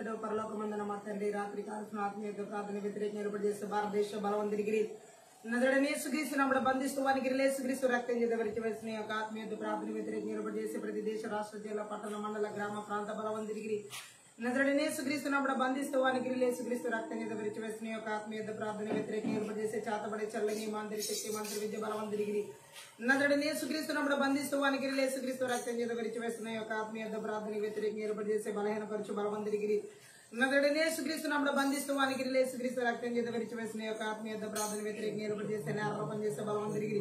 పరిశుద్ధుడు పరలోకమందున మా తండ్రి రాత్రి కాల్సిన ఆత్మీయ ప్రార్థన వ్యతిరేకంగా ఏర్పాటు చేస్తే భారతదేశ బలవంతుడికి నదుడనే సుగీస్తున్నప్పుడు బంధిస్తూ వానికి రిలేసుక్రీస్తు రక్తం చేదవరికి వేసిన యొక్క ఆత్మీయ ప్రార్థన వ్యతిరేకంగా ఏర్పాటు చేసి ప్రతి దేశ రాష్ట్ర జిల్లా పట్టణ మండల గ్రామ ప్రాంత బలవంతుడికి నదుడనే సుగ్రీస్తున్నప్పుడు బంధిస్తూ వానికి రిలేసుక్రీస్తు రక్తం చేదవరికి వేసిన యొక్క ఆత్మీయ ప్రార్థన వ్యతిరేకంగా ఏర్పాటు చేసి చాతబడి చల్లని మాందిరి శక్తి మంత్రి విద్య బలవంతుడికి నదుడనే సుగ్రీస్తున్నప్పుడు బంధిస్తూ వానికి రిలేసుక్రీస్తు రక్తం చేదవరికి వేసిన యొక్క ఆత్మీయ ప్రార్థన వ్యతిరేకంగా ఏర్పాటు చేసి బలహీనపరచు బలవంతుడికి నదుడనే సుగ్రీస్తున్నప్పుడు బంధిస్తూ వానికి రిలేసుక్రీస్తు రక్తం చేదవరికి వేసిన యొక్క ఆత్మీయ ప్రార్థన వ్యతిరేకంగా ఏర్పాటు చేస్తే నేరారోపణ చేసే బలవంతుడికి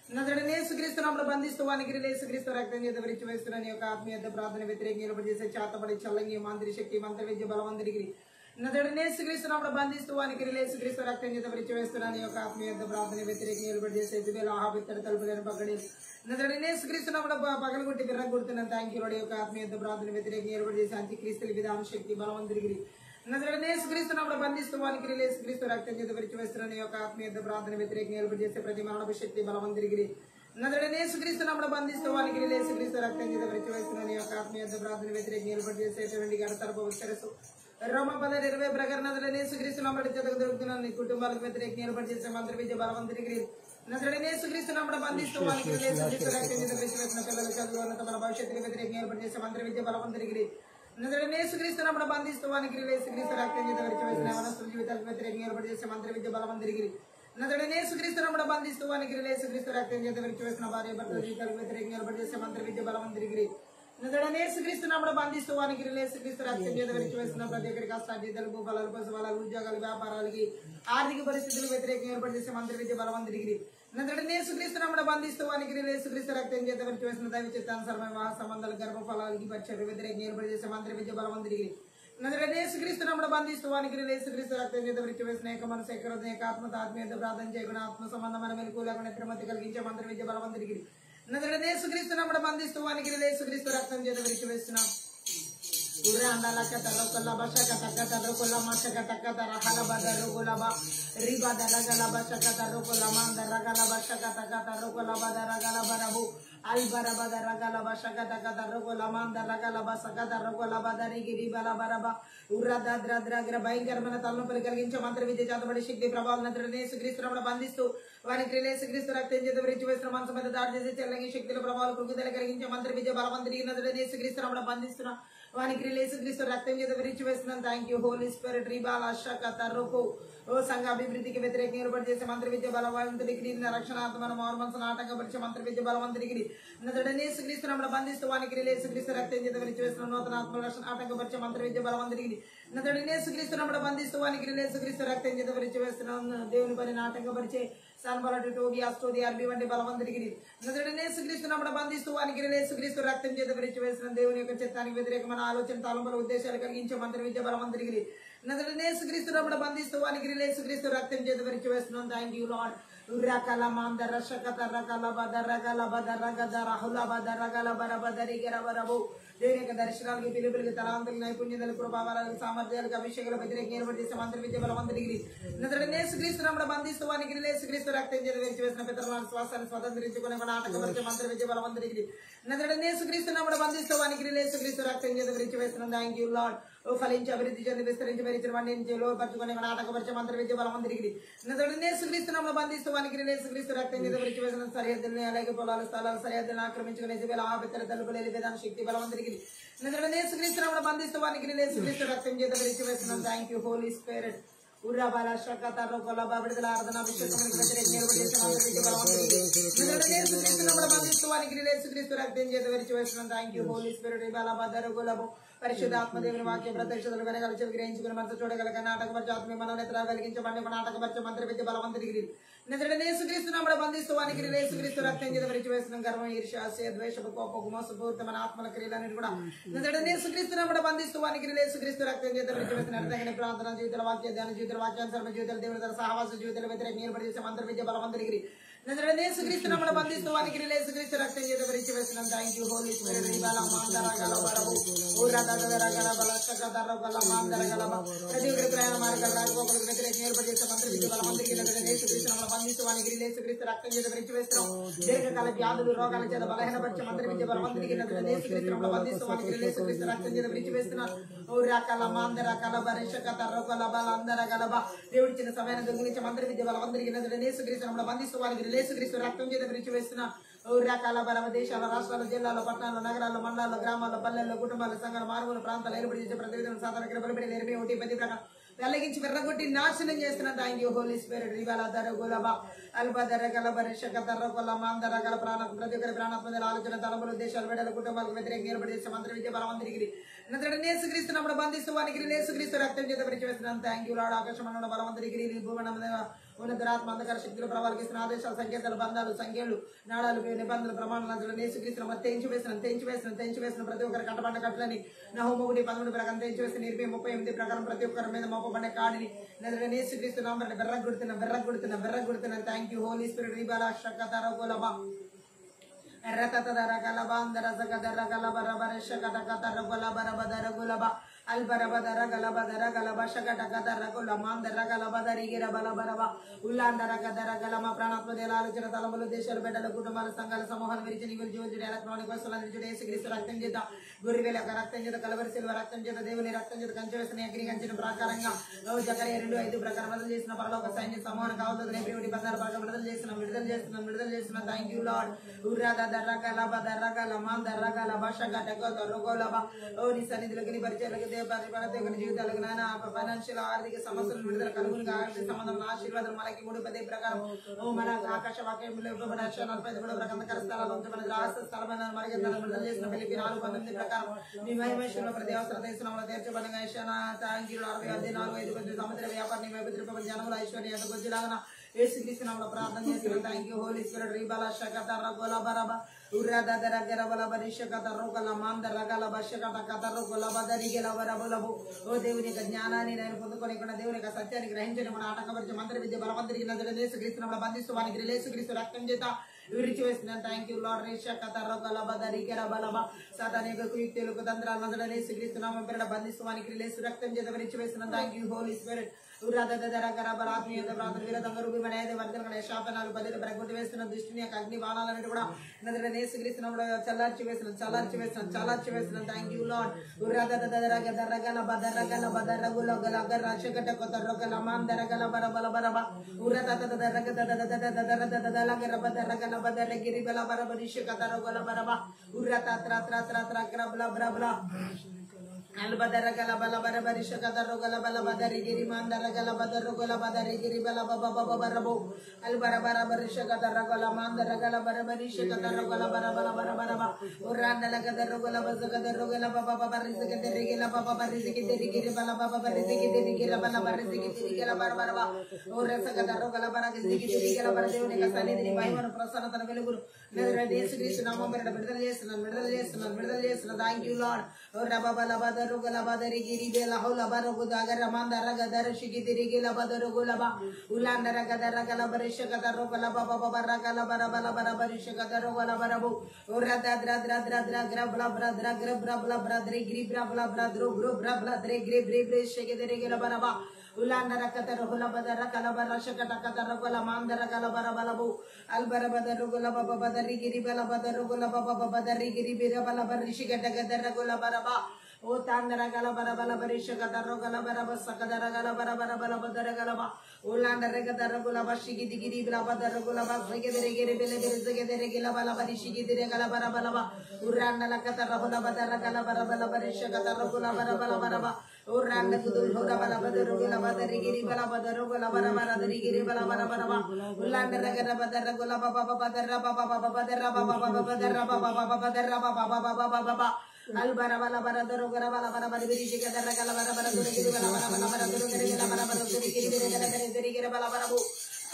నదుడనే సుగ్రీస్తున్నప్పుడు బంధిస్తూ వానికి రిలేసుక్రీస్తు రక్తం చేదవరికి వేస్తున్న యొక్క ఆత్మీయ ప్రార్థన వ్యతిరేకంగా ఏర్పాటు చేసే చాతబడి చల్లంగి మాందిరి శక్తి మంత్రి విద్య బలవంతుడికి నదుడనే సుగ్రీస్తున్నప్పుడు బంధిస్తూ వానికి రిలేసుక్రీస్తు రక్తం చేదవరికి వేస్తున్న యొక్క ఆత్మీయ ప్రార్థన వ్యతిరేకంగా ఏర్పాటు చేసే ఆహాబిత్తడి తలుపులను పక్కడి నదుడనే సుగ్రీస్తున్నప్పుడు పగలగొట్టి బిర్రగొడుతున్న థ్యాంక్ యూ యొక్క ఆత్మీయ ప్రార్థన వ్యతిరేకంగా ఏర్పాటు చేసే అంత్యక్రీస్తుల విధాన శక్తి బలవంతుడికి నదుడనే సుగ్రీస్తున్నప్పుడు బంధిస్తూ వానికి రిలేసుక్రీస్తు రక్తం చేదవరికి వేస్తున్న యొక్క ఆత్మీయ ప్రార్థన వ్యతిరేకంగా ఏర్పాటు చేసే ప్రతి మరణపు శక్తి బలవంతుడికి నదుడనే సుగ్రీస్తున్నప్పుడు బంధిస్తూ వానికి రిలేసుక్రీస్తు రక్తం చేదవరికి వేస్తున్న యొక్క ఆత్మీయ ప్రార్థన వ్యతిరేకంగా ఏర్పాటు చేసేటువంటి గడతరపు ఉత్తరసు రోమ 10:20 ప్రకారం నదుడనే సుగ్రీస్తున్నప్పుడు చెతకు దొరుకుతున్న నీ కుటుంబాలకు వ్యతిరేకంగా ఏర్పాటు చేసే మంత్రి విద్య బలవంతుడికి నదుడనే సుగ్రీస్తున్నప్పుడు బంధిస్తూ వానికి రిలేసుక్రీస్తు రక్తం చేదవరికి వేస్తున్న పిల్లల చదువు అన్న తమ భవిష్యత్తుకు వ్యతిరేకంగా ఏర్పాటు చేసే మంత్రి విద్య బలవంతుడికి నదుడనే సుగ్రీస్తున్నప్పుడు బంధిస్తూ వానికి రిలేసుక్రీస్తు రక్తం చేదవరికి వేసిన వనస్తుల జీవితాలకు వ్యతిరేకంగా ఏర్పాటు చేసే మంత్రి విద్య బలవంతుడికి నదుడనే సుగ్రీస్తున్నప్పుడు బంధిస్తూ వానికి రిలేసుక్రీస్తు రక్తం చేదవరికి వేసిన భార్య భర్తల జీవితాలకు వ్యతిరేకంగా ఏర్పాటు చేసే మంత్రి విద్య బలవంతుడికి నదుడనే సుగ్రీస్తున్నప్పుడు బంధిస్తూ వానికి రిలేసుక్రీస్తు రక్తం చేదవరికి వేసిన ప్రతి ఒక్కరి కష్టార్జితలు భూఫలాలు పశుఫలాలు ఉద్యోగాలు వ్యాపారాలకి ఆర్థిక పరిస్థితులు వ్యతిరేకంగా ఏర్పాటు చేసే మంత్రి విద్య బలవంతుడికి నదుడనే సుగ్రీస్తున్నప్పుడు బంధిస్తూ వానికి రిలేసుక్రీస్తు రక్తం చేదవరికి వేసిన దైవ చిత్తానుసారమైన వివాహ సంబంధాలు గర్భఫలాలకి పరిచయ వ్యతిరేకంగా ఏర్పాటు చేసే మంత్రి విద్య బలవంతుడికి నదుడనే సుగ్రీస్తున్నప్పుడు బంధిస్తూ వానికి రిలేసుక్రీస్తు రక్తం చేదవరికి వేసిన ఏక మనసు ఏకరోధం ఏకాత్మత ఆత్మీయత ప్రార్థన చేయకుండా ఆత్మ సంబంధమైన మెలకు లేకుండా తిరుమతి కలిగించే మంత్రి విద్య బలవంతుడికి నదుడనే సుగ్రీస్తున్నప్పుడు బంధిస్తూ వానికి రిలేసుక్రీస్తు రక్తం చేదవరికి వేస్తున్నాం భయంకరమైన తలనొప్పులు కలిగించే మంత్ర విద్య చేతబడి శక్తి ప్రభావం నదుడనే సుగ్రీస్తున్నప్పుడు బంధిస్తూ వారికి రిలేసుక్రీస్తు రక్తం చేదవరికి వేసిన మనసు మీద దాడి చేసే చెల్లంగి శక్తుల ప్రభావాలు కృంగుదల కలిగించే మంత్ర విద్య బలవంతుడికి నదుడనే సుగ్రీస్తున్నప్పుడు బంధిస్తున్న వానికి రిలేసుక్రీస్తు రక్తం చేదవరికి వేస్తున్నాం థ్యాంక్ యూ హోలీ స్పిరిట్ రిబాల్ అశక తరుకు ఓ సంఘ అభివృద్ధికి వ్యతిరేకంగా ఏర్పాటు చేసే మంత్ర విద్య బలవంతుడికి రక్షణాత్మన మోర్మన్సును ఆటంకపరిచే మంత్ర విద్య బలవంతుడికి నదుడనే సుగ్రీస్తున్నప్పుడు బంధిస్తూ వానికి రిలేసుక్రీస్తు రక్తం చేదవరికి వేస్తున్న నూతన ఆత్మ రక్షణ ఆటంకపరిచే మంత్ర విద్య బలవంతుడికి నదుడనే సుగ్రీస్తున్నప్పుడు బంధిస్తూ వానికి రిలేసుక్రీస్తు రక్తం చేదవరికి వేస్తున్నాం దేవుని పని ఆటంకపరిచే సన్బలటు టోబి అస్టోది అర్బి వంటి బలవంతుడికి నదుడనే సుగ్రీస్తున్నప్పుడు బంధిస్తూ వానికి రిలేసుక్రీస్తు రక్తం చేదవరికి వేసిన దేవుని యొక్క చిత్తానికి వ్యతిరేకమైన ఆలోచన తలంబల ఉద్దేశాలు కలిగించే మంత్ర విద్య బలవంతుడికి నదుడనే సుగ్రీస్తున్నప్పుడు బంధిస్తూ వానికి రిలేసుక్రీస్తు రక్తం చేదవరికి వేస్తున్నాం థ్యాంక్ యూ లార్డ్ రకల మాందర రషకత రకల బదరగల బదరగద రహుల బదరగల బరబదరిగరబరబు దేవుని యొక్క దర్శనాలకి పిలుపులకి తలాంతులకి నైపుణ్యతలు ప్రభావాలకు సామర్థ్యాలకు అభిషేకాల వ్యతిరేకంగా ఏర్పాటు చేసే మంత్రి విద్య బలవంతుడికి నదుడనే సుగ్రీస్తున్నప్పుడు బంధిస్తూ వానికి రిలేసుక్రీస్తు రక్తం చేదవరికి వేసిన పితరులను శ్వాసాన్ని స్వతంత్రించుకునే నాటకపరిచే మంత్రి విద్య బలవంతుడికి నదుడనే సుగ్రీస్తున్నప్పుడు బంధిస్తూ వానికి రిలేసుక్రీస్తు రక్తం చేదవరికి వేసిన థ్యాంక్ యూ లార్డ్ ఫలించి అభివృద్ధి చెంది విస్తరించి భరించిన వాడిని లోపరుచుకునే నాటకపరిచే మంత్రి విద్య బలవంతుడికి నదుడనే సుగ్రీస్తున్నప్పుడు బంధిస్తూ వానికి రిలేసుక్రీస్తు రక్తం చేదవరికి వేసిన సరిహద్దుల్ని అలాగే పొలాలు స్థలాలు సరిహద్దులను ఆక్రమించుకునే ఆపిత్తర తలుపులు విధాన శక్తి బలవంతుడికి నదుడనే సుగ్రీస్తున్నప్పుడు బంధిస్తూ వానికి రిలేసుక్రీస్తు రక్తం చేదవరికి వేసిన థ్యాంక్ యూ హోలీ స్పిరిట్ ఉర్రబాల శకతర కొలబ విడుదల ఆరాధన అభిషేకానికి వ్యతిరేకంగా ఏర్పాటు చేసే మంత్ర విద్య బలవంతుడికి నదుడనే సుగ్రీస్తున్నప్పుడు బంధిస్తూ వానికి రిలేసుక్రీస్తు రక్తం చేదవరికి వేసిన థ్యాంక్ యూ హోలీ స్పిరిట్ ఇవాళ బదరు గులబు పరిశుద్ధాత్మదేవుని వాక్య ప్రత్యక్షతలు వెనకాల గ్రహించుకుని మనసు చూడగలక నాటకపరిచే ఆత్మీయ మనోనేతర కలిగించబడి నాటకపరిచే మంత్ర విద్య బలవంతుడికి నదుడనే సుగ్రీస్తున్నప్పుడు బంధిస్తూ వానికి రిలేసుక్రీస్తు రక్తం చేదవరికి వేసిన గర్వం ఈర్ష్య ద్వేషపు కోపపు మోసపూరితమైన ఆత్మల క్రియలన్నిటి కూడా నదుడనే సుగ్రీస్తున్నప్పుడు బంధిస్తూ వానికి రిలేసుక్రీస్తు రక్తం చేదవరికి వేసిన అర్థగిన ప్రార్థన జీవితాల వాక్య ధ్యాన జీవితాల వాక్యానుసరణ జీవితాల దేవుని సహవాస జీవితాల వ్యతిరేకంగా ఏర్పాటు చేసే మంత్ర విద్య బలవంతుడికి నదుడనే సుగ్రీస్తున్నప్పుడు బంధిస్తూ వానికి రిలేసుక్రీస్తు రక్తం చేదవరికి వేసిన థ్యాంక్ యూ హోలీ స్పిరిట్ ఇవాళ మాందరగల వరవు ఊరదగల బలశకతర కొల మాందరగల ప్రతి ఒక్కరి ప్రయాణ మార్గాల రాకపోకలకు వ్యతిరేకంగా ఏర్పాటు చేసే మంత్ర విద్య బలవంతుడికి నదుడనే సుగ్రీస్తున్నప్పుడు బంధిస్తూ వానికి రిలేసుక్రీస్తు రక్తం చేదవరికి వేస్తున్నాం దీర్ఘకాల వ్యాధులు రోగాల చేత బలహీనపరిచే మంత్ర విద్య బలవంతుడికి నదుడనే సుగ్రీస్తున్నప్పుడు బంధిస్తూ వానికి రిలేసుక్రీస్తు రక్తం చేదవరికి వేస్తున్నాం రకాల మాందర కల బరిషకత రొకల బల అందర గలబ దేవుడి చిన్న సమయాన్ని దొంగిలించి మంత్రి విద్య బలవంతరికి యేసుక్రీస్తు బంధిస్తూ వారికి యేసుక్రీస్తు రక్తం చేత విరిచి వేస్తున్న రకాల బలవ దేశాల రాష్ట్రాల జిల్లాల పట్టణాలు నగరాల్లో మండలాల్లో గ్రామాల్లో పల్లెల్లో కుటుంబాల సంఘాల మారుమూల ప్రాంతాలు ఏర్పడి చేసే ప్రతి విధంగా సాధారణ బలపడి నేర్పి ఒకటి పది ప్రకారం వెల్లగించి వెర్రగొట్టి నాశనం చేస్తున్న థ్యాంక్ యూ హోలీ స్పిరిట్ రివాల ధర గులబ అల్బధర గలబ రిషక ధర కొల మాందర గల ప్రాణ ప్రతి ఒక్కరి ప్రాణాత్మక ఆలోచన తలములు దేశాలు బిడ్డల కుటుంబాలకు వ్యతిరేకంగా ఏర్పడి చేసే మంత్ర విద్య బలవంతుడికి యేసుక్రీస్తు నమ్ముడు బంధిస్తూ వానికి యేసుక్రీస్తు రక్తం చేత విరిచి వేస్తున్నాను థ్యాంక్ యూ లార్డ్ ఆకాశమన్న బలవంతుడికి భూమన ఉన్నతరాత్మ అంధకార శక్తులు ప్రభావాలకు ఇస్తున్న ఆదేశాలు సంకేతాలు బంధాలు సంఖ్యలు నాడాలు నిబంధనలు ప్రమాణాలు యేసుక్రీస్తు తెంచి వేసిన ప్రతి ఒక్కరి కట్టబండ కట్లని నహోముడి 11 ప్రకారం తెంచి వేసిన 38 ప్రకారం ప్రతి ఒక్కరి మీద మోపబడిన కాడిని యేసుక్రీస్తు నామమున బెర్రగొడుతున్న థ్యాంక్ యూ హోలీ స్పిరిట్ రిబాల షకతర గోలబా రతతదర గలబాందర జగదర గలబర బరషకట కతర గోలబర బదర గోలబా అల్బరబదర గలబదర గలబషకట కతర గోలమాందర గలబదరి గిర బలబరబ ఉల్లాందర గదర గలమ ప్రాణాత్మదేల ఆలోచన తలములు దేశాల బిడ్డల కుటుంబాల సంఘాల సమూహాలు విరిచి నిగులు జీవించుడు ఎలక్ట్రానిక్ వస్తువులు అందించుడు యేసుక్రీస్తు రక్తం చేత గురివేలక రక్తం చేత కలవరి సిల్వ రక్తం చేత దేవుని రక్తం చేత కంచె వేసిన అగ్ని కంచిన ప్రకారంగా జకర్యా 2:5 ప్రకారం విడుదల చేసిన పరలోక సైన్య సమూహం కావద్దు ప్రేమిడి 16 ప్రకారం విడుదల చేస్తున్న థ్యాంక్ యూ లార్డ్ ఉర్రాద దర్ర గలబ దర్ర గలమ దర్ర గలబ షగట గోలబ ఓ నీ సన్నిధిలోకి నీ పరిచయాలకు ప్రతి ఒక్కరి జీవితాలకు నాయన ఫైనాన్షియల్ ఆర్థిక సమస్యలు విడుదల కలుగును ఆర్థిక సంబంధం ఆశీర్వాదం మనకి 3:10 ప్రకారం ఓ మన ఆకాశ వాక్యంలో 45 ప్రకారం స్థలాలు మన రాష్ట్ర స్థలమైన మనకి విడుదల చేసిన ఫిలిప్పీ 4:19 ప్రకారం మీ మహిమేశ్వరంలో ప్రతి అవసరం దేశంలో తీర్చబడిన థ్యాంక్ యూ 4:5 సముద్ర వ్యాపారం వైపు జనముల ఐశ్వర్య గుజ్జులాగా యేసుక్రీస్తు నామములో ప్రార్థన చేస్తున్నాం థ్యాంక్ యూ హోలీ స్పిరిట్ రిబాల షకతర గోలబరబ ఉర్రదర గరబల బరిషకతర రొకల మాందర గలబ షకట కతర గోలబదరి గలబరబలబు ఓ దేవుని యొక్క జ్ఞానాన్ని నేను పొందుకోలేకుండా దేవుని యొక్క సత్యాన్ని గ్రహించని మన ఆటంకపరిచే మంత్ర విద్య బలవంతుడికి యేసుక్రీస్తు నామములో బంధిస్తూ వానికి యేసుక్రీస్తు రక్తం చేత విరిచి వేస్తున్నాను థ్యాంక్ యూ లార్డ్ రేషకతర గలబదరి గరబలబ సాతాను యొక్క కుయుక్తులకు తంత్రాలను యేసుక్రీస్తు నామమున పేరిట బంధిస్తూ వానికి యేసు రక్తం చేత విరిచి వేస్తున్నాను థ్యాంక్ యూ హోలీ స్పిరిట్ ఆత్మీయత ప్రాంతం విరతంగా మనైతే వర్ధన శాపనాలు బదిలీ బరగొట్టి వేస్తున్న దృష్టిని యొక్క అగ్ని బాణాలన్నిటి కూడా యేసుక్రీస్తునామములో చల్లార్చి వేస్తున్న thank you lord Albadara gala bala bara barisha kadaro gala bala badari giri mandara gala badaro gala badari giri bala baba baba barabo albara bara barisha kadaro gala mandara gala bara barisha kadaro gala bara bala bara bara uranda la kadaro gala baza kadaro gala baba baba barisha kadari gala baba barisha kadari giri bala baba barisha kadari giri bala barisha kadari gala bara bara urasa kadaro gala bara kadari gala bara దేవుని యొక్క సన్నిధిని మహిమను ప్రసన్నతన వెలుగును యేసుక్రీస్తు నామమున విడుదల చేస్తున్నాను thank you lord రబబల బదరు గల బదరి గిరి బెల హౌల బరగు దగర మందర గదర షిగి తిరిగి ల బదరు గులబ ఉలాందర గదర గల బరిష గదర గల బబ బర గల బర బల బర బరిష గదర గల బరబు ఉరద ద్ర ద్ర ద్ర ద్ర గ్రబల బ్ర ద్ర గ్రబల బ్ర బ్ర ద్రి గిరి బ్రబల బ్ర ద్రు గ్రు బ్రబల ద్రి గిరి బ్రి బ్రి షిగి తిరిగి ల బరబ ఉలాందర కతర హుల బదర కల బర షకట కతర గల మందర గల బర బలబు అల్బర బదరు గల బబ బదరి గిరి బల బదరు గల బబ బదరి గిరి బిర బల బరిషి గట గదర గల బరబ ఓ తాందర గల బర బల బరిష గదర గల బర బస గదర గల బర బర బల బదర గల బ ఉలాందర గదర గల బషి గిది గిరి బల బదర గల బ గదర గిరి బెల బెల గదర గల బల బరిషి గిది గల బర బల బ ఉరాందల కతర హుల బదర గల బర బల బరిష గదర గల బర బల బర బ ఉరాంద గుదుల్ హుల బల బదర గల బదరి గిరి బల బదర గల బర బర దరి గిరి బల బర బర బ ఉలాందర గర బదర గల బ బ బదర బ బ బ బదర బ బ బ బదర బ బ బ బదర బ బ బ బ Albara bala bara doro gara bala bara bara biri jika dara gala bara bara doro giri bala bara bala bara doro giri gala bara bara doro giri giri gala giri giri bala bara bu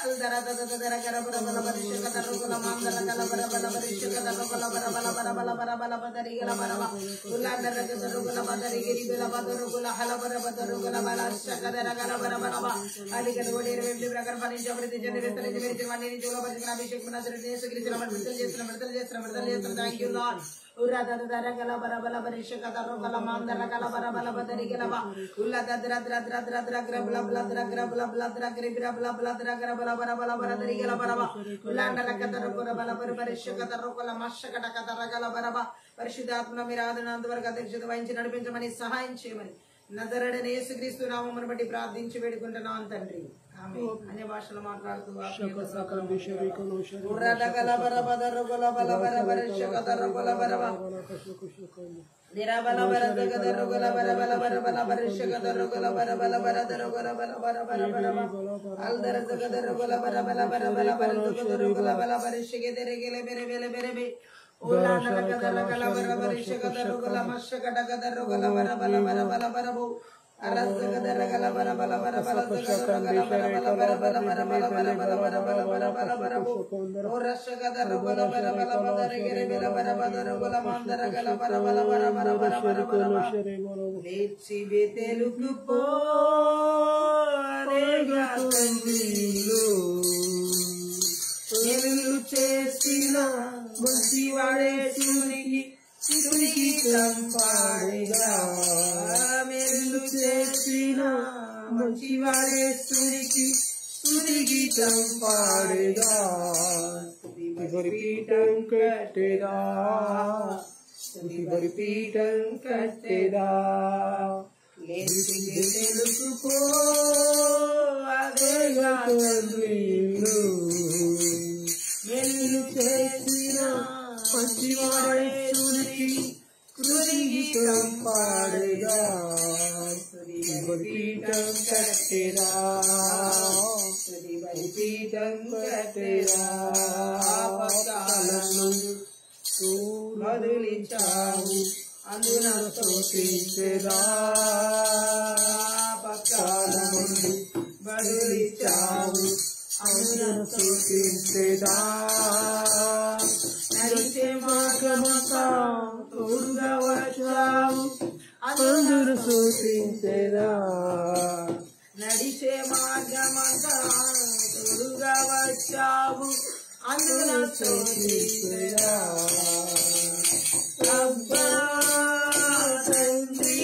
aldara dara dara gara bara bala bara shaka dara gala mandara gala bara bala bara shaka dara gala bara bala bara bala bara bala bara diri gala bara ba ulla dara dara gala bara diri giri bala bara doro gala hala bara doro gala bala shaka dara gala bara bara ba ali gala wodi revi prakar pani jabriti jane vetale jane jani jola bajna abhishek manasre Yesu Kristu namal vidal చేస్తున్న thank you Lord పరిశుద్ధాత్మ మీరు ఆదరణంతవరకు అధ్యక్షత వహించి నడిపించమని సహాయం చేయమని నజరేయుడైన యేసుక్రీస్తు నామమును బట్టి ప్రార్థించి వేడుకుంటున్నాం తండ్రి. అనే భాషలో మాట్లాడుతూ చేసిన మంచివాడే శివునికి సుగీతం పాడేగా మేలు చేసిన మంచివాడే శివునికి సుగీతం పాడేగా పీఠం కట్టేదా పీఠం కట్టేదా తెలుసుకో అదేగా మేలు చేసిన మంచివాడే శివునికి కృతజ్ఞతం పాడేగా పీఠం కట్టేదా పీఠం కట్టేదా బదులించావు అందున స్తోత్రించేదా పక్కన నుండి బదులించావు అందున స్తోత్రించేదా నడిచే మార్గమంతా తోడుగా వచ్చావు అందున స్తోత్రించేదా నడిచే మార్గమంతా తోడుగా వచ్చావు అందున స్తోత్రించేదా అబ్బా తండ్రి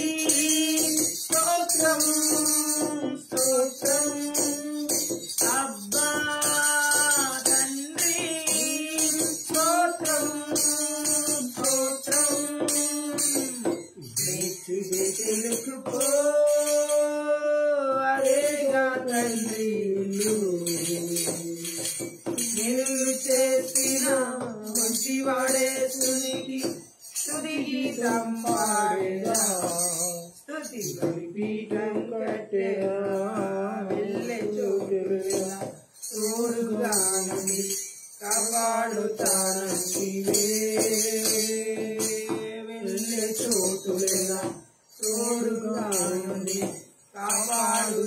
స్తోత్రం స్తోత్రం అబ్బా తండ్రి స్తోత్రం స్తోత్రం తెలుసుకో అదేగా తండ్రి మేలు చేసిన మంచివాడే శివునికి స్తుతిగీతం పాడేదా స్తుతి పీఠం కట్టేదా వెళ్ళే చోటుగా తోడుగా నుండి కాపాడుతానంటివే వెళ్ళే చోటుగా తోడుగా నుండి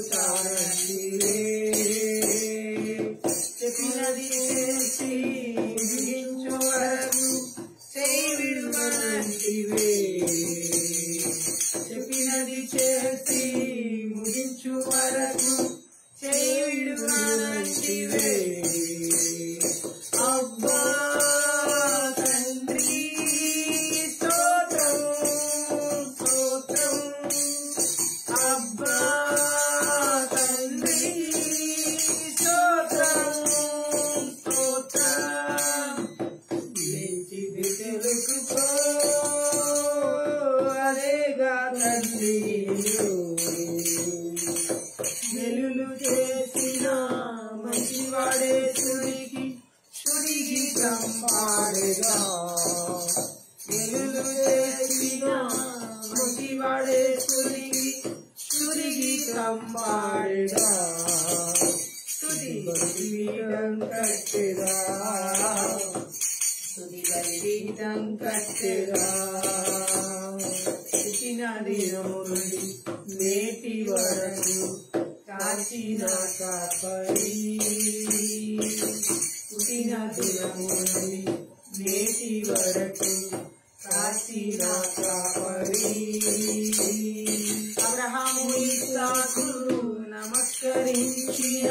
కాపాడుతానంటివే చెప్పినది చేసి ముగించు వరకు విడువనంటివే చెప్పినది చేసి ముగించు వరకు విడువనంటివే అబ్బా తండ్రి స్తోత్రం స్తోత్రం అబ్బా తండ్రి స్తోత్రం స్తోత్రం తెలుసుకో అదేగా తండ్రి వెలులు చేసిన మంచివాడే శివునికి సుగీతం పాడేగా వెలులు చేసిన మంచివాడే శివునికి సుగీతం పాడేగా స్తుతి పీఠం కట్టేదా పీఠం కట్టేదా పుట్టిన దినము నుండి నేటి వరకు కాచిన కాపరి పుట్టిన దినము నుండి నేటి వరకు కాచిన కాపరి అబ్రహాము ఇస్సాకును నమస్కరించిన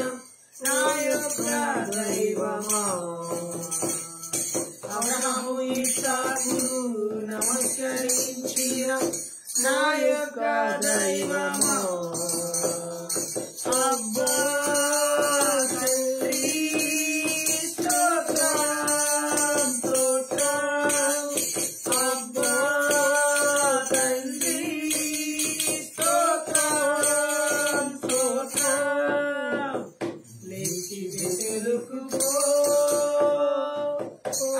నా యొక్క దైవమా అబ్రహాము ఇస్సాకును చేసిన నా యొక్క దైవమా అబ్బా తండ్రి స్తోత్రం స్తోత్రం అబ్బా తండ్రి స్తోత్రం స్తోత్రం లేచి వెతుకుపో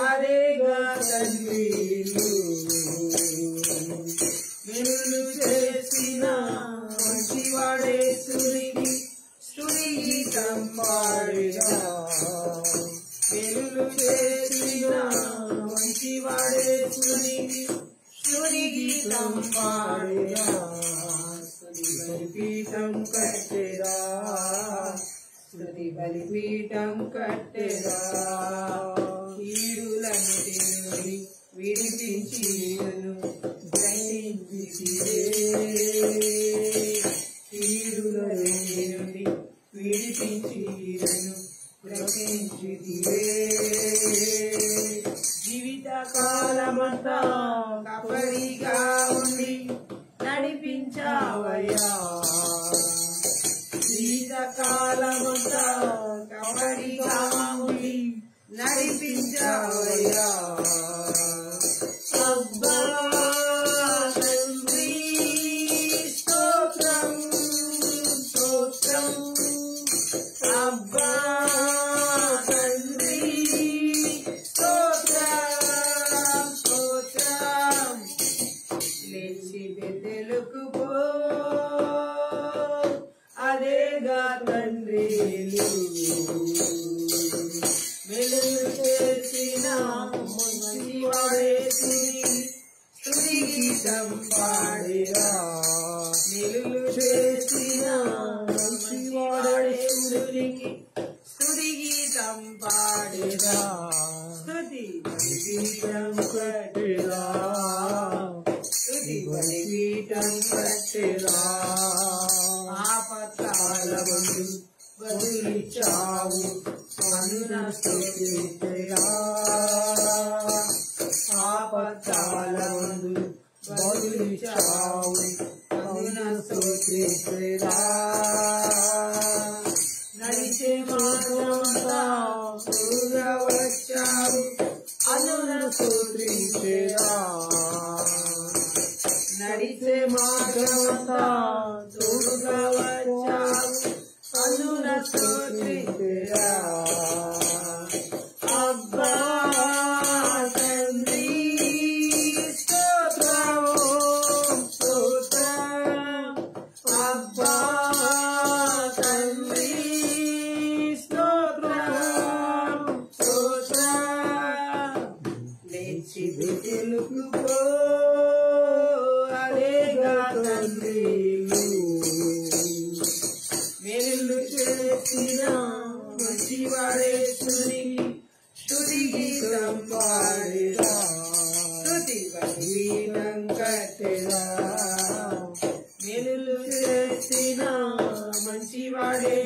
అదేగా తండ్రి వెలుగు చేసిన మంచివాడే స్తుతికి స్తుతి గీతం పాడేదా వెలుగు చేసిన మంచివాడే స్తుతికి స్తుతి గీతం పాడేదా స్తుతి బలిపీఠం కట్టెదా స్తుతి బలిపీఠం కట్టెదా కీడులన్నిటి నుండి విడిపించి కీడులన్నిటి నుండి విడిపించి గ్రహించితివే జీవిత కాలమంతా కాపరిగా ఉండి నడిపించావయ్యా జీవిత కాలమంతా కాపరిగా ఉండి నడిపించావయ్యా అబ్బా తండ్రి స్తోత్రం స్తోత్రం అబ్బా తండ్రి స్తోత్రం స్తోత్రం లేచి బెతెలుకు పో అదేగా తండ్రి వెలుగు చేసిన మంచివాడే స్తుతి గీతం పాడేరా వెలుగు చేసిన మంచివాడే స్తుతి గీతం పాడేరా స్తుతి బలిపీఠం కట్టెరా స్తుతి బలిపీఠం కట్టెరా ఆపత్కాలమందు బదులిచ్చావు అనున స్తుతించెరా ఆపత్కాలమందు బదులిచ్చావు అనున స్తుతించెరా నడిచే మార్గమంతా తోడుగా వచ్చావు అనున స్తుతించెరా నడిచే మార్గమంతా తోడుగా వచ్చావు అనున స్తుతించెరా అబ్బా తండ్రి స్తోత్రం స్తోత్రం అబ్బా తండ్రి స్తోత్రం స్తోత్రం లేచి బెతెలుకు పో అదేగా తండ్రి వెలుగు చేసిన మంచివాడే స్తుతి గీతం పాడేదా స్తుతి బలిపీఠం కట్టెదా వెలుగు చేసిన మంచివాడే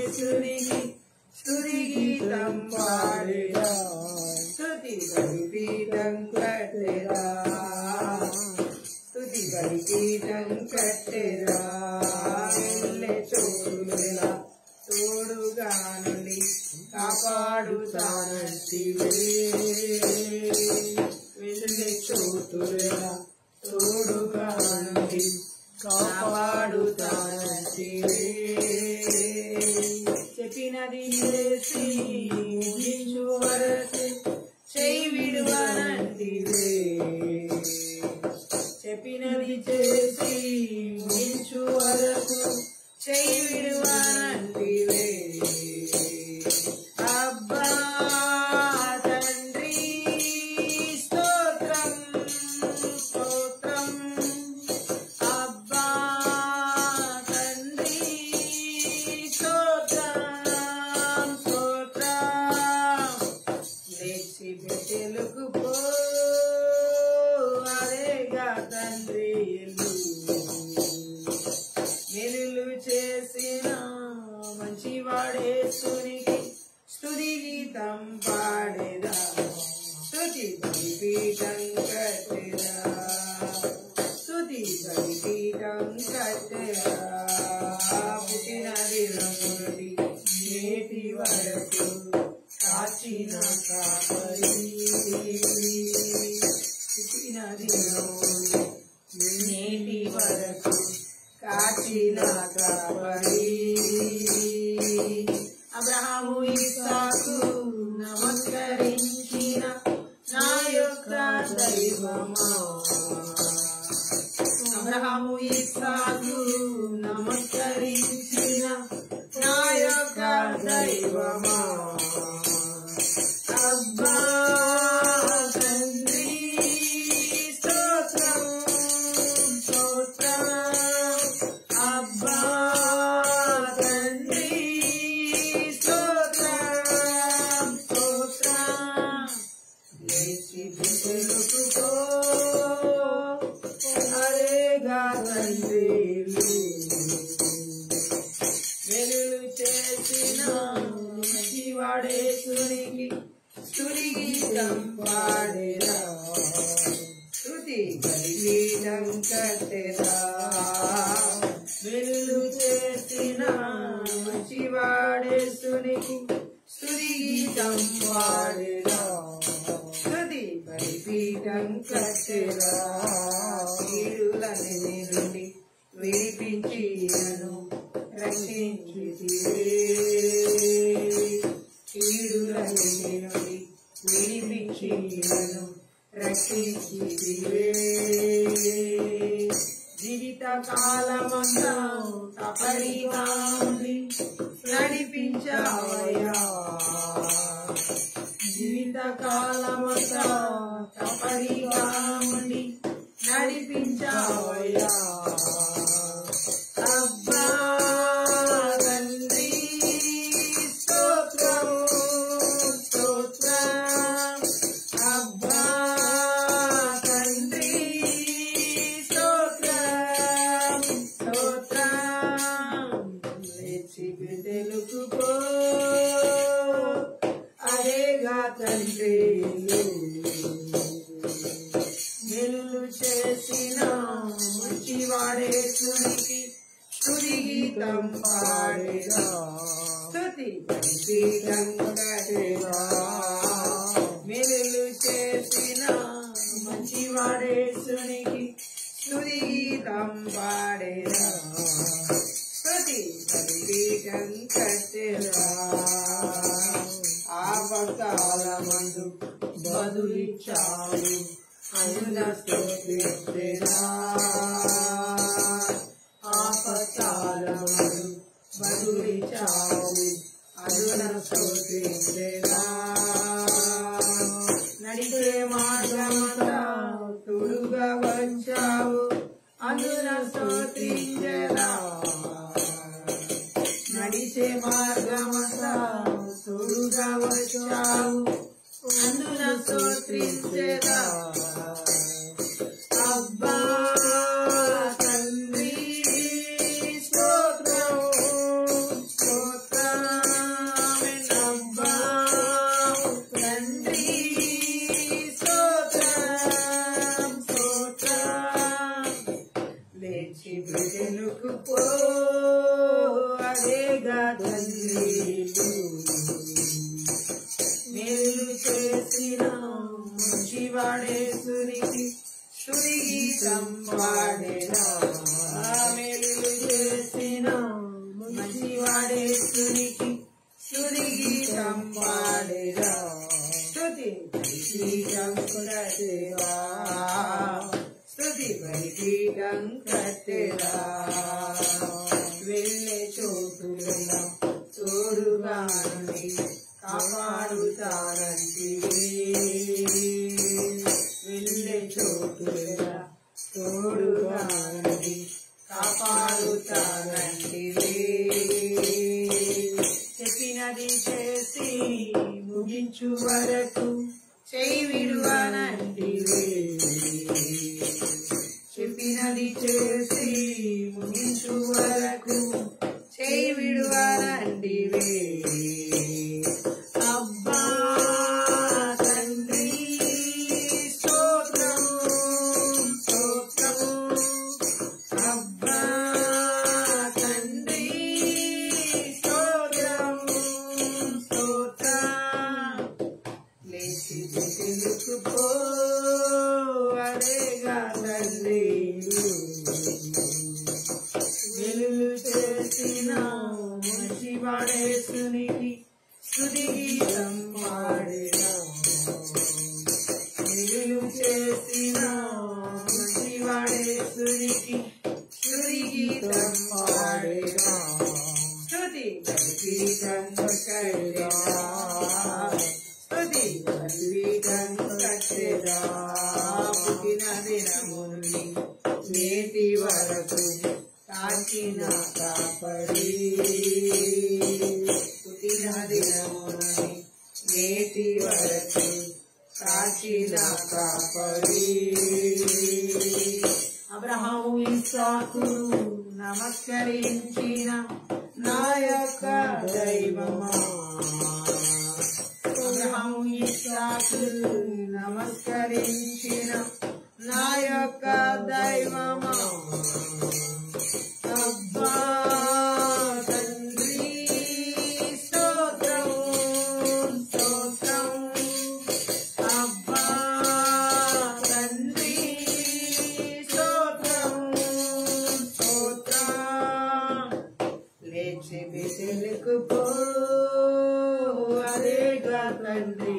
స్తుతి గీతం పాడేదా స్తుతి బలిపీఠం కట్టెదా స్తుతి బలిపీఠం కట్టెదా వెళ్ళే చోటులా తోడుగా నుండి కాపాడుతానంటివే వెళ్ళే చోటులా తోడుగా నుండి కాపాడుతానంటివే చెప్పినది చేసి ముగించు వరకు చేయి విడువనంటివే చెప్పినది చేసి ముగించు వరకు చేయి విడువనంటివే అబ్బా తండ్రి స్తోత్రం స్తోత్రం అబ్బా తండ్రి స్తోత్రం స్తోత్రం లేచి బెతెలుకు పో అదేగా తండ్రి వెలుగు చేసిన మంచివాడే స్తుతి గీతం పాడేదా స్తుతి బలిపీఠం కట్టెదా స్తుతి చేసిన నేటి వరకు కాచిన కాపరి అబ్రహాము ఇస్సాకు నమస్కరించిన నా యొక్క దైవమా అబ్రహాము ఇస్సాకు నమస్కరించిన నా యొక్క దైవమా అబ్బా తండ్రి స్తోత్రం స్తోత్రం అబ్బా తండ్రి స్తోత్రం స్తోత్రం లేచి బిడ్డలుకో అరేగా తండ్రి వెలులు చేసిన శివాడేశ్వరికి స్తుతి గీతం పాడేరా స్తుతి బలిపీఠం కట్టెరా వెలులు చేసిన శివాడేశ్వరికి స్తుతి గీతం పాడేరా స్తుతి బలిపీఠం కట్టెరా కీడులన్నీ నుండి విడిపించి నన్ను రక్షించితివే కీడులన్నీ నుండి విడిపించి నన్ను రక్షించితివే జీవిత కాలమంతా తపరిగా ఉండి నడిపించావయ్యా జీవిత కాలమంతా తపరిగా ఉండి నడిపించావయ్యా అబ్బా తండ్రి స్తోత్రం స్తోత్రం అబ్బా తండ్రి స్తోత్రం స్తోత్రం లేచి బిడ్డలుకో అరేగా తండ్రి వెలులు చేసిన మంచివాడేశ్వరికి స్తుతి గీతం పాడేరా స్తుతి బలిపీఠం కట్టెరా వెలులు చేసిన మంచివాడేశ్వరికి స్తుతి గీతం పాడేరా స్తుతి బలిపీఠం కట్టెరా ఆపత్కాలమందు బదులిచ్చావు అందున స్తోత్రించెదా ఆపత్కాలమందు బదులిచ్చావు అందున స్తోత్రించెదా నడిచే మార్గమంతా తోడుగా వచ్చావు అందున స్తోత్రించెదా నడిచే మార్గమంతా తోడుగా వచ్చావు అందున స్తోత్రించెదా అబ్బా తండ్రి స్తోత్రం స్తోత్రం అబ్బా తండ్రి స్తోత్రం స్తోత్రం లేచి బిడ్డలుకో అదేగా తండ్రి మేలు చేసిన మంచివాడేశ్వరికి స్తుతి గీతం పాడేరా మేలు చేసిన మంచివాడేశ్వరికి స్తుతి గీతం పాడేరా స్తుతి బలిపీఠం కట్టెరా స్తుతి బలిపీఠం కట్టెరా వెళ్ళే చోటులలో తోడుగా నుండి కాపాడుతానంటివే వెళ్ళే చోటులా తోడుగా నుండి కాపాడుతానంటివే చెప్పినది చేసి ముగించు వరకు చేయి విడువనంటివే చెప్పినది చేసి ముగించు వరకు చేయి విడువనంటివే అబ్బా తండ్రి స్తోత్రం స్తోత్రం అదేగా తండ్రి వెలుగు చేసిన మంచివాడేసునికి స్తుతి గీతం పాడేదా వెలుగు చేసిన మంచివాడేసునికి స్తుతి గీతం పాడేదా స్తుతి గీతం కట్టేదా స్తుతి గీతం కట్టేదా పుట్టిన దినము నుండి నేటి వరకు కాచిన కాపరి పుట్టిన దినము నుండి నేటి వరకు కాచిన కాపరి అబ్రహాము ఇస్సాకు నమస్కరించిన నా యొక్క దైవమా అబ్రహాము ఇస్సాకు నమస్కరించిన నా యొక్క దైవమా అబ్బా తండ్రి స్తోత్రం స్తోత్రం అబ్బా తండ్రి స్తోత్రం స్తోత్రం లేచి బిసిలకు పో అదేగా తండ్రి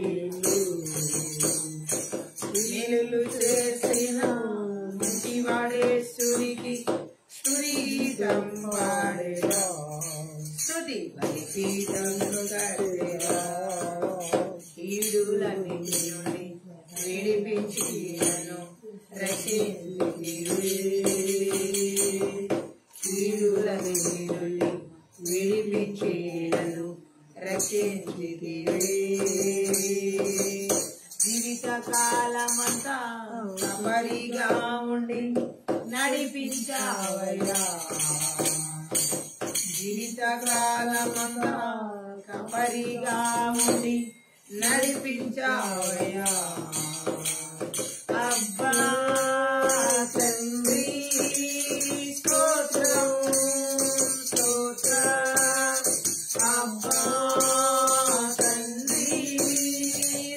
మేలులు చేసిన మంచివాడేసునికి స్తుతి గీతం పాడేదా స్తుతి బలిపీఠం కట్టేదా కీడులన్నిటి నుండి విడిపించి నన్ను రక్షించితివే కీడులన్నిటి నుండి విడిపించి నన్ను రక్షించితివే జీవిత కాలమంతా కాపరిగా ఉండి నడిపించావయ్యా జీవిత కాలమంతా కాపరిగా ఉండి నడిపించావయ్యా అబ్బా తండ్రి స్తోత్రం స్తోత్రం అబ్బా తండ్రి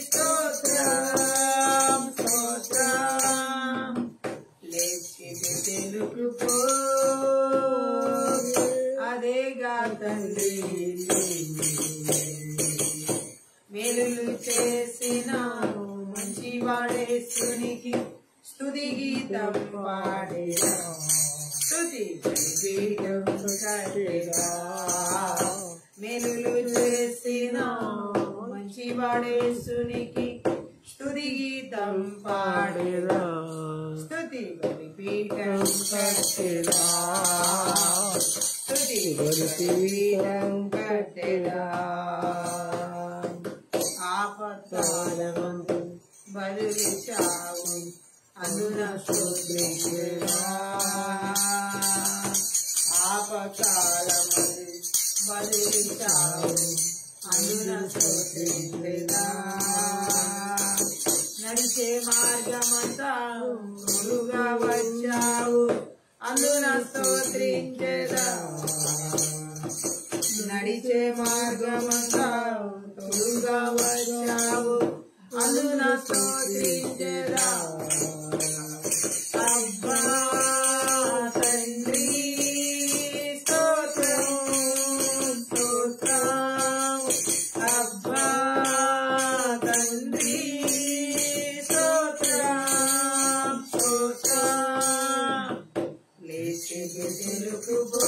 స్తోత్రం స్తోత్రం లేచి తెలుగు పో అదేగా తండ్రి మేలులు చేసిన మంచివాడేసునికి స్తుతి గీతం పాడేదా స్తుతి గీతం కట్టేదా మేలులు చేసిన మంచివాడేసునికి స్తుతి గీతం పాడేదా స్తుతి బలిపీఠం కట్టేదా స్తుతి బలిపీఠం కట్టేదా ఆపత్కాలమందు బలిచావు అందున స్తోత్రించెదా ఆపత్కాలమందు బలిచావు అందున స్తోత్రించెదా నడిచే మార్గమంతా తోడుగా వచ్చావు అందున స్తోత్రించెదా నడిచే మార్గమంతా తోడుగా వచ్చావు అందున స్తోత్రించెదా అబ్బా తండ్రి స్తోత్రం స్తోత్రం అబ్బా తండ్రి స్తోత్రం స్తోత్రం లేచి తెలుగు పో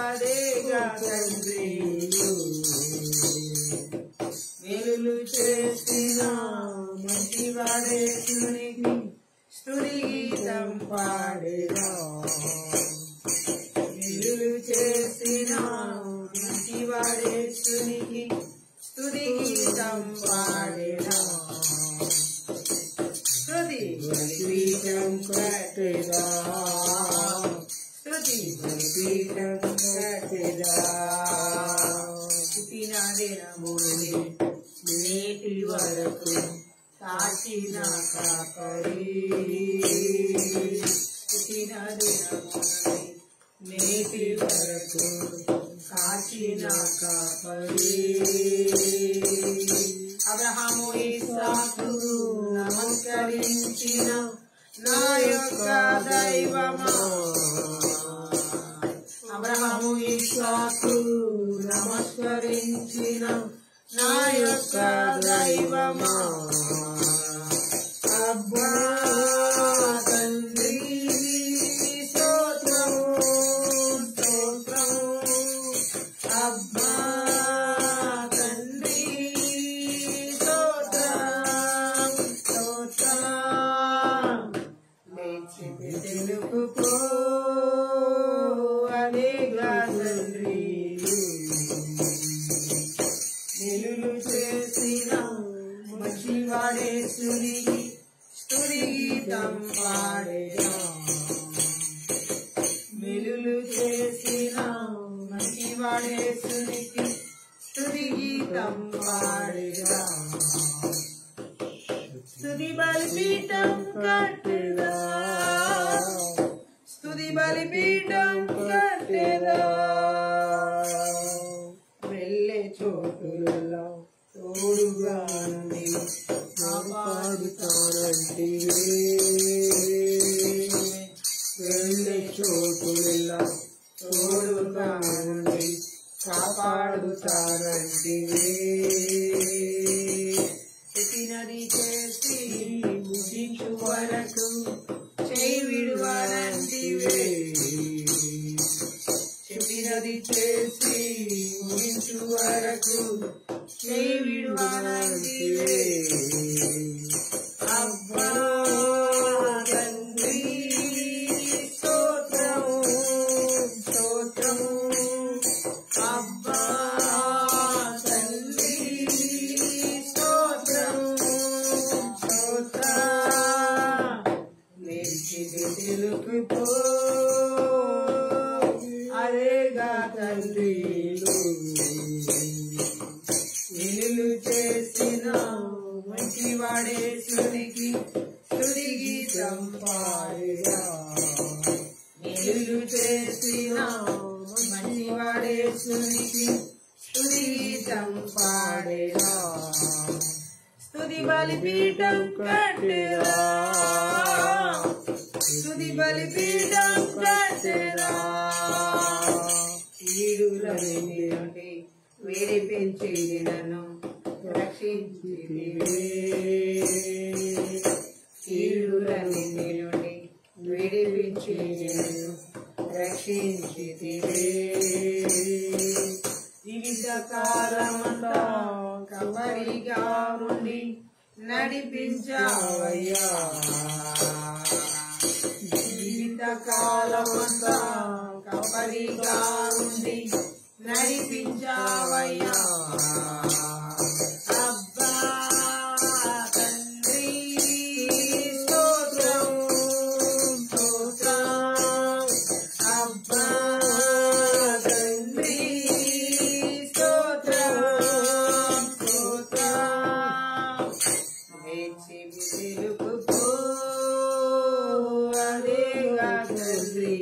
అదేగా తండ్రి మేలులు చేసిన మంచివాడేసునికి స్తుతి గీతం పాడేదా మేలులు చేసిన మంచివాడేసునికి స్తుతి గీతం పాడేదా స్తుతి బలిపీఠం కట్టేదా స్తుతి బలిపీఠం కట్టేదా పుట్టిన దినము నుండి నేటి వరకు కాచిన కాపరి పుట్టిన దినము నుండి నేటి వరకు కాచిన కాపరి అబ్రహాము ఇస్సాకు నమస్కరించిన నా యొక్క దైవమా, అబ్రహాము ఇస్సాకు నమస్కరించిన నా యొక్క దైవమా, అబ్బా తండ్రి స్తోత్రం స్తోత్రం, అబ్బా తండ్రి స్తోత్రం స్తోత్రం. లేచి తెలుపుకో అనేగా తండ్రి, నిలులు చేసిన మంచివాడేసునికి స్తుతి గీతం పాడేదా, మెలులు చేసిన మంచివాడేసునికి స్తుతి గీతం పాడేదా, స్తుతి బలిపీఠం కట్టెదా, స్తుతి బలిపీఠం కట్టెదా, వెళ్ళే చోటులలో తోడుగా నుండి కాపాడుతానంటివే, వెళ్ళే చోటులలో తోడుగా నుండి కాపాడుతానంటివే, చెప్పినది చేసి ముగించు వరకు చేయి విడువనంటివే, చెప్పినది చేసి ముగించు వరకు చేయి విడువనంటివే, అబ్బా తండ్రి స్తోత్రం స్తోత్రం, అబ్బా తండ్రి స్తోత్రం స్తోత్రం. లేచి తెలుపుకో అదేగా తండ్రి, నిలులు చేసిన మంచివాడేసునికి స్తుతి గీతం పాడేదా, నిలులు చేసిన మంచివాడేసునికి స్తుతి గీతం పాడేదా, స్తుతి బలిపీఠం కట్టెదా, స్తుతి బలిపీఠం కట్టెదా, ఈడులన్నీ నుండి విడిపించి నన్ను రక్షించితివే, ఈడులన్నీ నుండి విడిపించి నన్ను రక్షించితివే, జీవితకాలమంతా కబరిగా ఉండి నడిపించావయ్యా, జీవితకాలమంతా కబరిగా ఉండి నడిపించావయ్యా, అబ్బా తండ్రి స్తోత్రం స్తోత్రం, అబ్బా తండ్రి స్తోత్రం స్తోత్రం. లేచి తెలుపుకో అదేగా తండ్రి,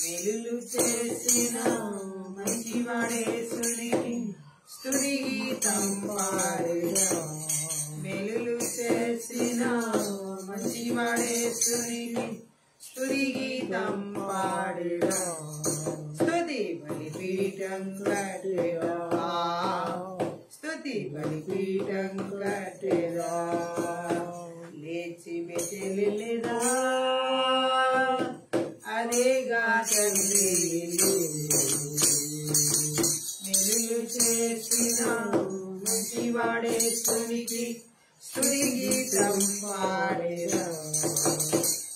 మెలులు చేసిన మంచివాడేసునికి స్తుతి గీతం పాడేదా, మెలులు చేసిన మంచివాడేసునికి స్తుతి గీతం పాడేదా, స్తుతి బలిపీఠం కట్టెదా, స్తుతి బలిపీఠం కట్టెదా, లేచి బెతెలెదా అదేగా తండ్రి, మెలులు చేసిన మంచివాడేసునికి స్తుతి గీతం పాడేదా,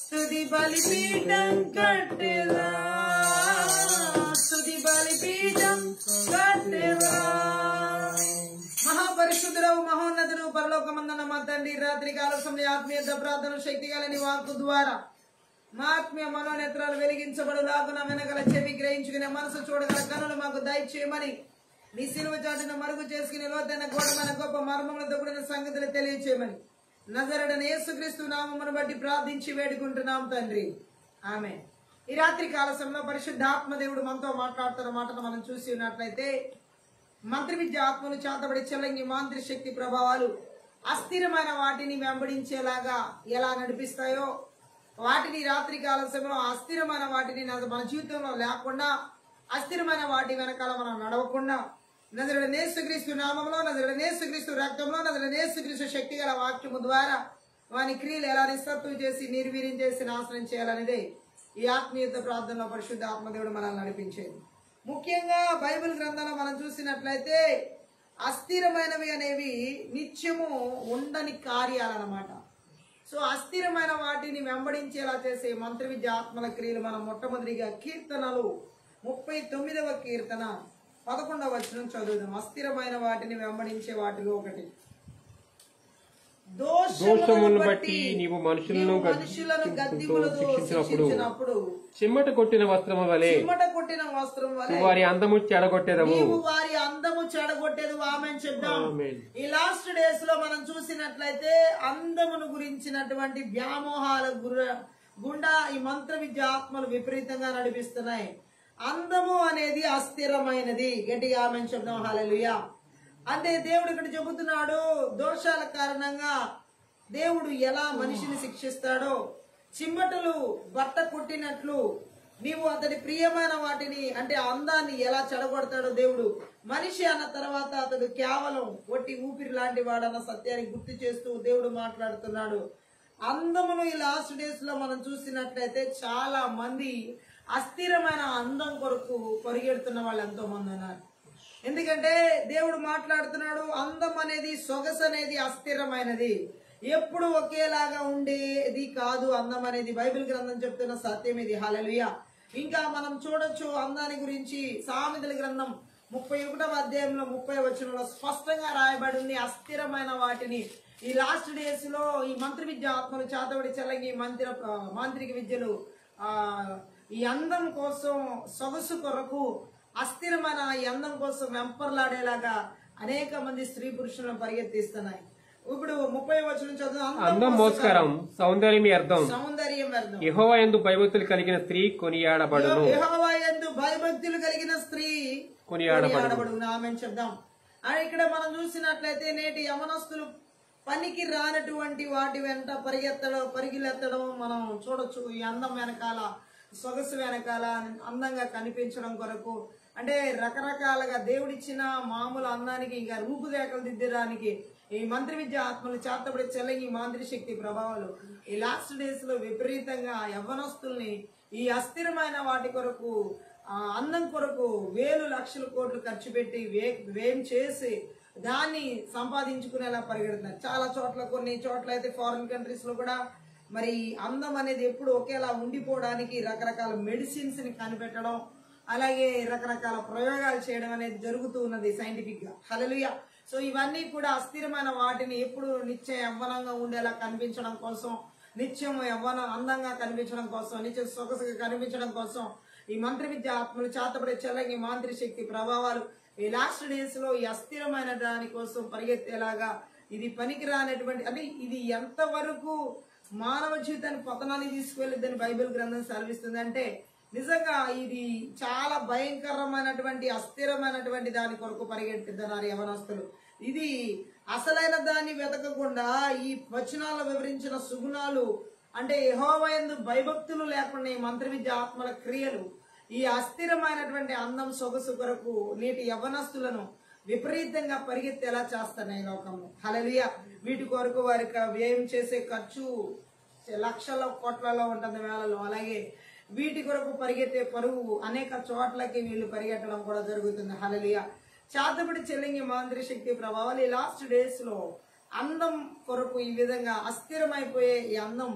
స్తుతి బలిపీఠం కట్టెదా, స్తుతి బలిపీఠం కట్టెదా. మహాపరిశుద్ధుడవు మహోన్నతుడు పరలోకమందున్న మా తండ్రి, రాత్రి కాల సమయ ఆత్మీయ ప్రార్థన శక్తి గలని వాక్కు ద్వారా మా ఆత్మీయ మనోనేత్రాలు వెలిగించబడులాగున వెనకల చెవి గ్రహించుకునే మనసు చూడగల కనులు మాకు దయచేయమని నీ సిలువ చాటును మరుగు చేసుకుని లోతైన ఘోరమైన గొప్ప మర్మములతో కూడిన సంగతులు తెలియచేయమని నజరేయుడైన యేసుక్రీస్తు నామమును బట్టి ప్రార్థించి వేడుకుంటున్నాం తండ్రి, ఆమేన్. ఈ రాత్రి కాల సమయంలో పరిశుద్ధాత్మ దేవుడు మనతో మాట్లాడుతున్న మాటను మనం చూసి ఉన్నట్లయితే మంత్రి విద్య ఆత్మలు చేతబడి చెల్లంగి మాంత్రిక శక్తి ప్రభావాలు అస్థిరమైన వాటిని వెంబడించేలాగా ఎలా నడిపిస్తాయో, వాటిని రాత్రి కాల సమయంలో అస్థిరమైన వాటిని మన జీవితంలో లేకుండా, అస్థిరమైన వాటి వెనకాల మనం నడవకుండా, నజరేయుడైన యేసుక్రీస్తు నామంలో, నజరేయుడైన యేసుక్రీస్తు రక్తంలో, నజరేయుడైన యేసుక్రీస్తు శక్తి గల వాక్యము ద్వారా వాని క్రియలు ఎలా నిస్తత్వం చేసి నిర్వీర్యం చేసి నాశనం చేయాలనేదే ఈ ఆత్మీయత ప్రార్థనలో పరిశుద్ధ ఆత్మదేవుడు మనల్ని నడిపించేది. ముఖ్యంగా బైబిల్ గ్రంథంలో మనం చూసినట్లయితే అస్థిరమైనవి అనేవి నిత్యము ఉండని కార్యాలన్నమాట. సో అస్థిరమైన వాటిని వెంబడించేలా చేసే మంత్ర విద్య ఆత్మల క్రియలు మనం మొట్టమొదటిగా కీర్తనలు 39వ కీర్తన 11వ వచనం చదువుదాం. అస్థిరమైన వాటిని వెంబడించే వాటిలో ఒకటి, దోషములను బట్టి నీవు మనుషులను గద్దింపులతో శిక్షించినప్పుడు చిమ్మట కొట్టిన వస్త్రము వలె వారి అందము చెడగొట్టేదము. వారి అందము చెడగొట్టేది. ఆమేన్ చెప్దాం. ఈ లాస్ట్ డేస్ లో మనం చూసినట్లయితే అందమును గురించినటువంటి వ్యామోహాల గుండా ఈ మంత్ర విద్య ఆత్మలు విపరీతంగా నడిపిస్తున్నాయి. అందము అనేది అస్థిరమైనది. గట్టిగా ఆమేన్ చెప్దాం. హల్లెలూయా. అంటే దేవుడు ఇక్కడ చెబుతున్నాడు, దోషాల కారణంగా దేవుడు ఎలా మనిషిని శిక్షిస్తాడో, చిమ్మటలు బట్ట కొట్టినట్లు నీవు అతడి ప్రియమైన వాటిని అంటే అందాన్ని ఎలా చెడగొడతాడో దేవుడు. మనిషి అన్న తర్వాత అతడు కేవలం ఒట్టి ఊపిరి లాంటి వాడన్న సత్యాన్ని గుర్తు చేస్తూ దేవుడు మాట్లాడుతున్నాడు. అందమును ఈ లాస్ట్ డేస్ లో మనం చూసినట్లయితే చాలా మంది అస్థిరమైన అందం కొరకు పరిగెడుతున్న వాళ్ళు ఎంతో మంది ఉన్నారు. ఎందుకంటే దేవుడు మాట్లాడుతున్నాడు, అందం అనేది, సొగసు అనేది అస్థిరమైనది, ఎప్పుడు ఒకేలాగా ఉండేది కాదు అందం అనేది. బైబిల్ గ్రంథం చెప్తున్న సత్యం ఇది. హల్లెలూయా. ఇంకా మనం చూడొచ్చు అందాన్ని గురించి సామెతల గ్రంథం 31వ అధ్యాయంలో 30వ వచనంలో స్పష్టంగా రాయబడి ఉంది. అస్థిరమైన వాటిని ఈ లాస్ట్ డేస్ లో ఈ మంత్ర విద్య ఆత్మలు చేతబడి చెల్లంగి మాంత్రిక విద్యలు ఈ అందం కోసం, సొగసు కొరకు, అస్థిరమైన ఈ అందం కోసం వెంపర్లాడేలాగా అనేక మంది స్త్రీ పురుషులను పరిగెత్తిస్తున్నాయి. ఇప్పుడు 30వ వచనం చదువు. అందం మోస్కరం, సౌందర్యం వ్యర్థం, సౌందర్యం వ్యర్థం. యెహోవా యందు భయభక్తులు కలిగిన స్త్రీ కొనియాడబడును. యెహోవా యందు భయభక్తులు కలిగిన స్త్రీ కొనియాడబడును. ఆమేన్ చెప్దాం. ఇక్కడ మనం చూసినట్లయితే నేటి యవనస్తులు పనికి రానటువంటి వాటి వెంట పరిగెత్తడం మనం చూడొచ్చు. ఈ అందం వెనకాల, సొగసు వెనకాల అందంగా కనిపించడం కొరకు, అంటే రకరకాలుగా దేవుడిచ్చిన మామూలు అందానికి ఇంకా రూపురేఖలు దిద్దడానికి ఈ మంత్ర విద్య ఆత్మలు చేతబడి చెల్లంగి మాంత్రిక శక్తి ప్రభావాలు ఈ లాస్ట్ డేస్ లో విపరీతంగా యవ్వనస్తుల్ని ఈ అస్థిరమైన వాటి కొరకు, అందం కొరకు వేలు లక్షల కోట్లు ఖర్చు పెట్టి వేం చేసి దాన్ని సంపాదించుకునేలా పరిగెడుతున్నారు. చాలా చోట్ల, కొన్ని చోట్ల అయితే ఫారిన్ కంట్రీస్ లో కూడా మరి అందం అనేది ఎప్పుడు ఒకేలా ఉండిపోవడానికి రకరకాల మెడిసిన్స్ ని కనిపెట్టడం, అలాగే రకరకాల ప్రయోగాలు చేయడం అనేది జరుగుతూ ఉన్నది సైంటిఫిక్ గా. హల్లెలూయా. సో ఇవన్నీ కూడా అస్థిరమైన వాటిని ఎప్పుడు నిత్యం యవ్వనంగా ఉండేలా కనిపించడం కోసం, నిత్యం అందంగా కనిపించడం కోసం, నిత్యం సొగసుగా కనిపించడం కోసం ఈ మంత్ర విద్య ఆత్మలు చేతబడే చెల్లంగి మాంత్రిక శక్తి ప్రభావాలు ఈ లాస్ట్ డేస్ లో ఈ అస్థిరమైన దాని కోసం పరిగెత్తేలాగా ఇది పనికిరానటువంటి, అంటే ఇది ఎంతవరకు మానవ జీవితాన్ని పతనాన్ని తీసుకువెళ్ళిద్దని బైబిల్ గ్రంథం సెలవిస్తుంది. అంటే నిజంగా ఇది చాలా భయంకరమైనటువంటి అస్థిరమైనటువంటి దాని కొరకు పరిగెత్తిస్తున్నారు యవనస్తులు. ఇది అసలైన దాన్ని వెతకకుండా ఈ వచనాల్లో వివరించిన సుగుణాలు, అంటే యెహోవా యందు భయభక్తులు లేకుండా ఈ మంత్ర విద్య ఆత్మల క్రియలు ఈ అస్థిరమైనటువంటి అందం, సొగసు కొరకు నేటి యవనస్తులను విపరీతంగా పరిగెత్తేలా చేస్తున్నాయి లోకంలో. హల్లెలూయా. వీటి కొరకు వారికి వ్యయం చేసే ఖర్చు లక్షల కోట్లలో ఉంటుంది, వేలలో. అలాగే వీటి కొరకు పరిగెత్తే పరుగు అనేక చోట్లకి వీళ్ళు పరిగెట్టడం కూడా జరుగుతుంది. హల్లెలూయా. చేతబడి చెల్లింగి మాంత్రిక శక్తి ప్రభావాలు ఈ లాస్ట్ డేస్ లో అందం కొరకు, ఈ విధంగా అస్థిరమైపోయే ఈ అందం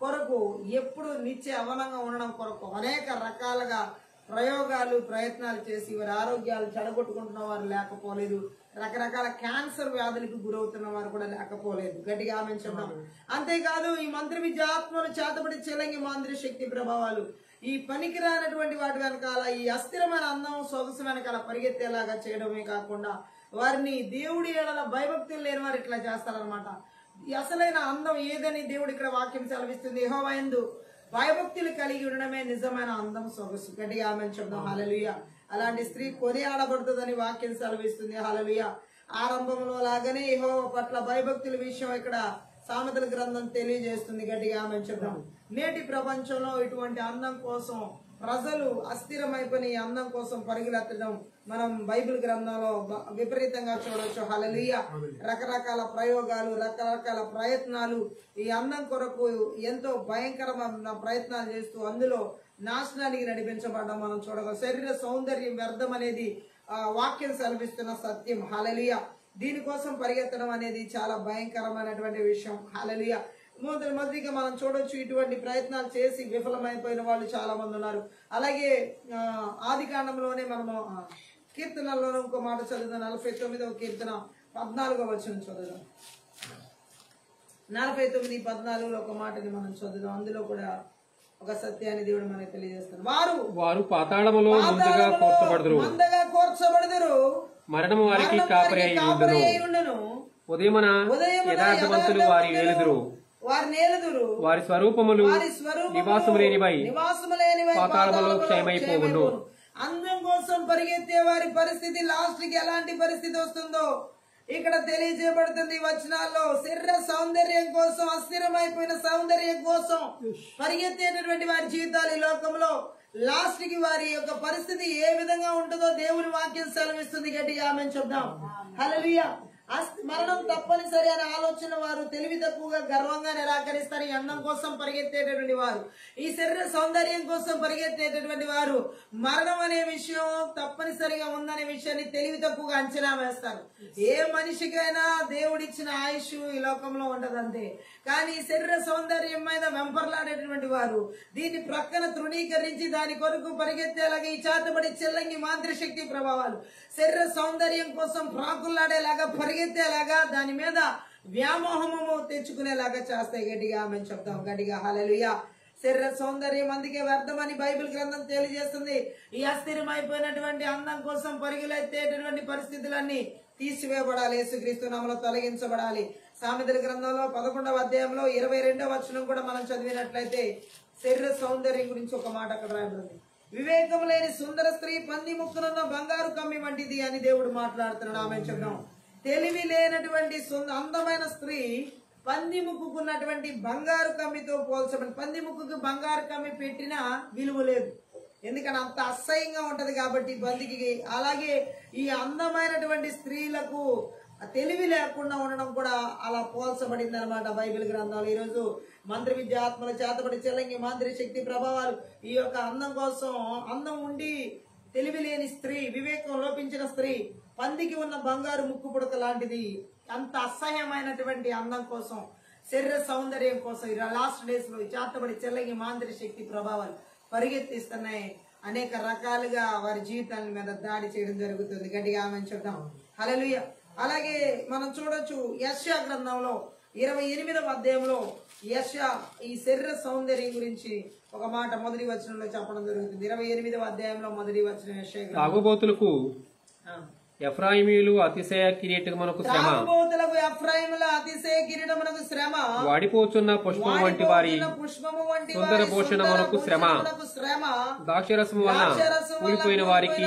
కొరకు, ఎప్పుడు నిత్య యవ్వనంగా ఉండడం కొరకు అనేక రకాలుగా ప్రయోగాలు, ప్రయత్నాలు చేసి వారి ఆరోగ్యాలు చెడగొట్టుకుంటున్న వారు లేకపోలేదు. రకరకాల క్యాన్సర్ వ్యాధులకు గురవుతున్న వారు కూడా లేకపోలేదు. గట్టిగా ఆమేన్ చెప్దాం. అంతేకాదు ఈ మంత్ర విద్య ఆత్మలు చేతబడి చెల్లంగి మాంత్రిక శక్తి ప్రభావాలు ఈ పనికిరానటువంటి వాటి వెనకాల, ఈ అస్థిరమైన అందం, సొగసు వెనకాల పరిగెత్తేలాగా చేయడమే కాకుండా వారిని దేవుడి ఏడల భయభక్తులు లేని వారు ఇట్లా చేస్తారనమాట. ఈ అసలైన అందం ఏదని దేవుడు ఇక్కడ వాక్యం సెలవిస్తుంది. యెహోవా యందు భయభక్తులు కలిగి ఉండడమే నిజమైన అందం, సొగసు. గట్టిగా ఆమేన్ చెప్దాం. హల్లెలూయా. అలాంటి స్త్రీ కొనియాడబడుతుందని వాక్యం సెలవిస్తుంది. హల్లెలూయా. ఆరంభంలో లాగానే యెహోవా పట్ల భయభక్తుల విషయం ఇక్కడ సామెతల గ్రంథం తెలియజేస్తుంది. గట్టిగా ఆమె చెప్దాం. నేటి ప్రపంచంలో ఇటువంటి అందం కోసం ప్రజలు అస్థిరమైపోయిన ఈ అందం కోసం పరుగులెత్తడం మనం బైబిల్ గ్రంథంలో విపరీతంగా చూడవచ్చు. హల్లెలూయా. రకరకాల ప్రయోగాలు, రకరకాల ప్రయత్నాలు ఈ అందం కొరకు ఎంతో భయంకరమైన ప్రయత్నాలు చేస్తూ అందులో నాశనానికి నడిపించబడడం మనం చూడగలం. శరీర సౌందర్యం వ్యర్థం అనేది వాక్యం సెలవిస్తున్న సత్యం. హల్లెలూయా. దీనికోసం పరిగెత్తడం అనేది చాలా భయంకరమైనటువంటి విషయం. హల్లెలూయా. మొదటిగా మనం చూడొచ్చు, ఇటువంటి ప్రయత్నాలు చేసి విఫలమైపోయిన వాళ్ళు చాలా మంది ఉన్నారు. అలాగే ఆది కాండంలోనే మనము కీర్తనలోనే ఇంకో మాట చదువుదాం. 49వ కీర్తన 14వ వచనం చదువుదాం. 49:14 ఒక మాటని మనం చదువుదాం. అందులో కూడా ఒక సత్యాన్ని దేవుడు మనకు తెలియజేస్తాడు. వారు పాతాళములో మందగా కోర్చబడుదురు, మరణము వారికి కాపరి అయి ఉండును. ఉదయమున యథార్థవంతులు వారి నేలుదురు, వారి స్వరూపములు నివాసము లేనివై పాతాళములో క్షయమైపోవును. అందం కోసం పరిగెత్తే వారి పరిస్థితి లాస్ట్ కి ఎలాంటి పరిస్థితి వస్తుందో ఇక్కడ తెలియజేయబడుతుంది వచనాల్లో. శరీర సౌందర్యం కోసం, అస్థిరమైపోయిన సౌందర్యం కోసం పరిగెత్తేటటువంటి వారి జీవితాలు ఈ లోకంలో లాస్ట్ కి వారి యొక్క పరిస్థితి ఏ విధంగా ఉంటుందో దేవుని వాక్యం సెలవిస్తుంది. గట్టిగా ఆమేన్ చెప్దాం. హల్లెలూయా. మరణం తప్పనిసరి అనే ఆలోచన వారు తెలివి తక్కువగా గర్వంగా నిరాకరిస్తారు. ఈ అందం కోసం పరిగెత్తేటటువంటి వారు, ఈ శరీర సౌందర్యం కోసం పరిగెత్తేటటువంటి వారు మరణం అనే విషయం తప్పనిసరిగా ఉందనే విషయాన్ని తెలివి తక్కువగా అంచనా వేస్తారు. ఏ మనిషికైనా దేవుడిచ్చిన ఆయుష్ ఈ లోకంలో ఉంటదంతే. కానీ శరీర సౌందర్యం మీద వెంపర్లాడేటువంటి వారు దీన్ని ప్రక్కన తృణీకరించి దాని కొరకు పరిగెత్తేలాగా ఈ చాతబడి చెల్లంగి మాంత్రిశక్తి ప్రభావాలు శరీర సౌందర్యం కోసం ప్రాకుల్లాడేలాగా పరిగెత్తేలాగా దాని మీద వ్యామోహము తెచ్చుకునేలాగా చేస్తాయి. గట్టిగా మేము చెప్తాం. గట్టిగా హల్లెలూయా. శరీర సౌందర్యం అందుకే వ్యర్థమని బైబిల్ గ్రంథం తెలియజేస్తుంది. ఈ అస్థిరమైపోయినటువంటి అందం కోసం పరుగులెత్తేటటువంటి పరిస్థితులన్నీ తీసివేయబడాలి, యేసుక్రీస్తు నామములో తొలగించబడాలి. సామెతల గ్రంథంలో 11వ అధ్యాయంలో 22వ వచనం కూడా మనం చదివినట్లయితే శరీర సౌందర్యం గురించి ఒక మాట అక్కడ రాయబడింది. వివేకం లేని సుందర స్త్రీ పంది ముక్కునున్న బంగారు కమ్మి వంటిది అని దేవుడు మాట్లాడుతున్నాడు. ఆమె చెప్పడం తెలివి లేనటువంటి అందమైన స్త్రీ పంది ముక్కుకున్నటువంటి బంగారు కమ్మితో పోల్చబడి, పంది ముక్కుకి బంగారు కమ్మి పెట్టినా విలువ లేదు, ఎందుకంటే అంత అసహ్యంగా ఉంటది కాబట్టి పందికి. అలాగే ఈ అందమైనటువంటి స్త్రీలకు తెలివి లేకుండా ఉండడం కూడా అలా పోల్చబడింది అనమాట బైబిల్ గ్రంథాలు. ఈరోజు మంత్రి విద్య ఆత్మల చేతబడి చెల్లంగి మాంత్రి శక్తి ప్రభావాలు ఈ యొక్క అందం కోసం, అందం ఉండి తెలివి లేని స్త్రీ, వివేకం లోపించిన స్త్రీ పందికి ఉన్న బంగారు ముక్కు పుడక లాంటిది, అంత అసహ్యమైనటువంటి అందం కోసం, శరీర సౌందర్యం కోసం లాస్ట్ డేస్ లో చేతబడి చెల్లంగి మాంత్రి శక్తి ప్రభావాలు పరిగెత్తిస్తున్నాయి. అనేక రకాలుగా వారి జీవితాల మీద దాడి చేయడం జరుగుతుంది. గట్టిగా ఆమెను చెప్తాం. హల్లెలూయా. అలాగే మనం చూడొచ్చు యెషయా గ్రంథంలో 28వ అధ్యాయంలో యెషయా ఈ శరీర సౌందర్యం గురించి ఒక మాట మొదటి వచనంలో చెప్పడం జరుగుతుంది. 28వ అధ్యాయంలో మొదటి వచనం యెషయా తాగుబోతులకు ఎఫ్రాయిమీయులు అతిశయ కిరీటమునకు శ్రమ, అతిశయ కిరీటమునకు శ్రమ, వాడిపోచున్న పుష్పము వంటి వారి సుందర పోషణమునకు శ్రమ, ద్రాక్షరసము వలన కూలిపోయిన వారికి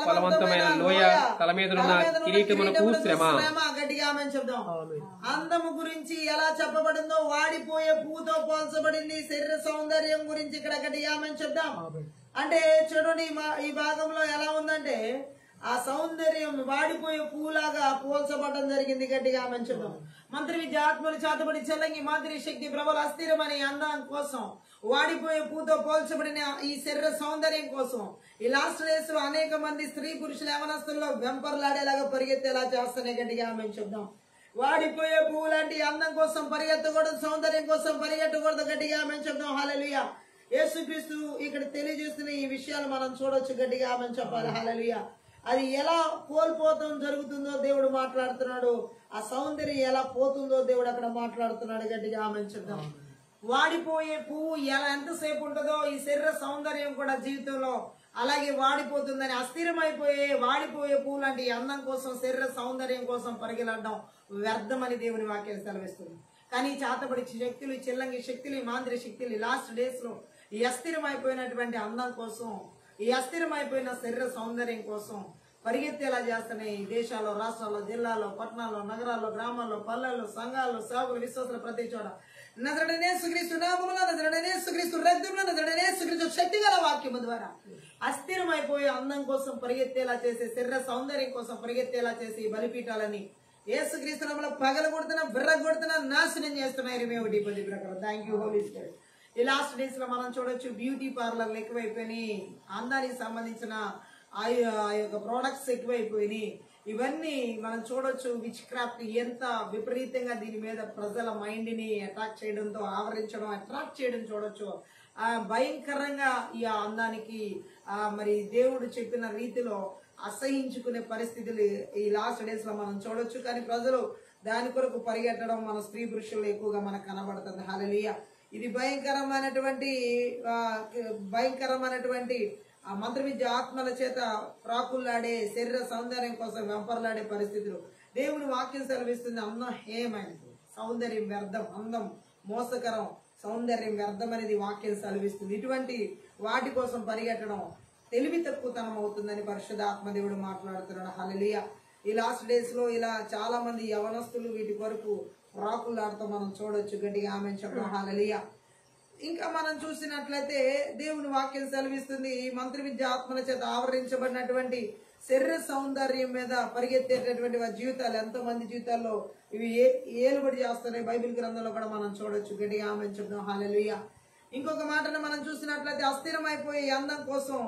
ఫలవంతమైన లోయ తల మీదనున్న కిరీటమునకు శ్రమ. గట్టిగా ఆమేన్ చెప్దాం. అందము గురించి ఎలా చెప్పబడిందో వాడిపోయే పువ్వుతో పోల్చబడింది. శరీర సౌందర్యం గురించి ఇక్కడ గట్టిగా ఆమేన్ చెప్దాం. అంటే చూడండి, ఈ భాగంలో ఎలా ఉందంటే ఆ సౌందర్యం వాడిపోయే పువ్వులాగా పోల్చబడడం జరిగింది. గట్టిగా ఆమేన్ చెప్దాం. మంత్రి విద్య ఆత్మలు చేతబడి చెల్లంగి మాదిరి శక్తి ప్రబల అస్థిరమనే అందం కోసం, వాడిపోయే పూతో పోల్చబడిన ఈ శరీర సౌందర్యం కోసం ఈ లాస్ట్ డేస్ లో అనేక మంది స్త్రీ పురుషుల యవనస్తుల్లో వెంపర్లాడేలాగా పరిగెత్తేలా చేస్తానే. గట్టిగా ఆమేన్ చెప్దాం. వాడిపోయే పువ్వు లాంటి అందం కోసం పరిగెత్తకూడదు, సౌందర్యం కోసం పరిగెత్తకూడదు. గట్టిగా ఆమేన్ చెప్దాం. హల్లెలూయా. యేసుక్రీస్తు ఇక్కడ తెలియజేస్తున్న ఈ విషయాలు మనం చూడొచ్చు. గట్టిగా ఆమేన్ చెప్పాలి. హల్లెలూయా. అది ఎలా కోల్పోతాం జరుగుతుందో దేవుడు మాట్లాడుతున్నాడు. ఆ సౌందర్యం ఎలా పోతుందో దేవుడు అక్కడ మాట్లాడుతున్నాడు. గట్టిగా ఆమేన్ చెప్దాం. వాడిపోయే పువ్వు ఎలా ఎంతసేపు ఉంటుందో ఈ శరీర సౌందర్యం కూడా జీవితంలో అలాగే వాడిపోతుందని, అస్థిరమైపోయే వాడిపోయే పువ్వు లాంటి అందం కోసం, శరీర సౌందర్యం కోసం పరిగెలడం వ్యర్థమని దేవుని వాక్యం సెలవిస్తుంది. కానీ చేతబడి శక్తులు, చెల్లంగి శక్తులు, మాంత్రి శక్తులు లాస్ట్ డేస్ లో ఈ అస్థిరమైపోయినటువంటి అందం కోసం ఈ అస్థిరమైపోయిన శరీర సౌందర్యం కోసం పరిగెత్తేలా చేస్తున్నాయి. ఈ దేశాల్లో, రాష్ట్రాల్లో, జిల్లాల్లో, పట్టణాల్లో, నగరాల్లో, గ్రామాల్లో, పల్లెల్లో, సంఘాల్లో, సేవకులు, విశ్వాసులు ప్రతి చోట నజరుడైన యేసుక్రీస్తు నామములో, నజరుడైన యేసుక్రీస్తు రక్తంలో, నజరుడైన యేసుక్రీస్తు శక్తి గల వాక్యము ద్వారా అస్థిరమైపోయి అందం కోసం పరిగెత్తేలా చేసే, శరీర సౌందర్యం కోసం పరిగెత్తేలా చేసి ఈ బలిపీఠాలని యేసుక్రీస్తు నామములో పగలగొడుతున్నా, బిర్రగొడుతున్నా, నాశనం చేస్తున్నాయి. 21 ప్రకారం. Thank you holy spirit. ఈ లాస్ట్ డేస్ లో మనం చూడొచ్చు బ్యూటీ పార్లర్లు ఎక్కువైపోయినాయి, అందానికి సంబంధించిన ఆ యొక్క ప్రోడక్ట్స్ ఎక్కువైపోయినాయి. ఇవన్నీ మనం చూడొచ్చు. విచ్ క్రాఫ్ట్ ఎంత విపరీతంగా దీని మీద ప్రజల మైండ్ ని అట్రాక్ట్ చేయడంతో, ఆవరించడం, అట్రాక్ట్ చేయడం చూడొచ్చు. భయంకరంగా ఈ అందానికి మరి దేవుడు చెప్పిన రీతిలో అసహించుకునే పరిస్థితులు ఈ లాస్ట్ డేస్ లో మనం చూడొచ్చు. కానీ ప్రజలు దాని కొరకు పరిగెట్టడం మన స్త్రీ పురుషులు ఎక్కువగా మనకు కనబడుతుంది. హల్లెలూయా. ఇది భయంకరమైనటువంటి ఆ మంత్ర విద్య ఆత్మల చేత ప్రాకుల్లాడే, శరీర సౌందర్యం కోసం వెంపర్లాడే పరిస్థితులు. దేవుని వాక్యం సెలవిస్తుంది, అందం హేయమైనది, సౌందర్యం వ్యర్థం, అందం మోసకరం, సౌందర్యం వ్యర్థం అనేది వాక్యం సెలవిస్తుంది. ఇటువంటి వాటి కోసం పరిగెట్టడం తెలివి తక్కువతనం అవుతుందని పరిశుద్ధాత్మ దేవుడు మాట్లాడుతున్నాడు. హల్లెలూయా. ఈ లాస్ట్ డేస్ లో ఇలా చాలా మంది యవనస్తులు వీటి కొరకు ప్రాకుల్లాడుతూ మనం చూడొచ్చు. గట్టిగా ఆమేన్ చెప్పడం. హల్లెలూయా. ఇంకా మనం చూసినట్లయితే దేవుని వాక్యం సెలవిస్తుంది, ఈ మంత్ర విద్య ఆత్మల చేత ఆవరించబడినటువంటి శరీర సౌందర్యం మీద పరిగెత్తేటటువంటి వారి జీవితాలు, ఎంతో మంది జీవితాల్లో ఇవి ఏలుబడి చేస్తున్నాయి. బైబిల్ గ్రంథంలో కూడా మనం చూడొచ్చు. గట్టిగా ఆమేన్ చెప్దాం. హల్లెలూయా. ఇంకొక మాటను మనం చూసినట్లయితే అస్థిరమైపోయే అందం కోసం,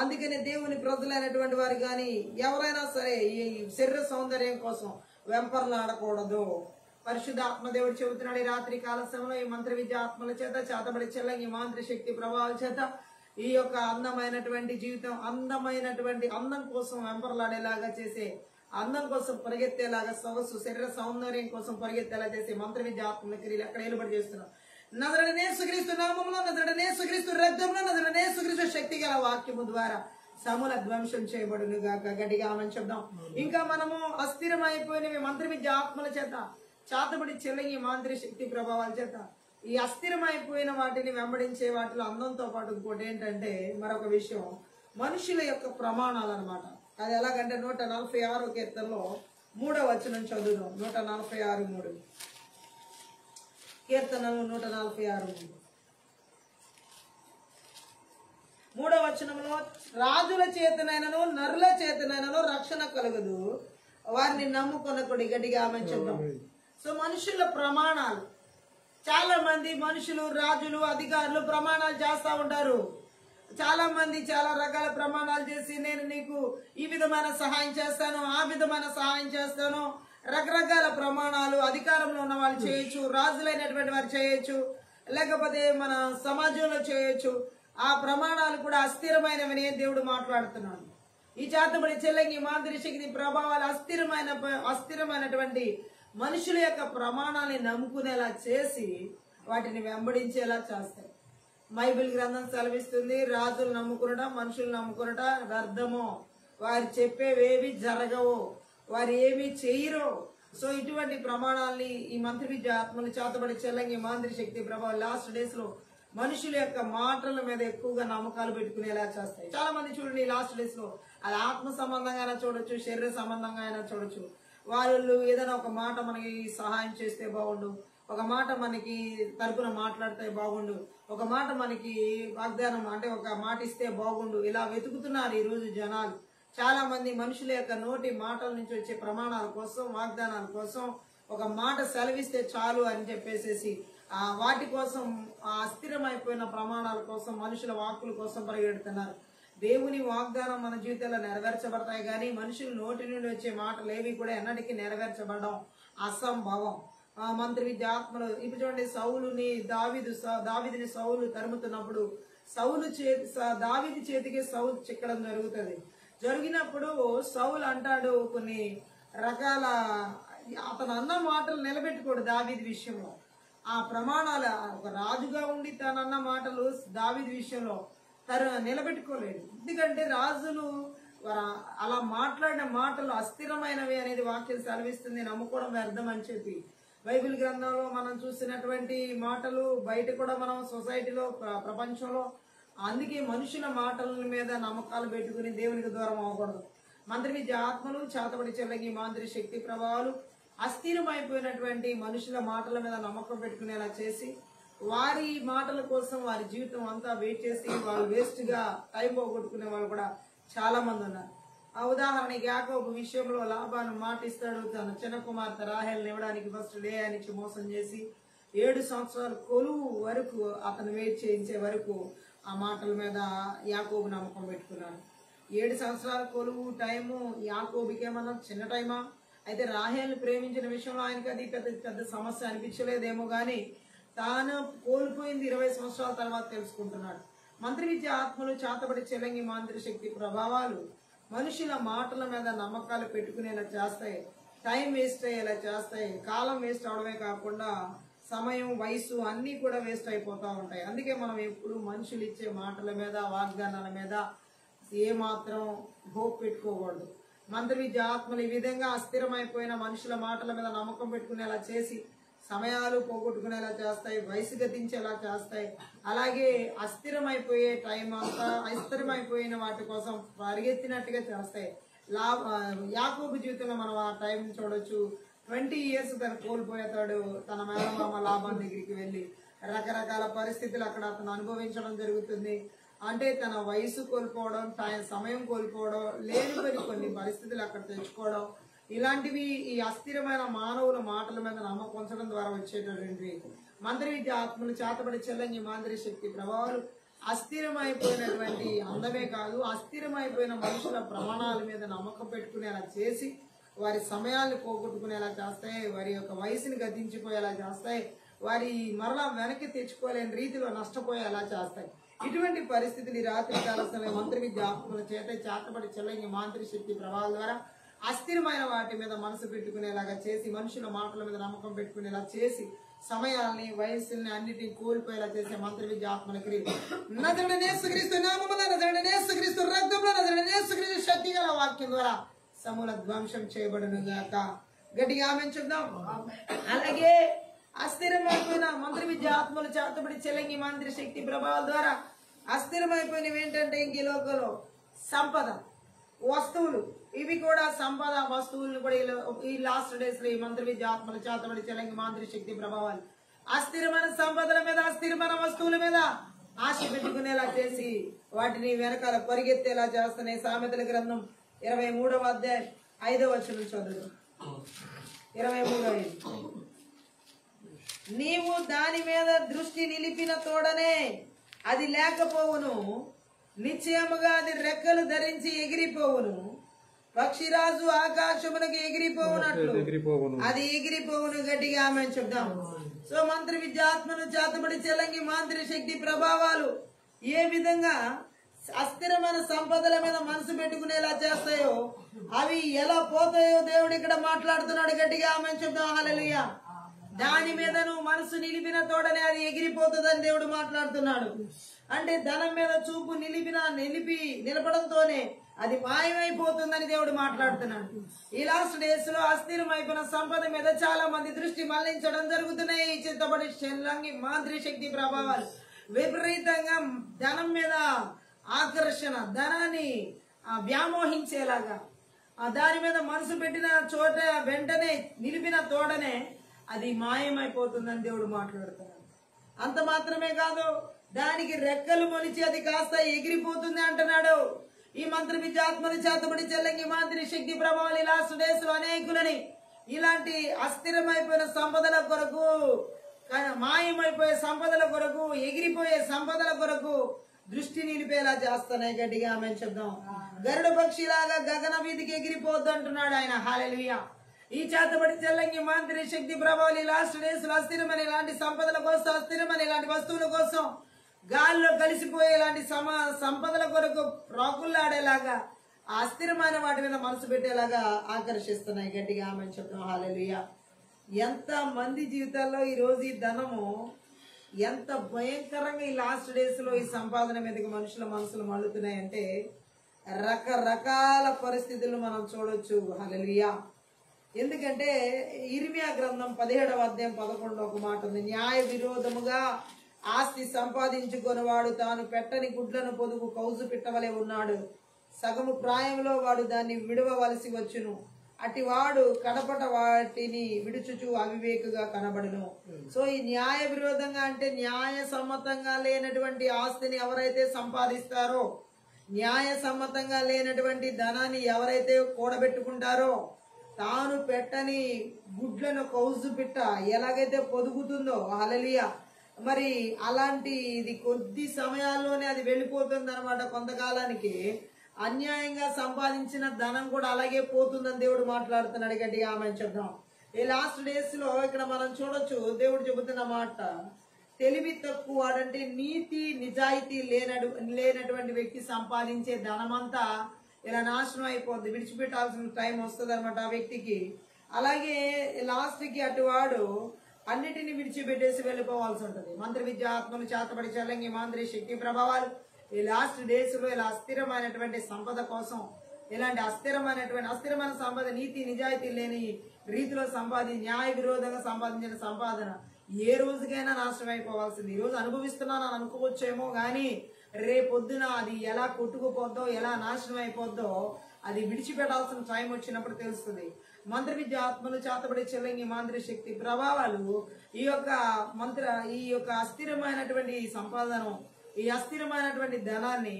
అందుకని దేవుని ప్రజలైనటువంటి వారు కానీ ఎవరైనా సరే ఈ శరీర సౌందర్యం కోసం వెంపర్లాడకూడదు. పరిశుద్ధ ఆత్మదేవుడు చెబుతున్నాడు, ఈ రాత్రి కాల సమయంలో ఈ మంత్ర విద్య ఆత్మల చేత, చేతబడి చెల్లంగి మాంత్ర శక్తి ప్రభావాల చేత ఈ యొక్క అందమైనటువంటి జీవితం, అందం కోసం వెంపర్లాడేలాగా చేసే, అందం కోసం పరిగెత్తేలాగా, సొగసు శరీర సౌందర్యం కోసం పరిగెత్తేలా చేసే మంత్ర విద్య ఆత్మల క్రియలు ఎక్కడ ఏలుబడి చేస్తున్నాం. నజరుడైన యేసుక్రీస్తు నామములో, నజరుడైన యేసుక్రీస్తు రక్తంలో, నజరుడైన యేసుక్రీస్తు శక్తి గల వాక్యము ద్వారా సమూల ధ్వంసం చేయబడును గాక. గట్టిగా ఆమేన్ చెప్దాం. ఇంకా మనము అస్థిరమైపోయినవి మంత్ర విద్య ఆత్మల చేత, చాతబడి చెల్లంగి మాంత్రిక శక్తి ప్రభావాల చేత ఈ అస్థిరమైపోయిన వాటిని వెంబడించే వాటిలో అందంతో పాటు ఇంకోటి ఏంటంటే మరొక విషయం, మనుషుల యొక్క ప్రమాణాలు అన్నమాట. అది ఎలాగంటే 146 కీర్తనలో 3వ వచనం చదువుదాం. 146:3 కీర్తనలు 146:3 3వ వచనంలో, రాజుల చేతనైనను నరుల చేతనైనను రక్షణ కలుగదు, వారిని నమ్ముకొనకుడి. గట్టిగా ఆమేన్ చెప్దాం. సో మనుషుల ప్రమాణాలు, చాలా మంది మనుషులు, రాజులు, అధికారులు ప్రమాణాలు చేస్తా ఉంటారు. చాలా మంది చాలా రకాల ప్రమాణాలు చేసి, నేను నీకు ఈ విధమైన సహాయం చేస్తాను, ఆ విధమైన సహాయం చేస్తాను, రకరకాల ప్రమాణాలు అధికారంలో ఉన్న వాళ్ళు చేయొచ్చు, రాజులైనటువంటి వారు చేయొచ్చు, లేకపోతే మన సమాజంలో చేయొచ్చు. ఆ ప్రమాణాలు కూడా అస్థిరమైనవని దేవుడు మాట్లాడుతున్నాడు. ఈ చేతబడి చెల్లంగి మాంత్రిక శక్తి ప్రభావాలు అస్థిరమైనటువంటి మనుషుల యొక్క ప్రమాణాన్ని నమ్ముకునేలా చేసి వాటిని వెంబడించేలా చేస్తాయి. బైబిల్ గ్రంథం సెలవిస్తుంది, రాజులు నమ్ముకునట, మనుషులు నమ్ముకునట వ్యర్థమో, వారు చెప్పేవేవి జరగవో, వారు ఏమి చేయరో. సో ఇటువంటి ప్రమాణాలని ఈ మంత్ర విద్య ఆత్మలు, చేతబడి చెల్లంగి మాంత్రిక శక్తి ప్రభావం లాస్ట్ డేస్ లో మనుషుల యొక్క మాటల మీద ఎక్కువగా నమ్మకాలు పెట్టుకునేలా చేస్తాయి. చాలా మంది చూడండి, లాస్ట్ డేస్ లో అది ఆత్మ సంబంధంగా అయినా చూడొచ్చు, శరీర సంబంధంగా అయినా చూడొచ్చు. వాళ్ళు ఏదైనా ఒక మాట మనకి సహాయం చేస్తే బాగుండు, ఒక మాట మనకి తరపున మాట్లాడితే బాగుండు, ఒక మాట మనకి వాగ్దానం అంటే ఒక మాట ఇస్తే బాగుండు, ఇలా వెతుకుతున్నారు ఈ రోజు జనాలు. చాలా మంది మనుషుల యొక్క నోటి మాటల నుంచి వచ్చే ప్రమాణాల కోసం, వాగ్దానాల కోసం ఒక మాట సెలవిస్తే చాలు అని చెప్పేసేసి వాటి కోసం, ఆ అస్థిరమైపోయిన ప్రమాణాల కోసం, మనుషుల వాక్కుల కోసం పరిగెడుతున్నారు. దేవుని వాగ్దానం మన జీవితంలో నెరవేర్చబడతాయి, కానీ మనుషుల నోటి నుండి వచ్చే మాటలు ఏవి కూడా ఎన్నటికీ నెరవేర్చబడడం అసంభవం. మంత్రి విద్య ఆత్మలు ఇప్పుడు చూడండి, దావీదుని సౌలు తరుముతున్నప్పుడు దావీదు చేతికి సౌలు చిక్కడం జరిగినప్పుడు సౌలు అంటాడు కొన్ని రకాల, అతను అన్న మాటలు నిలబెట్టుకోడు దావీదు విషయంలో. ఆ ప్రమాణాలు, ఒక రాజుగా ఉండి తనన్న మాటలు దావీదు విషయంలో నిలబెట్టుకోలేడు. ఎందుకంటే రాజులు అలా మాట్లాడిన మాటలు అస్థిరమైనవి అనేది వాక్యం సెలవిస్తుంది, నమ్ముకోవడం వ్యర్థం అని చెప్పి. బైబిల్ గ్రంథంలో మనం చూసినటువంటి మాటలు బయట కూడా మనం సొసైటీలో, ప్రపంచంలో అందుకే మనుషుల మాటల మీద నమ్మకాలు పెట్టుకుని దేవునికి దూరం అవ్వకూడదు. మంత్రి విద్య ఆత్మలు, చేతబడి చెల్లగి మాంత్రి శక్తి ప్రభావాలు అస్థిరమైపోయినటువంటి మనుషుల మాటల మీద నమ్మకం పెట్టుకునేలా చేసి వారి మాటల కోసం వారి జీవితం అంతా వెయిట్ చేసి వాళ్ళు వేస్ట్ గా టైం పోగొట్టుకునే వాళ్ళు కూడా చాలా మంది ఉన్నారు. ఆ ఉదాహరణకి యాకోబు విషయంలో లాబాను మాటిస్తాడు, తన చిన్న కుమార్తె రాహేల్ని ఇవ్వడానికి ఫస్ట్ లేయానికి మోసం చేసి 7 సంవత్సరాలు కొలువు వరకు అతను వెయిట్ చేయించే వరకు ఆ మాటల మీద యాకోబు నమ్మకం పెట్టుకున్నాడు. 7 సంవత్సరాల కొలువు టైము యాకోబుకి ఏమన్నా చిన్న టైమా? అయితే రాహేల్ని ప్రేమించిన విషయంలో ఆయనకి అది పెద్ద సమస్య అనిపించలేదేమో గాని తాను కోల్పోయింది 20 సంవత్సరాల తర్వాత తెలుసుకుంటున్నాడు. మంత్రి విద్య ఆత్మలు, చేతబడి చెలంగి మాంత్రి శక్తి ప్రభావాలు మనుషుల మాటల మీద నమ్మకాలు పెట్టుకునేలా చేస్తాయి, టైం వేస్ట్ అయ్యేలా చేస్తాయి. కాలం వేస్ట్ అవడమే కాకుండా సమయం, వయసు అన్నీ కూడా వేస్ట్ అయిపోతూ ఉంటాయి. అందుకే మనం ఎప్పుడు మనుషులు ఇచ్చే మాటల మీద, వాగ్దానాల మీద ఏమాత్రం హోప్ పెట్టుకోకూడదు. మంత్రి విద్య ఆత్మలు ఈ విధంగా అస్థిరమైపోయిన మనుషుల మాటల మీద నమ్మకం పెట్టుకునేలా చేసి సమయాలు పోగొట్టుకునేలా చేస్తాయి, వయసు గతించేలా చేస్తాయి. అలాగే అస్థిరమైపోయే టైం అంతా అస్థిరమైపోయిన వాటి కోసం పరిగెత్తినట్టుగా చేస్తాయి. యాకోబు జీవితంలో మనం ఆ టైం చూడొచ్చు. 20 years తను కోల్పోయేతాడు. తన మేనమామ లాబాను దగ్గరికి వెళ్ళి రకరకాల పరిస్థితులు అక్కడ అతను అనుభవించడం జరుగుతుంది. అంటే తన వయసు కోల్పోవడం, సమయం కోల్పోవడం, లేని కొన్ని పరిస్థితులు అక్కడ తెచ్చుకోవడం, ఇలాంటివి ఈ అస్థిరమైన మానవుల మాటల మీద నమ్మకం ఉంచడం ద్వారా వచ్చేటటువంటి మంత్రి విద్య ఆత్మలు, చేతబడి చెల్లంగి మాంత్రి శక్తి ప్రభావాలు అస్థిరమైపోయినటువంటి అందమే కాదు, అస్థిరమైపోయిన మనుషుల ప్రమాణాల మీద నమ్మకం పెట్టుకునేలా చేసి వారి సమయాన్ని పోగొట్టుకునేలా చేస్తాయి, వారి యొక్క వయసుని గతించిపోయేలా చేస్తాయి, వారి మరలా వెనక్కి తెచ్చుకోలేని రీతిలో నష్టపోయేలా చేస్తాయి. ఇటువంటి పరిస్థితులు ఈ రాత్రి కాలంలో మంత్రి విద్య ఆత్మల చేత, చేతబడి చెల్లంగి మాంత్రి శక్తి ప్రభావాల ద్వారా అస్థిరమైన వాటి మీద మనసు పెట్టుకునేలాగా చేసి మనుషుల మాటల మీద నమ్మకం పెట్టుకునేలా చేసి సమయాల్ని, వయస్సుల్ని అన్నిటిని కోల్పోయేలా చేసే మంత్రి విద్య ఆత్మల క్రియ నజరుడైన యేసుక్రీస్తు నామములో, నజరుడైన యేసుక్రీస్తు రక్తంలో, నజరుడైన యేసుక్రీస్తు శక్తి గల వాక్యం ద్వారా సమూల ధ్వంసం చేయబడును గాక. గట్టిగా ఆమేన్ చెప్దాం. అలాగే అస్థిరమైపోయిన మంత్రి విద్య ఆత్మలు, చేతబడి చెల్లంగి మంత్రి శక్తి ప్రభావాల ద్వారా అస్థిరమైపోయినవి ఏంటంటే ఇంక ఈ లోకంలో సంపద, వస్తువులు, ఇవి కూడా సంపద వస్తువులను కూడా ఈ లాస్ట్ డేస్ లో ఈ మంత్రి విద్య ఆత్మలు, చేతబడి చెల్లంగి మంత్రి శక్తి ప్రభావాలు అస్థిరమైన సంపదల మీద, అస్థిరమైన వస్తువుల మీద ఆశ పెట్టుకునేలా చేసి వాటిని వెనకాల పరిగెత్తేలా చేస్తున్నాయి. సామెతల గ్రంథం 23వ అధ్యాయం 5వ వచనం చదువు. 23:5 నీవు దాని మీద దృష్టి నిలిపిన తోడనే అది లేకపోవును, నిశ్చయముగా అది రెక్కలు ధరించి ఎగిరిపోవును, పక్షిరాజు ఆకాశమునకు ఎగిరిపోవునట్లు అది ఎగిరిపోవును. గట్టిగా ఆమేన్ చెప్దాం. సో మంత్రి విద్య ఆత్మను, చేతబడి చెల్లంగి మాంత్రి శక్తి ప్రభావాలు ఏ విధంగా అస్థిరమైన సంపదల మీద మనసు పెట్టుకునేలా చేస్తాయో, అవి ఎలా పోతాయో దేవుడు ఇక్కడ మాట్లాడుతున్నాడు. గట్టిగా ఆమేన్ చెప్దాం. హల్లెలూయా. దాని మీద నువ్వు మనసు నిలిపిన తోడనే అది ఎగిరిపోతుందని దేవుడు మాట్లాడుతున్నాడు. అంటే ధనం మీద చూపు నిలపడంతోనే అది మాయమైపోతుందని దేవుడు మాట్లాడుతున్నాడు. ఈ లాస్ట్ డేస్ లో అస్థిరమైపోయిన సంపద మీద చాలా మంది దృష్టి మళ్లించడం జరుగుతున్నాయి. చేతబడి చెల్లంగి మాంత్రి శక్తి ప్రభావాలు విపరీతంగా ధనం మీద ఆకర్షణ, ధనాన్ని వ్యామోహించేలాగా దాని మీద మనసు పెట్టిన చోట వెంటనే నిలిపిన తోడనే అది మాయమైపోతుందని దేవుడు మాట్లాడుతున్నాడు. అంత మాత్రమే కాదు, దానికి రెక్కలు మొలిచి అది కాస్త ఎగిరిపోతుంది అంటున్నాడు. ఈ మంత్రి విద్య ఆత్మలు, చేతబడి చెల్లంగి మాంత్రి శక్తి ప్రభావాలు ఈ లాస్ట్ డేస్ లో అనేకులని ఇలాంటి అస్థిరమైపోయిన సంపదల కొరకు, మాయమైపోయే సంపదల కొరకు, ఎగిరిపోయే సంపదల కొరకు దృష్టి నిలిపేలా చేస్తున్నాయి. గట్టిగా ఆమేన్ చెప్దాం. గరుడ పక్షిలాగా గగన వీధికి ఎగిరిపోద్దు అంటున్నాడు ఆయన. హల్లెలూయా. ఈ చేతబడి చెల్లంగి మాంత్రి శక్తి ప్రభావాలు ఈ లాస్ట్ డేస్ లో అస్థిరమైన ఇలాంటి సంపదల కోసం, అస్థిరమైన ఇలాంటి వస్తువుల కోసం, గాల్లో కలిసిపోయే ఇలాంటి సంపదల కొరకు రాకుల్లాడేలాగా, అస్థిరమైన వాటి మీద మనసు పెట్టేలాగా ఆకర్షిస్తున్నాయి. గట్టిగా ఆమేన్ చెప్తాం. హల్లెలూయా. ఎంత మంది జీవితాల్లో ఈ రోజు ఈ ధనము ఎంత భయంకరంగా ఈ లాస్ట్ డేస్ లో ఈ సంపాదన మీదకి మనుషుల మనసులు మళ్ళుతున్నాయంటే రకరకాల పరిస్థితులు మనం చూడొచ్చు. హల్లెలూయా. ఎందుకంటే ఇర్మియా గ్రంథం 17వ అధ్యాయం 11 ఒక మాట ఉంది. న్యాయ విరోధముగా ఆస్తి సంపాదించుకొనివాడు తాను పెట్టని గుడ్లను పొదుగు కౌజు పిట్టవలే ఉన్నాడు. సగము ప్రాయంలో వాడు దాన్ని విడవవలసి వచ్చును. అటివాడు కడపట వాటిని విడుచుచు అవివేకుగా కనబడును. సో ఈ న్యాయ విరోధంగా అంటే న్యాయ సమ్మతంగా లేనటువంటి ఆస్తిని ఎవరైతే సంపాదిస్తారో, న్యాయ సమ్మతంగా లేనటువంటి ధనాన్ని ఎవరైతే కూడబెట్టుకుంటారో, తాను పెట్టని గుడ్లను కౌజు పిట్ట ఎలాగైతే పొదుగుతుందో, హల్లెలూయా, మరి అలాంటి ఇది కొద్ది సమయాల్లోనే అది వెళ్ళిపోతుంది అనమాట. కొంతకాలానికి అన్యాయంగా సంపాదించిన ధనం కూడా అలాగే పోతుందని దేవుడు మాట్లాడుతున్నాడు. గట్టిగా ఆమెను చెప్దాం. ఈ లాస్ట్ డేస్ లో ఇక్కడ మనం చూడొచ్చు, దేవుడు చెబుతున్న మాట, తెలివి తక్కువ వాడంటే నీతి నిజాయితీ లేనటువంటి వ్యక్తి సంపాదించే ధనమంతా ఇలా నాశనం అయిపోద్ది, విడిచిపెట్టాల్సిన టైం వస్తుంది అనమాట ఆ వ్యక్తికి. అలాగే లాస్ట్ కి అటువాడు అన్నిటిని విడిచిపెట్టేసి వెళ్ళిపోవాల్సి ఉంటుంది. మంత్ర విద్య, ఆత్మలు, చేతబడి, చల్లంగి, మాంద్రి, శక్తి ప్రభావాలు ఈ లాస్ట్ డేస్ లో ఇలా అస్థిరమైనటువంటి సంపద కోసం, ఇలాంటి అస్థిరమైన సంపద, నీతి నిజాయితీ లేని రీతిలో న్యాయ విరోధంగా సంపాదించిన సంపాదన ఏ రోజుకైనా నాశనం అయిపోవాల్సింది. ఈ రోజు అనుభవిస్తున్నాను అని అనుకోవచ్చేమో గానీ రేపొద్దున అది ఎలా కొట్టుకుపోద్దో, ఎలా నాశనం అయిపోద్దో అది విడిచిపెట్టాల్సిన టైం వచ్చినప్పుడు తెలుస్తుంది. మంత్ర విద్య, ఆత్మలు, చేతబడి, చెల్లంగి, మాంత్రి, శక్తి ప్రభావాలు ఈ యొక్క అస్థిరమైనటువంటి సంపాదన, ఈ అస్థిరమైనటువంటి ధనాన్ని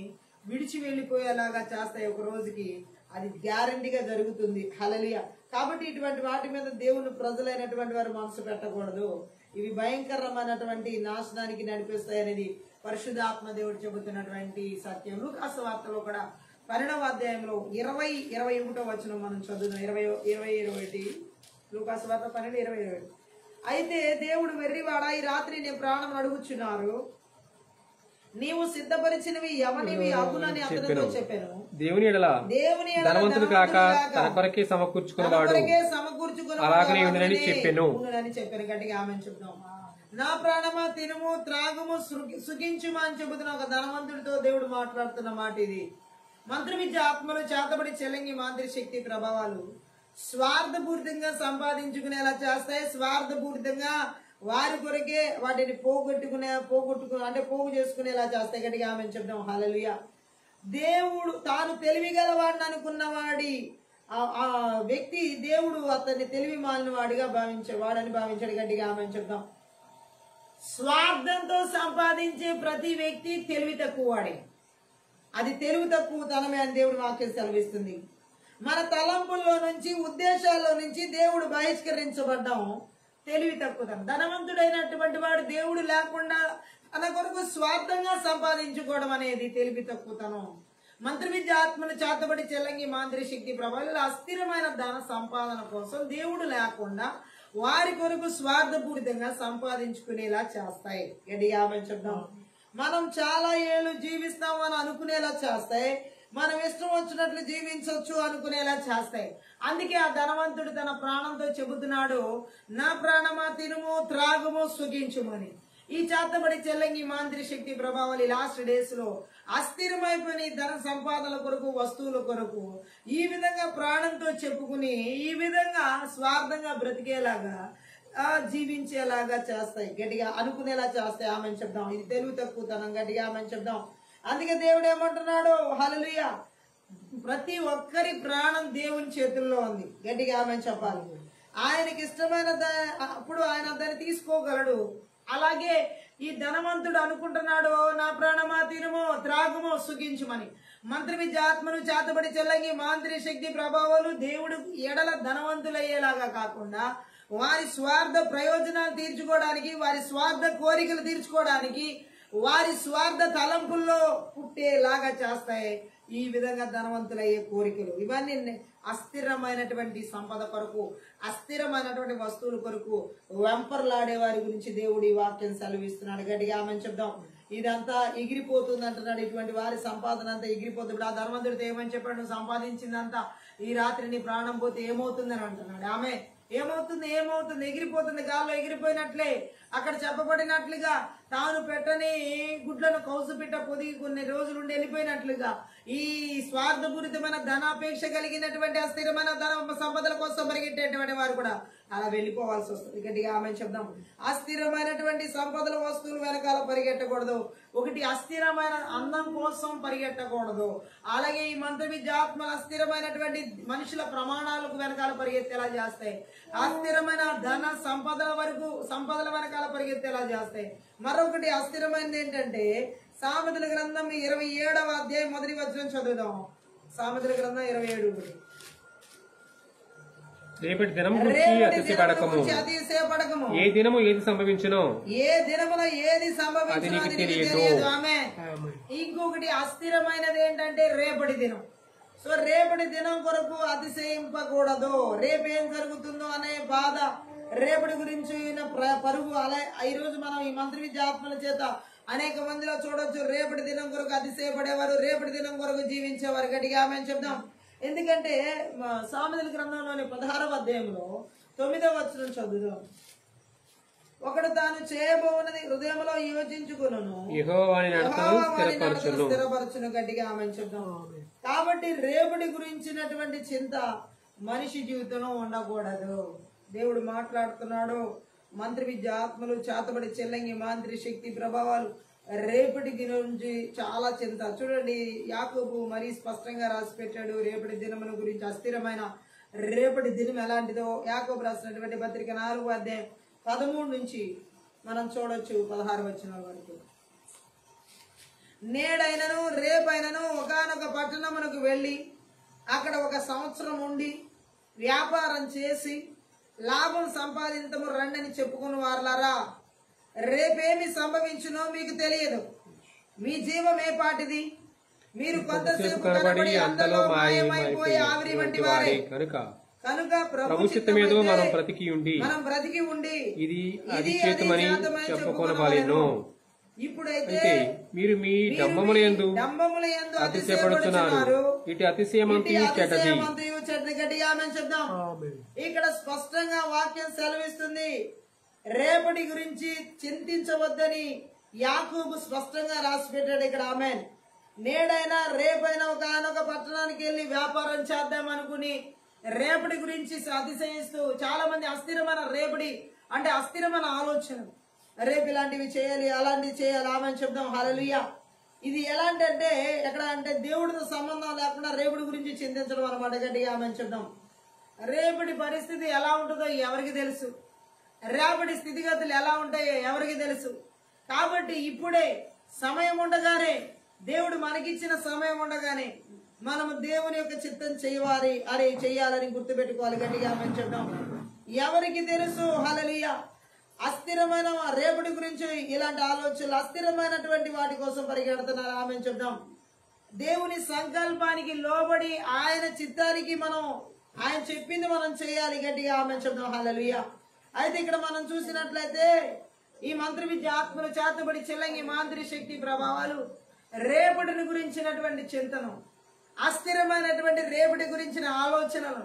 విడిచి వెళ్లిపోయేలాగా చేస్తాయి. ఒక రోజుకి అది గ్యారంటీగా జరుగుతుంది. హల్లెలూయా. కాబట్టి ఇటువంటి వాటి మీద దేవుని ప్రజలైనటువంటి వారు మనసు పెట్టకూడదు. ఇవి భయంకరమైనటువంటి నాశనానికి నడిపిస్తాయి అనేది పరిశుద్ధాత్మ దేవుడు చెబుతున్నటువంటి సత్యం. లూకాసు వార్తలో కూడా 12వ అధ్యాయంలో 20-21 వచనం మనం చదువుదాం. 20-21 లూకాసు వార్త 12:20. అయితే దేవుడు వెర్రివాడా, ఈ రాత్రి నీ ప్రాణం అడుగుచున్నారు, నీవు సిద్ధపరిచినవి ఎవనివి అగునని అతనితో చెప్పాను. దేవుని ధనవంతుడు కాక తన కొరకే సమకూర్చుకున్నవాడు అలాగనే ఉండునని చెప్పాను. గట్టిగా ఆమె చెప్తాం. నా ప్రాణమా తినుము త్రాగుము సుఖించుమా అని చెబుతున్న ఒక ధనవంతుడితో దేవుడు మాట్లాడుతున్న మాట ఇది. మంత్ర విద్య, ఆత్మలు, చేతబడి, చెల్లంగి, మాంత్రి, శక్తి ప్రభావాలు స్వార్థపూరితంగా సంపాదించుకునేలా చేస్తాయి. స్వార్థపూరితంగా వారి కొరకే వాటిని పోగు చేసుకునేలా చేస్తాయి. గట్టిగా ఆమె చెప్తాం. హల్లెలూయా. దేవుడు తాను తెలివిగల వాడిని అనుకున్న ఆ వ్యక్తి దేవుడు అతన్ని తెలివి మాలిన వాడిగా వాడని భావించాడు. గట్టిగా ఆమె చెప్తాం. స్వార్థంతో సంపాదించే ప్రతి వ్యక్తి తెలివి తక్కువ వాడే. అది తెలివి తక్కువ తనమే అని దేవుడు వాక్యం సెలవిస్తుంది. మన తలంపుల్లో నుంచి, ఉద్దేశాల్లో నుంచి దేవుడు బహిష్కరించబడ్డాం. తెలివి తక్కువ ధనవంతుడైనటువంటి వాడు దేవుడు లేకుండా తన కొరకు స్వార్థంగా సంపాదించుకోవడం అనేది తెలివి తక్కువతనం. మంత్ర విద్య, ఆత్మలు, చేతబడి, చెల్లంగి, మాంత్రి, శక్తి ప్రభావాలు అస్థిరమైన ధన సంపాదన కోసం దేవుడు లేకుండా వారి కొరకు స్వార్థపూరితంగా సంపాదించుకునేలా చేస్తాయి. గట్టిగా చెప్దాం. మనం చాలా ఏళ్ళు జీవిస్తాం అని అనుకునేలా చేస్తాయి. మనం ఇష్టం వచ్చినట్లు జీవించవచ్చు అనుకునేలా చేస్తాయి. అందుకే ఆ ధనవంతుడు తన ప్రాణంతో చెబుతున్నాడు, నా ప్రాణమా తినుము త్రాగుము సుఖించుమని. ఈ చేతబడి, చెల్లంగి, మాంత్రి, శక్తి ప్రభావాలు లాస్ట్ డేస్ లో అస్థిరమైపోయిన ధన సంపాదన కొరకు, వస్తువుల కొరకు ఈ విధంగా ప్రాణంతో చెప్పుకుని ఈ విధంగా స్వార్థంగా బ్రతికేలాగా జీవించేలాగా చేస్తాయి. గట్టిగా అనుకునేలా చేస్తాయి. ఆమెను చెప్దాం. ఇది తెలివి తక్కువతనం. గట్టిగా ఆమెను చెప్దాం. అందుకే దేవుడు ఏమంటున్నాడు, హల్లెలూయా, ప్రతి ఒక్కరి ప్రాణం దేవుని చేతుల్లో ఉంది. గట్టిగా ఆమెను చెప్పాలి. ఆయనకి ఇష్టమైన అప్పుడు ఆయన దాన్ని తీసుకోగలడు. అలాగే ఈ ధనవంతుడు అనుకుంటున్నాడు, నా ప్రాణమా తినుము త్రాగుము సుఖించుమని. మంత్ర విద్య, ఆత్మలు, చేతబడి, చెల్లంగి, మాంత్రి, శక్తి ప్రభావాలు దేవుడు ఎడల ధనవంతులయ్యేలాగా కాకుండా వారి స్వార్థ ప్రయోజనాలు తీర్చుకోవడానికి, వారి స్వార్థ కోరికలు తీర్చుకోవడానికి, వారి స్వార్థ తలంపుల్లో పుట్టేలాగా చేస్తాయి. ఈ విధంగా ధనవంతులయ్యే కోరికలు ఇవన్నీ అస్థిరమైనటువంటి సంపద కొరకు, అస్థిరమైనటువంటి వస్తువుల కొరకు వెంపర్లాడే వారి గురించి దేవుడు ఈ వాక్యం సెలవిస్తున్నాడు. గట్టిగా ఆమె చెప్దాం. ఇదంతా ఎగిరిపోతుంది అంటున్నాడు. ఇటువంటి వారి సంపాదన అంతా ఎగిరిపోతుంది. ఇప్పుడు ఆ ధనవంతుడితో ఏమని చెప్పాడు, నువ్వు సంపాదించిందంతా ఈ రాత్రి నీ ప్రాణం పోతే ఏమవుతుందని అంటున్నాడు. ఆమె ఏమవుతుంది ఎగిరిపోతుంది, గాల్లో ఎగిరిపోయినట్లే. అక్కడ చెప్పబడినట్లుగా తాను పెట్టని గుడ్లను కౌసు పిట్ట పొదిగి కొన్ని రోజులుండి వెళ్ళిపోయినట్లుగా ఈ స్వార్థపూరితమైన ధనాపేక్ష కలిగినటువంటి అస్థిరమైన ధన సంపదల కోసం పరిగెట్టేటువంటి వారు కూడా అలా వెళ్ళిపోవాల్సి వస్తుంది. గట్టిగా ఆమె చెప్దాం. అస్థిరమైనటువంటి సంపదల వస్తువులు వెనకాల పరిగెట్టకూడదు. ఒకటి అస్థిరమైన అందం కోసం పరిగెట్టకూడదు. అలాగే ఈ మంత్ర విద్యాత్మలు అస్థిరమైనటువంటి మనుషుల ప్రమాణాలకు వెనకాల పరిగెత్తేలా చేస్తాయి. అస్థిరమైన ధన సంపదల వెనకాల పరిగెత్తేలా చేస్తాయి. మరొకటి అస్థిరమైనది ఏంటంటే సామెతల గ్రంథం 27వ అధ్యాయం మొదటి వచనం చదువుదాం. సామెతల గ్రంథం 27. రేపటి దినం అతిశయపడకము. ఏ దినము ఏది సంభవించునో, ఏ దినమున ఏది సంభవించునో అది తెలియదు. ఆమె ఇంకొకటి అస్థిరమైనది ఏంటంటే రేపటి దినం. సో రేపటి దినం కొరకు అతిశయింపకూడదు. రేపేం జరుగుతుందో అనే బాధ, రేపటి గురించి పరుగు. అలా ఈ రోజు మనం ఈ మంత్రి విద్యాత్మల చేత అనేక మందిలో చూడొచ్చు. రేపటి దినం కొరకు అతిశయపడేవారు, రేపటి దినం కొరకు జీవించేవారు. గట్టిగా ఆమె చెప్దాం. ఎందుకంటే సామెతల గ్రంథంలోని 16వ అధ్యాయంలో 9వ వచనం చదువుదాం. ఒకడు తాను చేయబోనది హృదయంలో యోచించుకొనును, స్థిరపరచును. గట్టిగా ఆమె చెప్దాం. కాబట్టి రేపటి గురించినటువంటి చింత మనిషి జీవితంలో ఉండకూడదు. దేవుడు మాట్లాడుతున్నాడు. మంత్రి విద్య ఆత్మలు, చేతబడి చెల్లంగి, మాంత్రి శక్తి ప్రభావాలు రేపటి దినం నుంచి చాలా చింత. చూడండి, యాకోబు మరీ స్పష్టంగా రాసి పెట్టాడు రేపటి దినముల గురించి. అస్థిరమైన రేపటి దినం ఎలాంటిదో యాకోబు రాసినటువంటి పత్రిక 4వ అధ్యాయం 13 నుంచి మనం చూడొచ్చు 16 వచనాల వరకు. నేడైనను రేపైనను ఒకానొక పట్టణమునకు వెళ్ళి అక్కడ 1 సంవత్సరం ఉండి వ్యాపారం చేసి లాభం సంపాదించము రండని చెప్పుకుని వారలారా, రేపేమి సంభవించునో మీకు తెలియదు. మీ జీవం ఏ పాటిది? మీరు కొంతసేపు కనబడి అంతలో మాయమైపోయే ఆవిరి వంటి వారే. కనుక ప్రభు చిత్తమేదో మనం బ్రతికి ఉండి ఇది అధిచేతమని చెప్పుకొనవలెను. ఇప్పుడైతే మీరు మీ డంబములయందు అతిశయపడుతున్నారు. ఇటు అతిశయమంతయు చెడ్డది. గట్టిగా ఆమేన్ చెప్దాం. ఇక్కడ స్పష్టంగా వాక్యం సెలవిస్తుంది. రేపటి గురించి చింతించవద్దని యాకోబు స్పష్టంగా రాసి పెట్టాడు ఇక్కడ. ఆమేన్. నేడైనా రేపైనా ఒకనొక పట్టణానికి వెళ్ళి వ్యాపారం చేద్దాం అనుకుని రేపటి గురించి అతిశయిస్తూ చాలా మంది అస్థిరమైన రేపటి అంటే అస్థిరమైన ఆలోచన, రేపు ఇలాంటివి చేయాలి, అలాంటివి చేయాలి. ఆమేన్ చెప్దాం. హల్లెలూయా. ఇది ఎలాంటి అంటే ఎక్కడ అంటే దేవుడితో సంబంధం లేకుండా రేపటి గురించి చింతించడం అనమాట. గట్టిగా ఆమేన్ చెప్దాం. రేపటి పరిస్థితి ఎలా ఉంటుందో ఎవరికి తెలుసు, రేపటి స్థితిగతులు ఎలా ఉంటాయో ఎవరికి తెలుసు. కాబట్టి ఇప్పుడే సమయం ఉండగానే, దేవుడు మనకిచ్చిన సమయం ఉండగానే మనము దేవుని యొక్క చిత్తం చేయాలని గుర్తుపెట్టుకోవాలి. గట్టిగా ఆమేన్ చెప్దాం. ఎవరికి తెలుసు? హల్లెలూయా. అస్థిరమైన రేపటి గురించి ఇలాంటి ఆలోచనలు, అస్థిరమైనటువంటి వాటి కోసం పరిగెడుతున్నారు. ఆమేన్ చెప్దాం. దేవుని సంకల్పానికి లోబడి ఆయన చిత్తానికి ఆయన చెప్పింది మనం చేయాలి. గట్టిగా ఆమేన్ చెప్దాం. హల్లెలూయా. అయితే ఇక్కడ మనం చూసినట్లయితే ఈ మంత్రి విద్య ఆత్మలు, చేతబడి చెల్లంగి, మాంత్రి శక్తి ప్రభావాలు రేపటిని గురించినటువంటి చింతను, అస్థిరమైనటువంటి రేపటి గురించిన ఆలోచనలు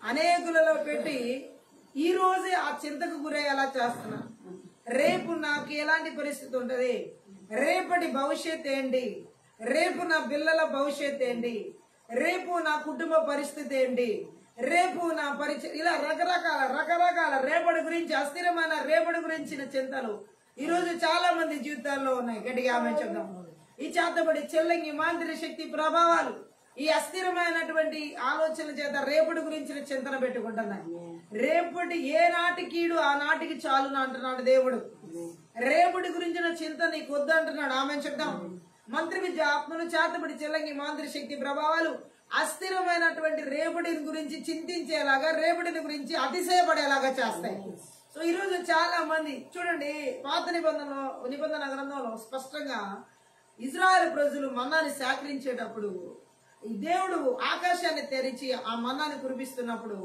అనేకులలో పెట్టి ఈ రోజే ఆ చింతకు గురయ్యేలా చేస్తున్నారు. రేపు నాకు ఎలాంటి పరిస్థితి ఉంటది, రేపటి భవిష్యత్ ఏంటి, రేపు నా పిల్లల భవిష్యత్ ఏంటి, రేపు నా కుటుంబ పరిస్థితి ఏంటి, రేపు నా పరిచయం, ఇలా రకరకాల రేపటి గురించి, అస్థిరమైన రేపటి గురించిన చింతలు ఈరోజు చాలా మంది జీవితాల్లో ఉన్నాయి. గట్టిగా ఆమె చెప్దాం. ఈ చేతబడి చెల్లంగి, మాంత్రి శక్తి ప్రభావాలు ఈ అస్థిరమైనటువంటి ఆలోచన చేత రేపటి గురించిన చింతన పెట్టుకుంటున్నాయి. రేపటి ఏ నాటి కీడు ఆ నాటికి చాలును అంటున్నాడు దేవుడు. రేపటి గురించిన చింత నీకు వద్దు అంటున్నాడు. ఆమె చెప్దాం. మంత్రి విద్య ఆత్మను, చేతబడి చెల్లంగి, మాంత్రి శక్తి ప్రభావాలు అస్థిరమైనటువంటి రేపటిని గురించి చింతించేలాగా, రేపటిని గురించి అతిశయపడేలాగా చేస్తాయి. సో ఈరోజు చాలా మంది చూడండి, పాత నిబంధన గ్రంథంలో స్పష్టంగా ఇజ్రాయెల్ ప్రజలు మన్నాని సేకరించేటప్పుడు దేవుడు ఆకాశాన్ని తెరిచి ఆ మన్నాని కురిపిస్తున్నప్పుడు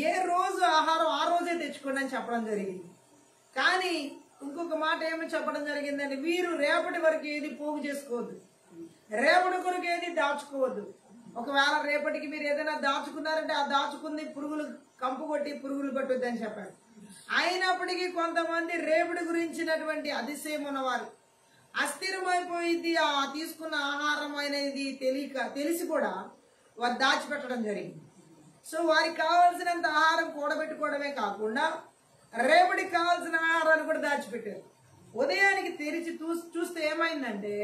ఏ రోజు ఆహారం ఆ రోజే తెచ్చుకోండి అని చెప్పడం జరిగింది. కానీ ఇంకొక మాట ఏమి చెప్పడం జరిగిందంటే, వీరు రేపటి వరకు ఏది పోగు చేసుకోవద్దు, రేపటి కొరకు ఏది దాచుకోవద్దు. ఒకవేళ రేపటికి మీరు ఏదైనా దాచుకున్నారంటే ఆ దాచుకుంది పురుగులు కంపు కొట్టి పురుగులు పట్టుద్ది అని చెప్పాడు. అయినప్పటికీ కొంతమంది రేపటి గురించినటువంటి అతిశయం ఉన్నవారు, అస్థిరమైపోయింది. ఆ తీసుకున్న ఆహారం అనేది తెలిసి కూడా వారు దాచిపెట్టడం జరిగింది. సో వారికి కావాల్సినంత ఆహారం కూడబెట్టుకోవడమే కాకుండా రేపటికి కావాల్సిన ఆహారాన్ని కూడా దాచిపెట్టారు. ఉదయానికి తెరిచి చూస్తే ఏమైందంటే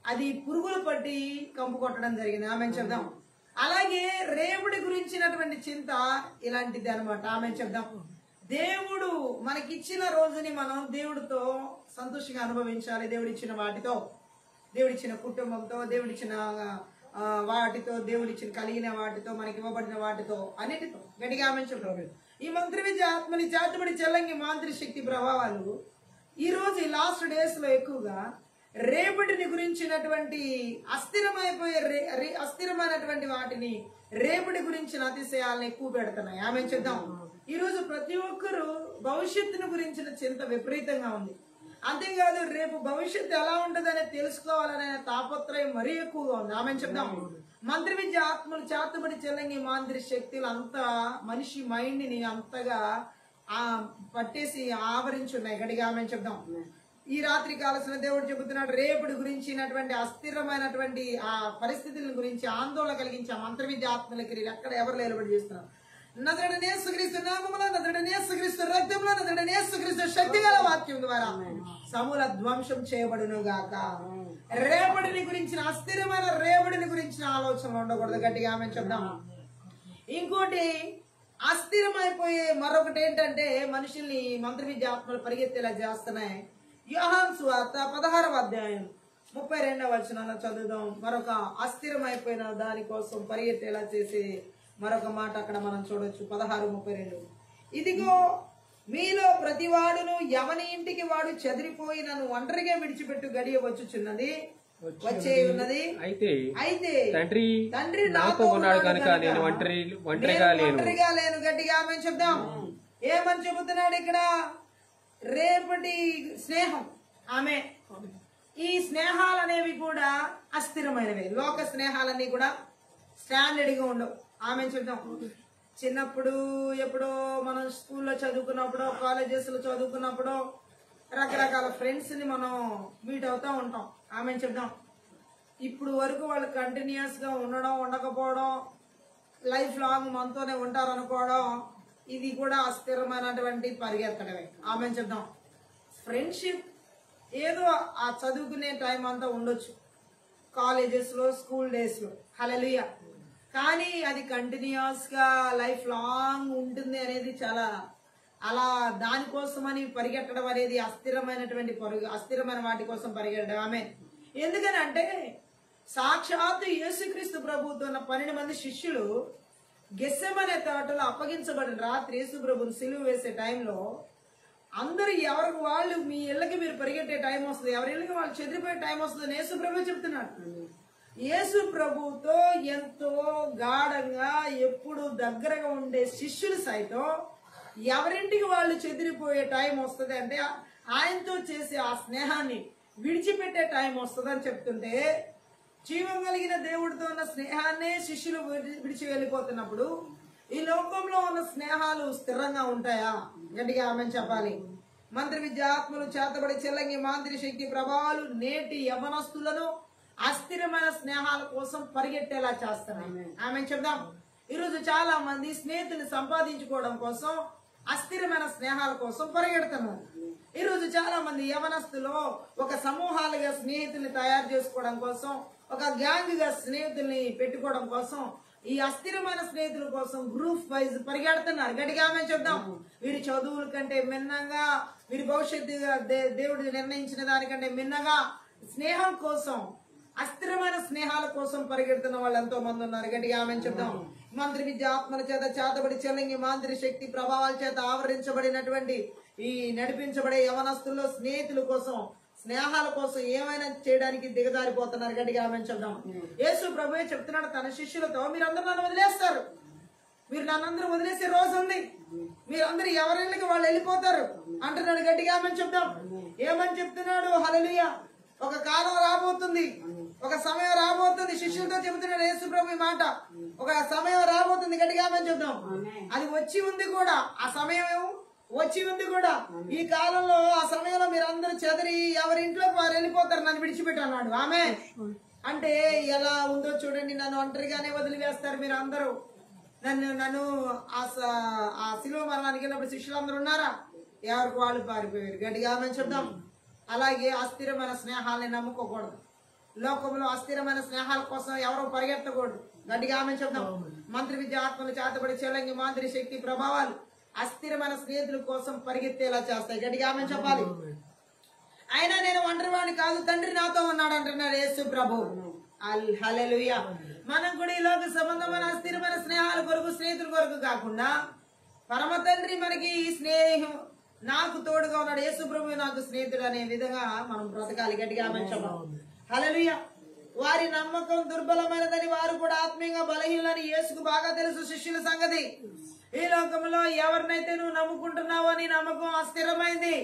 అది పురుగులు పట్టి కంపు కొట్టడం జరిగింది. ఆమె చెప్దాం. అలాగే రేపటి గురించినటువంటి చింత ఇలాంటిది అనమాట. ఆమె చెప్దాం. దేవుడు మనకిచ్చిన రోజుని మనం దేవుడితో సంతోషంగా అనుభవించాలి. దేవుడిచ్చిన వాటితో, దేవుడిచ్చిన కుటుంబంతో, దేవుడిచ్చిన వాటితో, దేవుడిచ్చిన కలిగిన వాటితో, మనకి ఇవ్వబడిన వాటితో, అన్నిటితో గట్టిగా ఆమె చెప్తాం. ఈ మంత్రి విద్య ఆత్మని చాటుబడి చెల్లంగి మాంత్రి శక్తి ప్రభావాలు ఈ రోజు ఈ లాస్ట్ డేస్ లో ఎక్కువగా రేపటిని గురించినటువంటి అస్థిరమైనటువంటి వాటిని, రేపటి గురించిన అతిశయాలను ఎక్కువ పెడుతున్నాయి. ఆమె చెప్దాం. ఈ రోజు ప్రతి ఒక్కరూ భవిష్యత్తును గురించిన చింత విపరీతంగా ఉంది. అంతేకాదు రేపు భవిష్యత్తు ఎలా ఉంటుందనే తెలుసుకోవాలనే తాపత్రయం మరీ ఎక్కువగా ఉంది. ఆమె చెప్దాం. మంత్రి విద్య ఆత్మలు చేతబడి చెల్లంగి మాంత్రి శక్తులు అంతా మనిషి మైండ్ ని అంతగా పట్టేసి ఆవరించున్నాయి. గడిగా ఆమె చెప్దాం. ఈ రాత్రి కాలసిన దేవుడు చెబుతున్నాడు, రేపటి గురించినటువంటి అస్థిరమైనటువంటి ఆ పరిస్థితుల గురించి ఆందోళన కలిగించే మంత్ర విద్య ఆత్మలకి ఎక్కడ ఎవరు నిలబడి చేస్తున్నారు. నజరేయుడైన యేసుక్రీస్తు నామములో, నజరేయుడైన యేసుక్రీస్తు రక్తంలో, నజరేయుడైన యేసుక్రీస్తు శక్తిగల వాక్యం ద్వారా సమూల ధ్వంసం చేయబడును గాక. రేపటిని గురించిన అస్థిరమైన రేపటిని గురించిన ఆలోచనలు ఉండకూడదు. గట్టిగా ఆమె చెప్దాం. ఇంకోటి అస్థిరమైపోయే మరొకటి ఏంటంటే మనుషుల్ని మంత్ర విద్య ఆత్మలు పరిగెత్తేలా చేస్తున్నాయి. యోహాను సువార్త 16వ అధ్యాయం 32వ వచనాన్ని చదువుదాం. మరొక అస్థిరమైపోయిన దానికోసం పరిగెత్తేలా చేసే మరొక మాట అక్కడ మనం చూడొచ్చు. 16:32. ఇదిగో మీలో ప్రతి వాడును ఎవని ఇంటికి వాడు చెదిరిపోయి నన్ను ఒంటరిగా విడిచిపెట్టు గడియ వచ్చుచున్నది, వచ్చే ఉన్నది. అయితే తండ్రి నాతో ఉన్నాడు కనుక నేను ఒంటరిగా లేను. గట్టిగా ఆమె చెప్దాం. ఏమని చెబుతున్నాడు ఇక్కడ? రేపటి స్నేహం. ఆమె ఈ స్నేహాలు అనేవి కూడా అస్థిరమైనవి. లోక స్నేహాలన్నీ కూడా స్టాండర్డ్ గా ఉండవు. ఆమె చెప్దాం. చిన్నప్పుడు ఎప్పుడో మనం స్కూల్లో చదువుకున్నప్పుడు, కాలేజెస్ లో చదువుకున్నప్పుడు రకరకాల ఫ్రెండ్స్ ని మనం మీట్ అవుతా ఉంటాం. ఆమె చెప్దాం. ఇప్పుడు వరకు వాళ్ళు కంటిన్యూస్ గా ఉండడం, ఉండకపోవడం, లైఫ్ లాంగ్ మనతోనే ఉంటారు అనుకోవడం, ఇది కూడా అస్థిరమైనటువంటి పరిగెత్తడమే. ఆమె చెప్దాం. ఫ్రెండ్షిప్ ఏదో ఆ చదువుకునే టైం అంతా ఉండొచ్చు, కాలేజెస్ లో, స్కూల్ డేస్ లో, హల్లెలూయా. కానీ అది కంటిన్యూస్ గా లైఫ్ లాంగ్ ఉంటుంది అనేది చాలా అలా దానికోసమని పరిగెట్టడం అనేది అస్థిరమైనటువంటి అస్థిరమైన వాటి కోసం పరిగెట్టడం. ఆమె ఎందుకని అంటే సాక్షాత్తు యేసుక్రీస్తు ప్రభువుతో ఉన్న 12 మంది శిష్యులు గెత్సెమనే తోటలో అప్పగించబడిన రాత్రి యేసు ప్రభువుని సిలువ వేసే టైంలో అందరూ ఎవరికి వాళ్ళు మీ ఇళ్ళకి మీరు పరిగెట్టే టైం వస్తుంది, ఎవరి ఇళ్ళకి వాళ్ళు చెదిరిపోయే టైం వస్తుంది యేసు ప్రభు చెప్తున్నాడు. యేసు ప్రభువుతో ఎంతో గాఢంగా ఎప్పుడు దగ్గరగా ఉండే శిష్యులు సైతం ఎవరింటికి వాళ్ళు చెదిరిపోయే టైం వస్తుంది అంటే ఆయనతో చేసే ఆ స్నేహాన్ని విడిచిపెట్టే టైం వస్తుంది అని చెప్తుంటే, జీవం కలిగిన దేవుడితో ఉన్న స్నేహాన్నే శిష్యులు విడిచి వెళ్ళిపోతున్నప్పుడు ఈ లోకంలో ఉన్న స్నేహాలు స్థిరంగా ఉంటాయా? గట్టిగా ఆమె చెప్పాలి. మంత్రి విద్య ఆత్మలు చేతబడి చెల్లంగి మాంత్రి శక్తి ప్రభావాలు నేటి యవనస్తులను అస్థిరమైన స్నేహాల కోసం పరిగెట్టేలా చేస్తున్నాయి. ఆమె చెప్దాం. ఈరోజు చాలా మంది స్నేహితులు సంపాదించుకోవడం కోసం అస్థిరమైన స్నేహాల కోసం పరిగెడుతున్నారు. ఈరోజు చాలా మంది యవనస్తులు ఒక సమూహాలుగా స్నేహితుల్ని తయారు చేసుకోవడం కోసం, ఒక గ్యాంగ్ గా స్నేహితుల్ని పెట్టుకోవడం కోసం, ఈ అస్థిరమైన స్నేహితుల కోసం గ్రూప్ వైజ్ పరిగెడుతున్నారు. గట్టిగా ఆమె చెప్దాం. వీరి చదువుల కంటే మిన్నంగా, వీరి భవిష్యత్తుగా దేవుడు నిర్ణయించిన దానికంటే మిన్నగా స్నేహం కోసం, అస్థిరమైన స్నేహాల కోసం పరిగెడుతున్న వాళ్ళు ఎంతో మంది ఉన్నారు. గట్టిగా ఆమె చెప్దాం. మంత్రి విద్య ఆత్మల చేత చేతబడి చెల్లింగి మాంత్రి శక్తి ప్రభావాల చేత ఆవరించబడినటువంటి ఈ నడిపించబడే యవనస్తుల్లో స్నేహితుల కోసం, స్నేహాల కోసం ఏమైనా చేయడానికి దిగజారిపోతున్నారు. గట్టిగా ఆమె చెప్దాం. యేసు ప్రభువే చెప్తున్నాడు తన శిష్యులతో, మీరందరూ నన్ను వదిలేస్తారు, మీరు నన్నందరూ వదిలేసే రోజు ఉంది, మీరందరూ ఎవరిళ్ళకి వాళ్ళు వెళ్ళిపోతారు అంటున్నాడు. గట్టిగా ఆమె చెప్దాం. ఏమని చెప్తున్నాడు? హల్లెలూయా. ఒక కాలం రాబోతుంది, ఒక సమయం రాబోతుంది. శిష్యులతో చెబుతున్నాడు యేసు ప్రభు ఈ మాట. ఒక సమయం రాబోతుంది. గట్టిగా ఆమె చెప్దాం. అది వచ్చి ఉంది కూడా, ఆ సమయం వచ్చి ఉంది కూడా. ఈ కాలంలో ఆ సమయంలో మీరు అందరూ చెదరి ఎవరి ఇంట్లోకి వారు వెళ్ళిపోతారు, నన్ను విడిచిపెట్టి అన్నాడు. ఆమె అంటే ఎలా ఉందో చూడండి. నన్ను ఒంటరిగానే వదిలివేస్తారు మీరు అందరూ. నన్ను ఆ శిలువ మరణానికి వెళ్ళినప్పుడు శిష్యులందరూ ఉన్నారా? ఎవరికి వాళ్ళు పారిపోయారు. గట్టిగా ఆమె చెప్దాం. అలాగే అస్థిరమైన స్నేహాలని నమ్ముకోకూడదు. లోకంలో అస్థిరమైన స్నేహాల కోసం ఎవరో పరిగెత్తకూడదు. గట్టిగా ఆమె చెప్దాం. మంత్రి విద్య, ఆత్మలు, చేతబడి, చెల్లంగి, మాదిరి, శక్తి, ప్రభావాలు అస్థిరమైన స్నేహితుల కోసం పరిగెత్తేలా చేస్తాయి. గట్టిగా ఆమె చెప్పాలి. అయినా నేను ఒంటరివాడిని కాదు, తండ్రి నాతో ఉన్నాడు అంటున్నాడు యేసు ప్రభు. హల్లెలూయా. మనం కూడా ఈ లోక సంబంధమైన అస్థిరమైన స్నేహాల కొరకు, స్నేహితుల కొరకు కాకుండా పరమ తండ్రి మనకి ఈ స్నేహం, నాకు తోడుగా ఉన్నాడు యేసు ప్రభు నాకు స్నేహితుడు అనే విధంగా మనం బ్రతకాలి. గట్టిగా ఆమె చెప్పాలి. హల్లెలూయా. వారి నమ్మకం దుర్బలమైనదని, వారు కూడా ఆత్మీయంగా బలహీనని యేసుకు బాగా తెలుసు. శిష్యుల సంగతి, ఈ లోకంలో ఎవరినైతే నువ్వు నమ్ముకుంటున్నావో నీ నమ్మకం అస్థిరమైంది.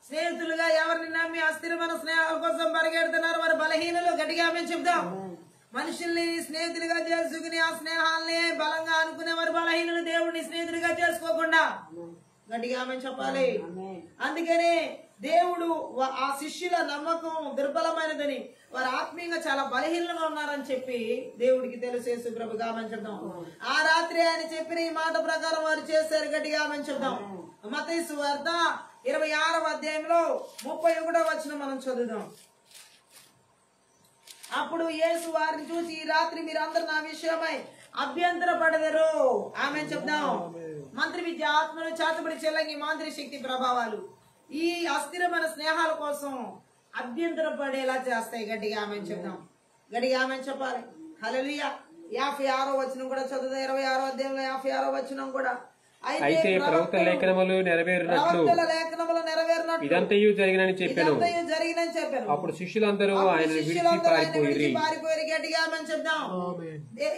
స్నేహితులుగా ఎవరిని నమ్మి అస్థిరమైన స్నేహాల కోసం పరిగెడుతున్నారు వారు బలహీనులు. గట్టిగా ఆమె చెప్దాం. మనుషుల్ని స్నేహితులుగా చేసుకుని ఆ స్నేహాలని బలంగా అనుకునే వారు బలహీనులు. దేవుడిని స్నేహితులుగా చేసుకోకుండా. గట్టిగా ఆమె చెప్పాలి. అందుకనే దేవుడు ఆ శిష్యుల నమ్మకం దుర్బలమైనదని, వారు ఆత్మీయంగా చాలా బలహీనంగా ఉన్నారని చెప్పి దేవుడికి తెలుసు. యేసు ప్రభుగా ఆమె చెప్దాం. ఆ రాత్రి ఆయన చెప్పిన ఈ మాట ప్రకారం వారు చేశారు. గట్టిగా ఆమె చెప్దాం. మత్తయి సువార్త 26వ అధ్యాయంలో 31వ వచనం మనం చదువుదాం. అప్పుడు యేసు వారిని చూసి, ఈ రాత్రి మీరందరూ నా విషయమై అభ్యంతర పడదరు. ఆమె చెప్దాం. మంత్రి విద్య, ఆత్మలు, చేతబడి, చెల్లంగి, మాంత్రిక శక్తి, ప్రభావాలు ఈ అస్థిరమైన స్నేహాల కోసం అభ్యంతర పడేలా చేస్తాయి. గట్టిగా ఆమె చెప్దాం. గట్టిగా ఆమె చెప్పాలి. హల్లెలూయా. 56వ వచనం కూడా చదువుదాం. 26వ అధ్యాయంలో 56వ వచనం కూడా. అయితే ప్రవక్తల లేఖనములు నెరవేరినట్లు ఇదంతయు జరిగినని చెప్పాను. అప్పుడు శిష్యులందరూ ఆయన విడిచి పారిపోయి. గట్టిగా ఆమె చెప్దాం.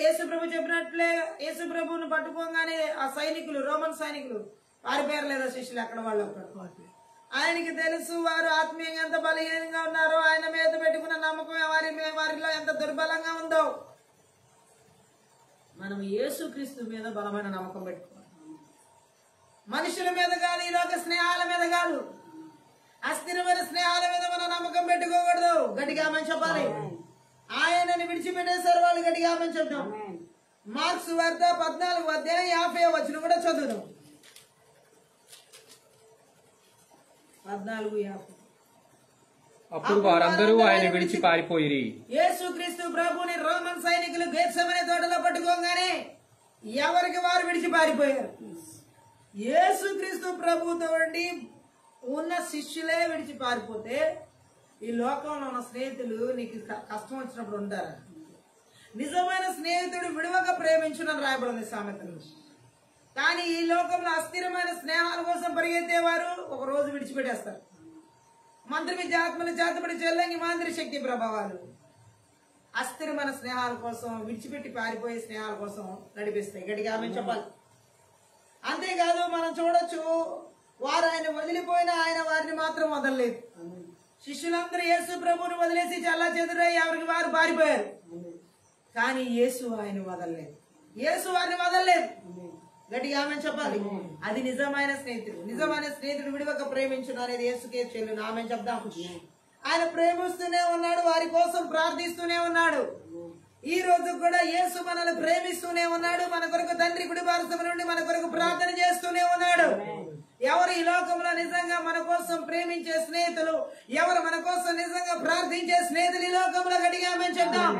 యేసు ప్రభు చెప్పినట్లే యేసు ప్రభువును పట్టుకోగానే ఆ సైనికులు, రోమన్ సైనికులు పారిపోయారు లేదా శిష్యులు? అక్కడ వాళ్ళు ఆయనకి తెలుసు వారు ఆత్మీయంగా ఎంత బలహీనంగా ఉన్నారో, ఆయన మీద పెట్టుకున్న నమ్మకం వారిలో ఎంత దుర్బలంగా ఉందో. మనం యేసుక్రీస్తు మీద బలమైన నమ్మకం పెట్టుకోవాలి. మనుషుల మీద కాదు, ఈ లోక స్నేహాల మీద కాదు, అస్థిరమైన స్నేహాల మీద మనం నమ్మకం పెట్టుకోకూడదు. గట్టిగా ఆమె చెప్పాలి. ఆయనని విడిచిపెట్టేశారు వాళ్ళు. గట్టిగా ఆమె చెప్తాం. మార్క్స్ వార్త 14వ అధ్యాయం 50వ వచనం కూడా చదువుదాం. 14:50. అప్పుడు వారందరూ ఆయన విడిచి పారిపోయి. యేసుక్రీస్తు ప్రభుని రోమన్ సైనికులు గెత్సేమనే తోటలో పట్టుకోగానే ఎవరికి వారు విడిచి పారిపోయారు. యేసుక్రీస్తు ప్రభుతో ఉన్న శిష్యులే విడిచి పారిపోతే ఈ లోకంలో ఉన్న స్నేహితులు నీకు కష్టం వచ్చినప్పుడు ఉంటారా? నిజమైన స్నేహితుడు విడువక ప్రేమించునని రాయబడింది సామెతలు. కానీ ఈ లోకంలో అస్థిరమైన స్నేహాల కోసం పరిగెత్తేవారు ఒక రోజు విడిచిపెట్టేస్తారు. మంత్రి విద్య, ఆత్మలు, చేతబడి, చెల్లంగి, మాంత్రిక శక్తి, ప్రభావాలు అస్థిరమైన స్నేహాల కోసం విడిచిపెట్టి పారిపోయే స్నేహాల కోసం నడిపిస్తాయి. గట్టిగా ఆమె చెప్పాలి. అంతేకాదు మనం చూడొచ్చు, వారు ఆయన వదిలిపోయినా ఆయన వారిని మాత్రం వదలలేదు. శిష్యులందరూ యేసు ప్రభువుని వదిలేసి చల్లా చెదురై ఎవరికి వారు పారిపోయారు. కానీ యేసు ఆయన వదలలేదు. యేసు వారిని వదలలేదు. గట్టిగా ఆమె చెప్పాలి. అది నిజమైన స్నేహితుడు. నిజమైన స్నేహితుడు విడివక ప్రేమించును అనేది యేసుకే చెల్లును. ఆమె చెప్దాం. ఆయన ప్రేమిస్తూనే ఉన్నాడు, వారి కోసం ప్రార్థిస్తూనే ఉన్నాడు. ఈ రోజు కూడా యేసు మనల్ని ప్రేమిస్తూనే ఉన్నాడు. మన కొరకు తండ్రి కుడి పార్శ్వం నుండి మన కొరకు ప్రార్థన చేస్తూనే ఉన్నాడు. ఎవరు ఈ లోకంలో నిజంగా మన కోసం ప్రేమించే స్నేహితులు, ఎవరు మన కోసం నిజంగా ప్రార్థించే స్నేహితులు ఈ లోకంలో? గట్టిగా ఆమె చెప్దాం.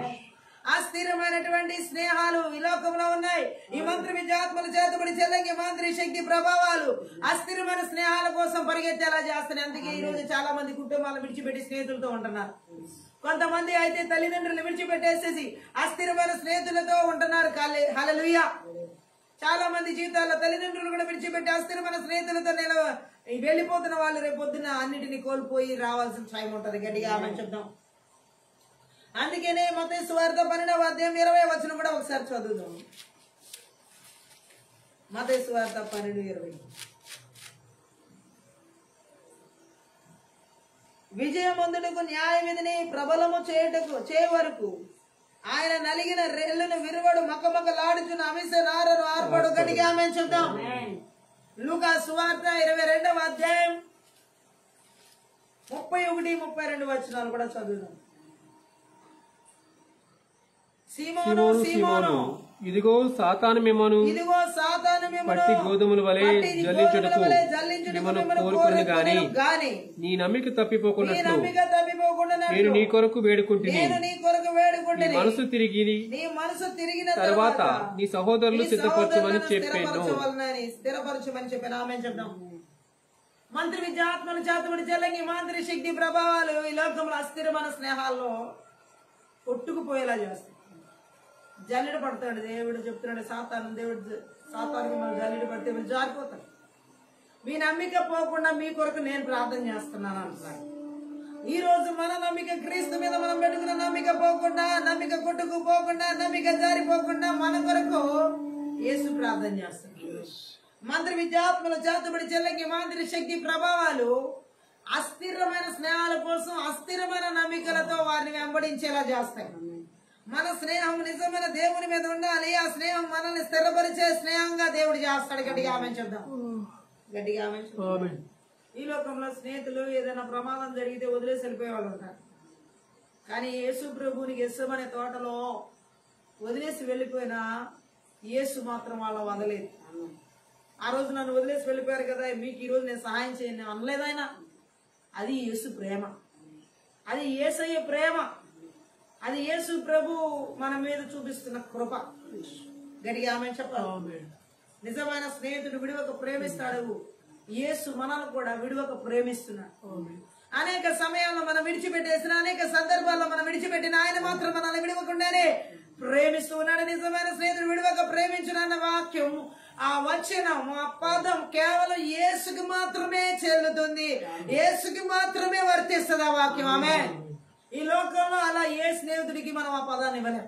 అస్థిరమైనటువంటి స్నేహాలు ఈ లోకంలో ఉన్నాయి. ఈ మంత్రి విద్య, ఆత్మలు, చేతబడి, చెల్లంగి, మాంత్రిక శక్తి, ప్రభావాలు అస్థిరమైన స్నేహాల కోసం పరిగెత్తేలా చేస్తున్నాయి. అందుకే ఈ రోజు చాలా మంది కుటుంబాలను విడిచిపెట్టి స్నేహితులతో ఉంటున్నారు. కొంతమంది అయితే తల్లిదండ్రులు విడిచిపెట్టేసేసి అస్థిరమైన స్నేహితులతో ఉంటున్నారు. హల్లెలూయా. చాలా మంది జీవితాల్లో తల్లిదండ్రులు కూడా విడిచిపెట్టి అస్థిరమైన స్నేహితులతో వెళ్ళిపోతున్న వాళ్ళు రేపు పొద్దున అన్నిటిని కోల్పోయి రావాల్సిన టైం ఉంటది. గట్టిగా ఆమె చెప్దాం. అందుకనే మత్తయి సువార్త 12వ అధ్యాయం 20వ వచనం కూడా ఒకసారి చదువుదాం. మత్తయి సువార్త 12:20. విజయమందులకు న్యాయ విధిని ప్రబలము చేయ వరకు ఆయన నలిగిన రెల్లును విరువడు మకమకలాడుచున్న అమిష నారను ఆర్పడు. గట్టిగా ఆమె చెప్దాం. లూకా సువార్త 22వ అధ్యాయం 31, 32 వచనాలు కూడా చదువుదాం. సీమోను సీమోను, ఇదిగో సాతాను మిమ్మను పట్టి గోధుమల వలె జల్లించుటకు మిమ్మను కోరుకుని గాని నీ నమ్మిక తప్పిపోకున్నట్లు నేను నీ కొరకు వేడుకుంటుని మనసు తిరిగిన తర్వాత నీ సహోదరులు సిద్ధపరచమని చెప్పాను. స్థిరపరచమని చెప్పాను. ఆమె చెప్తాం. మంత్రి విద్య, ఆత్మను చేతబడి చెల్లంగి, మాంత్రి శక్తి ప్రభావాలు ఈ లోకంలో అస్థిరమైన స్నేహాల్లో కొట్టుకుపోయేలా చేస్తాయి. జల్లెడ పడతాడు దేవుడు. చెప్తున్నాడు సాతాను, దేవుడు సాతాను మిమ్మల్ని జల్లెడ పడితే మీరు జారిపోతారు. మీ నమ్మిక పోకుండా మీ కొరకు నేను ప్రార్థన చేస్తున్నాను అంటున్నాడు. ఈ రోజు మన నమ్మిక క్రీస్తు మీద మనం పెట్టుకున్న నమ్మిక పోకుండా, నమ్మిక కొట్టుకుపోకుండా, నమ్మిక జారిపోకుండా మన కొరకు యేసు ప్రార్థన చేస్తున్నాడు. మంత్రి విద్యాత్మల చేతబడి చెల్లకి మాంత్రి శక్తి ప్రభావాలు అస్థిరమైన స్నేహాల కోసం అస్థిరమైన నమ్మికలతో వారిని వెంబడించేలా చేస్తాయి. మన స్నేహం నిజమైన దేవుని మీద ఉండాలి. ఆ స్నేహం మనల్ని స్థిరపరిచే స్నేహంగా దేవుడు చేస్తాడు. గట్టిగా ఆమె చెప్దాం. గట్టిగా ఆమె. ఈ లోకంలో స్నేహితులు ఏదైనా ప్రమాదం జరిగితే వదిలేసి వెళ్ళిపోయేవాళ్ళు ఉంటారు. కానీ యేసు ప్రభువుని గెస్సమనే తోటలో వదిలేసి వెళ్ళిపోయినా యేసు మాత్రం వాళ్ళ వదలేదు. ఆ రోజు నన్ను వదిలేసి వెళ్ళిపోయారు కదా, మీకు ఈ రోజు నేను సహాయం చేయను అనలేదైనా. అది యేసు ప్రేమ, అది యేసయ్య ప్రేమ, అది యేసు ప్రభు మన మీద చూపిస్తున్న కృప. గట్టిగా ఆమె చెప్పాలి. నిజమైన స్నేహితుడు విడివక ప్రేమిస్తాడు. యేసు మనల్ని కూడా విడివక ప్రేమిస్తున్నాడు. అనేక సమయాల్లో మనం విడిచిపెట్టేసిన, అనేక సందర్భాల్లో మనం విడిచిపెట్టిన ఆయన మాత్రం మనల్ని విడివకుండానే ప్రేమిస్తూ ఉన్నాడు. నిజమైన స్నేహితుడు విడివక ప్రేమించునన్న వాక్యం, ఆ వచనం, ఆ పదం కేవలం యేసుకి మాత్రమే చెల్లుతుంది, యేసుకి మాత్రమే వర్తిస్తుంది ఆ వాక్యం. ఆమె ఈ లోకంలో అలా ఏ స్నేహితుడికి మనం ఆ పదాన్ని ఇవ్వలేం.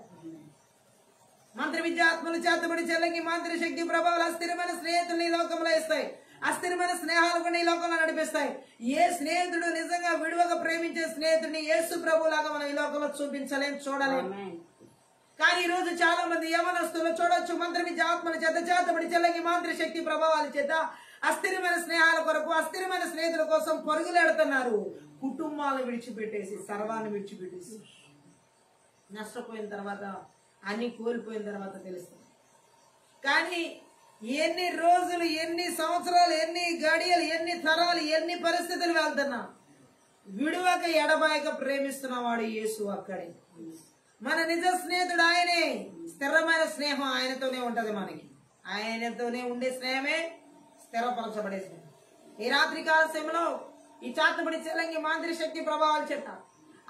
మంత్రి విద్యాత్మలు చేతబడి చెల్లకి మాంత్రి శక్తి ప్రభావాలు అస్థిరమైన స్నేహితులు ఈ లోకంలో ఇస్తాయి. అస్థిరమైన స్నేహాలు కూడా ఈ లోకంలో నడిపిస్తాయి. ఏ స్నేహితుడు నిజంగా విడువక ప్రేమించే స్నేహితుడిని యేసు ప్రభు లాగా మనం ఈ లోకంలో చూపించలేం, చూడలేం. కానీ ఈ రోజు చాలా మంది యవనస్తులు చూడొచ్చు, మంత్రి విద్యాత్మల చేత చేతబడి చెల్లకి మాంత్రి శక్తి ప్రభావాల చేత అస్థిరమైన స్నేహాల కొరకు, అస్థిరమైన స్నేహితుల కోసం పరుగులెడుతున్నారు. కుటుంబాలను విడిచిపెట్టేసి, సర్వాన్ని విడిచిపెట్టేసి నష్టపోయిన తర్వాత, అన్ని కోల్పోయిన తర్వాత తెలుస్తుంది. కానీ ఎన్ని రోజులు, ఎన్ని సంవత్సరాలు, ఎన్ని గడియలు, ఎన్ని తరాలు, ఎన్ని పరిస్థితులు వెళ్తున్నా విడువక ఎడబాయక ప్రేమిస్తున్నవాడు యేసు అక్కడే. మన నిజ స్నేహితుడు ఆయనే. స్థిరమైన స్నేహం ఆయనతోనే ఉంటది. మనకి ఆయనతోనే ఉండే స్నేహమే స్థిరపరచబడే స్నేహం. ఈ రాత్రి కాల సమయంలో ఈ చేతబడి చెల్లంగి మాంత్రి శక్తి ప్రభావాలు చేత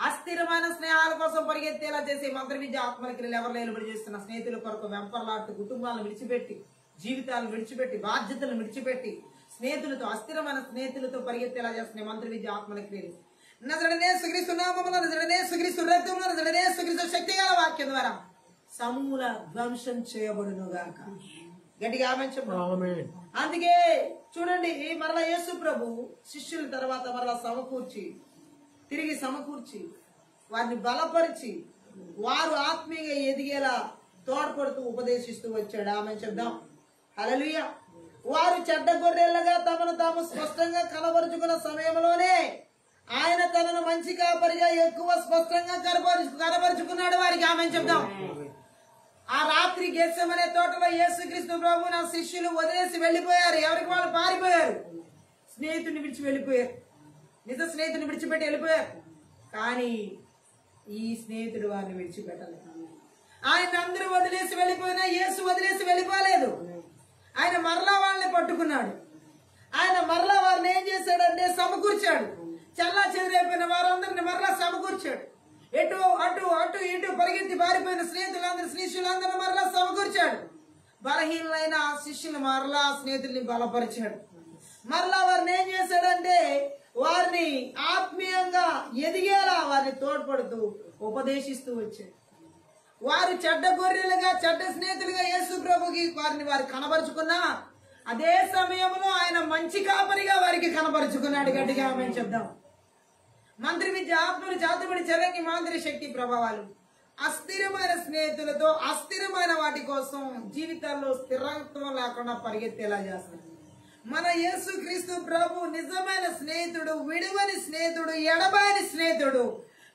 అస్థిరమైన స్నేహాల కోసం పరిగెత్తేలా చేసి మంత్రి విద్య ఆత్మక్రియలు ఎవరు నిలబడి చేస్తున్న స్నేహితుల కొరకు వెంపర్లాడుతూ, కుటుంబాలను విడిచిపెట్టి, జీవితాలను విడిచిపెట్టి, బాధ్యతలను విడిచిపెట్టి, స్నేహితులతో, అస్థిరమైన స్నేహితులతో పరిగెత్తేలా చేస్తున్నాయి మంత్రి విద్య ఆత్మక్రియలు. నజరేసుక్రీస్తు నామములో, నజరేసుక్రీస్తు రక్తంలో, నజరేసుక్రీస్తు శక్తిగల వాక్యం ద్వారా సమూల ధ్వంసం చేయబడును గాక. గట్టిగా ఆమె చెప్పండి. అందుకే చూడండి, మరలా యేసు ప్రభు శిష్యుల తర్వాత మరలా తిరిగి సమకూర్చి వారిని బలపరిచి వారు ఆత్మీయంగా ఎదిగేలా తోడ్పడుతూ ఉపదేశిస్తూ వచ్చాడు. ఆమె చెప్దాం. హల్లెలూయా. వారు చెడ్డ గొర్రెలుగా తమను తాము స్పష్టంగా కనబరుచుకున్న సమయంలోనే ఆయన తనను మంచి కాపరిగా ఎక్కువ స్పష్టంగా కనబరుచుకున్నాడు వారికి. ఆమె చెప్దాం. ఆ రాత్రి గెత్సెమనే తోటలో యేసుక్రీస్తు ప్రభు నా శిష్యులు వదిలేసి వెళ్లిపోయారు. ఎవరికి వాళ్ళు పారిపోయారు. స్నేహితుడిని విడిచి వెళ్లిపోయారు. నిజ స్నేహితుడిని విడిచిపెట్టి వెళ్ళిపోయారు. కానీ ఈ స్నేహితుడు వారిని విడిచిపెట్టలేదు. ఆయన అందరూ వదిలేసి వెళ్ళిపోయినా యేసు వదిలేసి వెళ్ళిపోలేదు. ఆయన మరలా వాళ్ళని పట్టుకున్నాడు. ఆయన మరలా వారిని ఏం చేశాడంటే సమకూర్చాడు. చల్లా చెదిరైపోయిన వారందరిని మరలా సమకూర్చాడు. ఎటు అటు అటు ఇటు పరిగెత్తి పారిపోయిన శిష్యులందరూ మరలా సమకూర్చాడు. బలహీనమైన శిష్యులు మరలా స్నేహితుల్ని బలపరిచాడు. మరలా వారిని ఏం చేశాడంటే వారిని ఆత్మీయంగా ఎదిగేలా వారిని తోడ్పడుతూ ఉపదేశిస్తూ వచ్చాడు. వారు చెడ్డ గొర్రెలుగా, చెడ్డ స్నేహితులుగా యేసు ప్రభుకి వారు కనబరుచుకున్నా అదే సమయంలో ఆయన మంచి కాపరిగా వారికి కనబరుచుకున్నాడు. గట్టిగా మేము చెప్దాం. మంత్రి విద్య ఆత్మలు చేతబడి చెలంగి మాంత్రి శక్తి ప్రభావాలు అస్థిరమైన స్నేహితులతో అస్థిరమైన వాటి కోసం జీవితాల్లో స్థిరత్వం లేకుండా పరిగెత్తేలా చేస్తారు. మన యేసుక్రీస్తు ప్రభు నిజమైన స్నేహితుడు, విడువని స్నేహితుడు, ఎడబాని స్నేహితుడు.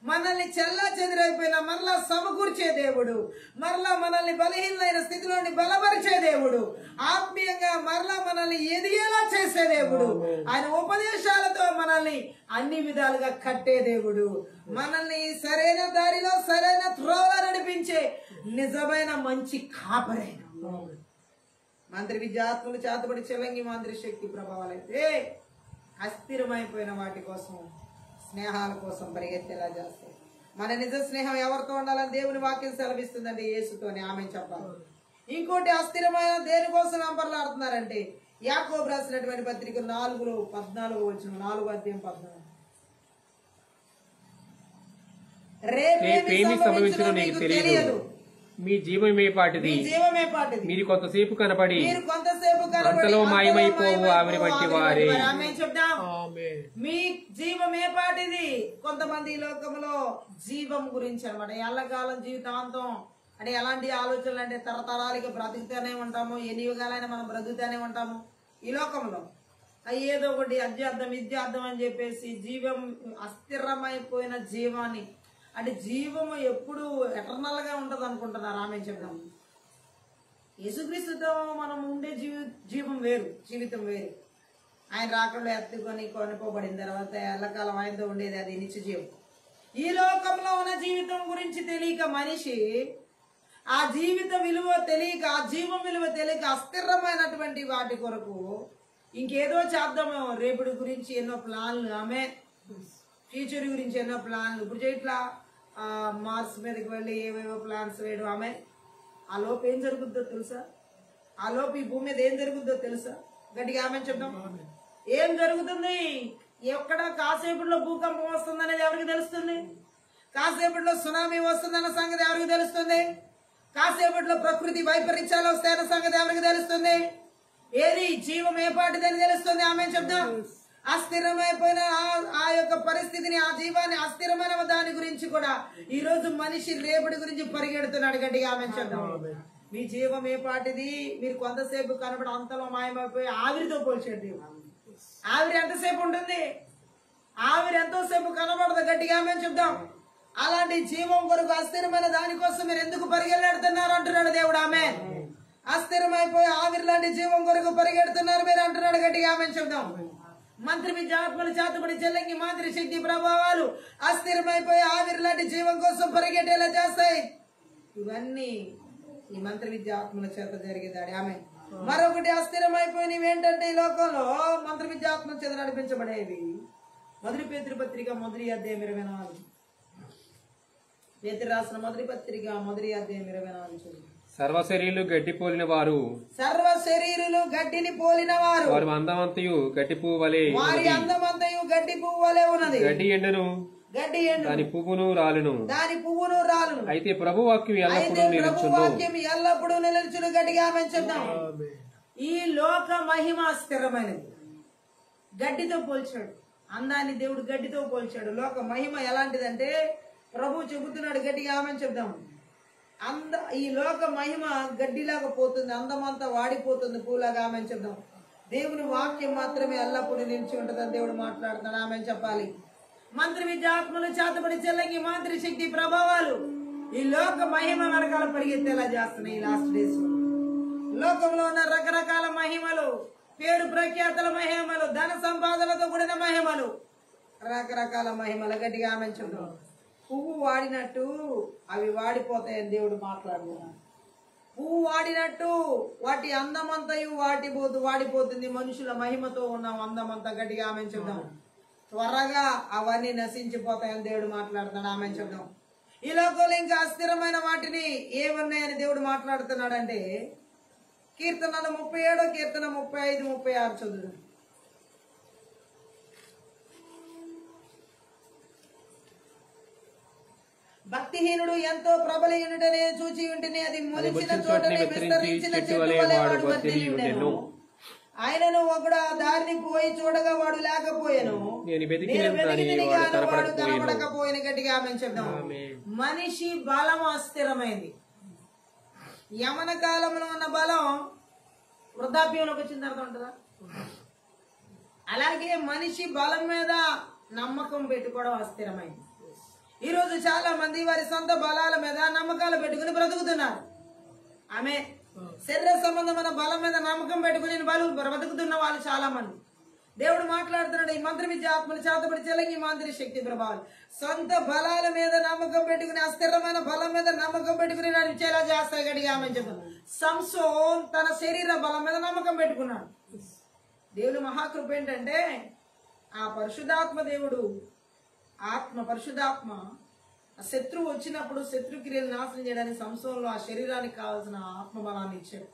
మనల్ని చెల్లా చెదిరైపోయిన మరలా సమకూర్చే దేవుడు, మరలా మనల్ని బలహీనమైన స్థితిలోని బలపరిచే దేవుడు, ఆత్మీయంగా మరలా మనల్ని ఎదిగేలా చేసే దేవుడు, ఆయన ఉపదేశాలతో మనల్ని అన్ని విధాలుగా కట్టే దేవుడు, మనల్ని సరైన దారిలో సరైన త్రోవ నడిపించే నిజమైన మంచి కాపరైన మంత్రి విద్యాత్ములు చేతబడి చెలంగి మంత్రి శక్తి ప్రభావాలైతే అస్థిరమైపోయిన వాటి కోసం, స్నేహాల కోసం పరిగెత్తేలా చేస్తాయి. మన నిజ స్నేహం ఎవరితో ఉండాలని దేవుని వాక్యం సెలవిస్తుందండి, యేసుతోనే. ఆమె చెప్పాలి. ఇంకోటి అస్థిరమైన దేనికోసం వెంపర్లాడుతున్నారంటే యాకోబు రాసినటువంటి పత్రిక 4:14 రేపేమి సంభవించునో నీకు తెలియదు, మీ జీవమే పాటిది, మీరు కొంతసేపు కనపడి అంతలో మాయమైపోవు ఆవిరి వంటి వారే. మీ జీవమే పాటిది. కొంతమంది ఈ లోకంలో జీవం గురించి అనమాట, ఎల్లకాలం జీవితాంతం అంటే ఎలాంటి ఆలోచనలు అంటే తరతరాలుగా బ్రతుకుతూనే ఉంటాము, ఎన్ని యుగాలైనా మనం బ్రతుకుతూనే ఉంటాము ఈ లోకంలో. ఏదో ఒకటి అధ్యార్థం విద్యార్థం అని చెప్పేసి జీవం అస్థిరమైపోయిన జీవాన్ని అంటే జీవము ఎప్పుడు ఎటర్నల్ గా ఉంటది అనుకుంటున్నారు. ఆమె చెప్దాం, యేసుక్రీస్తుతో మనం ఉండే జీవం వేరు, జీవితం వేరు. ఆయన రాకుండా ఎత్తుకొని కొనుకోబడిన తర్వాత ఎల్లకాలం ఆయనతో ఉండేది అది నిత్య జీవం. ఈ లోకంలో ఉన్న జీవితం గురించి తెలియక మనిషి ఆ జీవిత విలువ తెలియక, ఆ జీవం విలువ తెలియక అస్థిరమైనటువంటి వాటి కొరకు ఇంకేదో చేద్దాము. రేపటి గురించి ఎన్నో ప్లాన్లు, ఆమె ఫ్యూచర్ గురించి ఎన్నో ప్లాన్లు. ఇప్పుడు ఇట్లా మార్స్ మీదకి వెళ్ళి ఏవేవో ప్లాన్స్ వేయడం. ఆమె ఆ లోపు ఏం జరుగుద్దో తెలుసా? ఆ లోపు ఈ భూమి మీద ఏం జరుగుద్దో తెలుసా? గట్టిగా ఆమె చెప్తాం. ఏం జరుగుతుంది? ఎక్కడ కాసేపట్లో భూకంపం వస్తుంది అనేది ఎవరికి తెలుస్తుంది? కాసేపట్లో సునామీ వస్తుందన్న సంగతి ఎవరికి తెలుస్తుంది? కాసేపట్లో ప్రకృతి వైపరీత్యాలు వస్తాయన్న సంగతి ఎవరికి తెలుస్తుంది? ఏది జీవం ఏ పాటిదని తెలుస్తుంది? ఆమె చెప్తాం. అస్థిరమైపోయిన ఆ యొక్క పరిస్థితిని, ఆ జీవాన్ని, అస్థిరమైన దాని గురించి కూడా ఈ రోజు మనిషి రేపటి గురించి పరిగెడుతున్నాడు. గట్టిగా ఆమె చెప్తాం. మీ జీవం ఏ పాటిది, మీరు కొంతసేపు కనబడి అంతలో మాయమైపోయి ఆవిరితో పోల్చేది. ఆవిరి ఎంతసేపు ఉంటుంది? ఆవిరి ఎంతోసేపు కనబడదు. గట్టిగా మేము చెప్దాం. అలాంటి జీవం కొరకు అస్థిరమైన దానికోసం మీరు ఎందుకు పరిగెళ్ళాడుతున్నారు అంటున్నాడు దేవుడు. ఆమె అస్థిరమైపోయి ఆవిరి లాంటి జీవం కొరకు పరిగెడుతున్నారు మీరు అంటున్నాడు. గట్టిగా ఆమె చెప్దాం. మంత్రి విద్య ఆత్మలు చేతబడి చెల్లంగి మాదిరి శక్తి ప్రభావాలు అస్థిరమైపోయి ఆవిరి లాంటి జీవం కోసం పరిగెట్టేలా చేస్తాయి. ఇవన్నీ ఈ మంత్రి విద్య ఆత్మల చేత జరిగేదాడి. ఆమె మరొకటి అస్థిరమైపోయినవి ఏంటంటే ఈ లోకంలో మంత్రి విద్య ఆత్మల చేత నడిపించబడేవి. మొదటి పేతురు పత్రిక 1:24. పేతురు రాసిన మొదటి పత్రిక 1:24. సర్వశరీరులు గడ్డి పోలిన వారు, సర్వశరీరులు గడ్డిని పోలిన వారు, వారి అందమంతయు గడ్డి పువ్వు వలె, వారి అందమంతయు గడ్డి పువ్వు వలె ఉన్నది. గడ్డి ఎండును, గడ్డి ఎండు, దాని పువ్వును రాలును, దాని పువ్వును రాలును. అయితే ప్రభు వాక్యం ఎల్లప్పుడూ నిలుచును. వాక్యం ఎల్లప్పుడూ నిలుచును. గట్టిగా చెప్తాం. ఈ లోక మహిమ స్థిరమైనది. గడ్డితో పోల్చాడు అందాన్ని దేవుడు, గడ్డితో పోల్చాడు. లోక మహిమ ఎలాంటిదంటే ప్రభు చెబుతున్నాడు. గట్టిగా చెప్దాం. ఈ లోక మహిమ గడ్డిలాగా పోతుంది, అందమంతా వాడిపోతుంది, పూలాగా. ఆమె చెప్దాం. దేవుని వాక్యం మాత్రమే ఎల్లప్పుడూ నిలిచి ఉంటుందని దేవుడు మాట్లాడుతున్నాడు. ఆమె చెప్పాలి. మంత్రి విద్యాత్మలు చేతబడి చెల్లంగి మంత్రి శక్తి ప్రభావాలు ఈ లోక మహిమ వెనకాల పరిగెత్తేలా చేస్తున్నాయి. ఈ లాస్ట్ డేస్ లోకంలో ఉన్న రకరకాల మహిమలు, పేరు ప్రఖ్యాతల మహిమలు, ధన సంపాదనతో కూడిన మహిమలు, రకరకాల మహిమలు. గట్టిగా ఆమె చెప్దాం. పువ్వు వాడినట్టు అవి వాడిపోతాయని దేవుడు మాట్లాడుతున్నాడు. పువ్వు వాడినట్టు వాటి అందమంతయు వాడిపోతుంది. మనుషుల మహిమతో ఉన్న అందమంతా. గట్టిగా ఆమె చెప్దాం. త్వరగా అవన్నీ నశించిపోతాయని దేవుడు మాట్లాడుతున్నాడు. ఆమె చెప్దాం. ఈ లోకంలో ఇంకా అస్థిరమైన వాటిని ఏమున్నాయని దేవుడు మాట్లాడుతున్నాడంటే కీర్తనలు 37, కీర్తన 35, 36 చదువు. భక్తిహీనుడు ఎంతో ప్రబలయునుడనే చూచి ఉంటేనే అది మొలిచిన చోటనే విస్తరించిన చెట్టు వలె వాడు వర్ధిల్లి ఉండెను. ఆయనను ఒకడు ఆ దారిని పోయి చూడగా వాడు లేకపోయాను, నేను వెతికితిని గాని వాడు కనబడకపోయిన. గట్టిగా ఆమె చెప్దాం. మనిషి బలం అస్థిరమైంది. యమన కాలంలో ఉన్న బలం వృద్ధాప్యంలోకి వచ్చిన తర్వాత ఉంటుందా? అలాగే మనిషి బలం మీద నమ్మకం పెట్టుకోవడం అస్థిరమైంది. ఈరోజు చాలా మంది వారి సొంత బలాల మీద నమ్మకాలు పెట్టుకుని బ్రతుకుతున్నారు. ఆమె శరీర సంబంధమైన బలం మీద నమ్మకం పెట్టుకుని బ్రతుకుతున్న వాళ్ళు చాలా మంది. దేవుడు మాట్లాడుతున్నాడు, ఈ మంత్రి విద్య ఆత్మలు చేతబడి చెలగి మంత్రి శక్తి ప్రభావాలు. సొంత బలాల మీద నమ్మకం పెట్టుకుని అస్థిరమైన బలం మీద నమ్మకం పెట్టుకుని నడిచేలా చేస్తాయి. గట్టిగా ఆమె చెప్పాను. సంసోన్ తన శరీర బలం మీద నమ్మకం పెట్టుకున్నాడు. దేవుని మహాకృప ఏంటంటే ఆ పరిశుద్ధాత్మ దేవుడు పరిశుద్ధాత్మ శత్రువు వచ్చినప్పుడు శత్రుక్రియలు నాశనం చేయడానికి సంసోన్లో ఆ శరీరానికి కావాల్సిన ఆత్మబలాన్ని ఇచ్చాడు.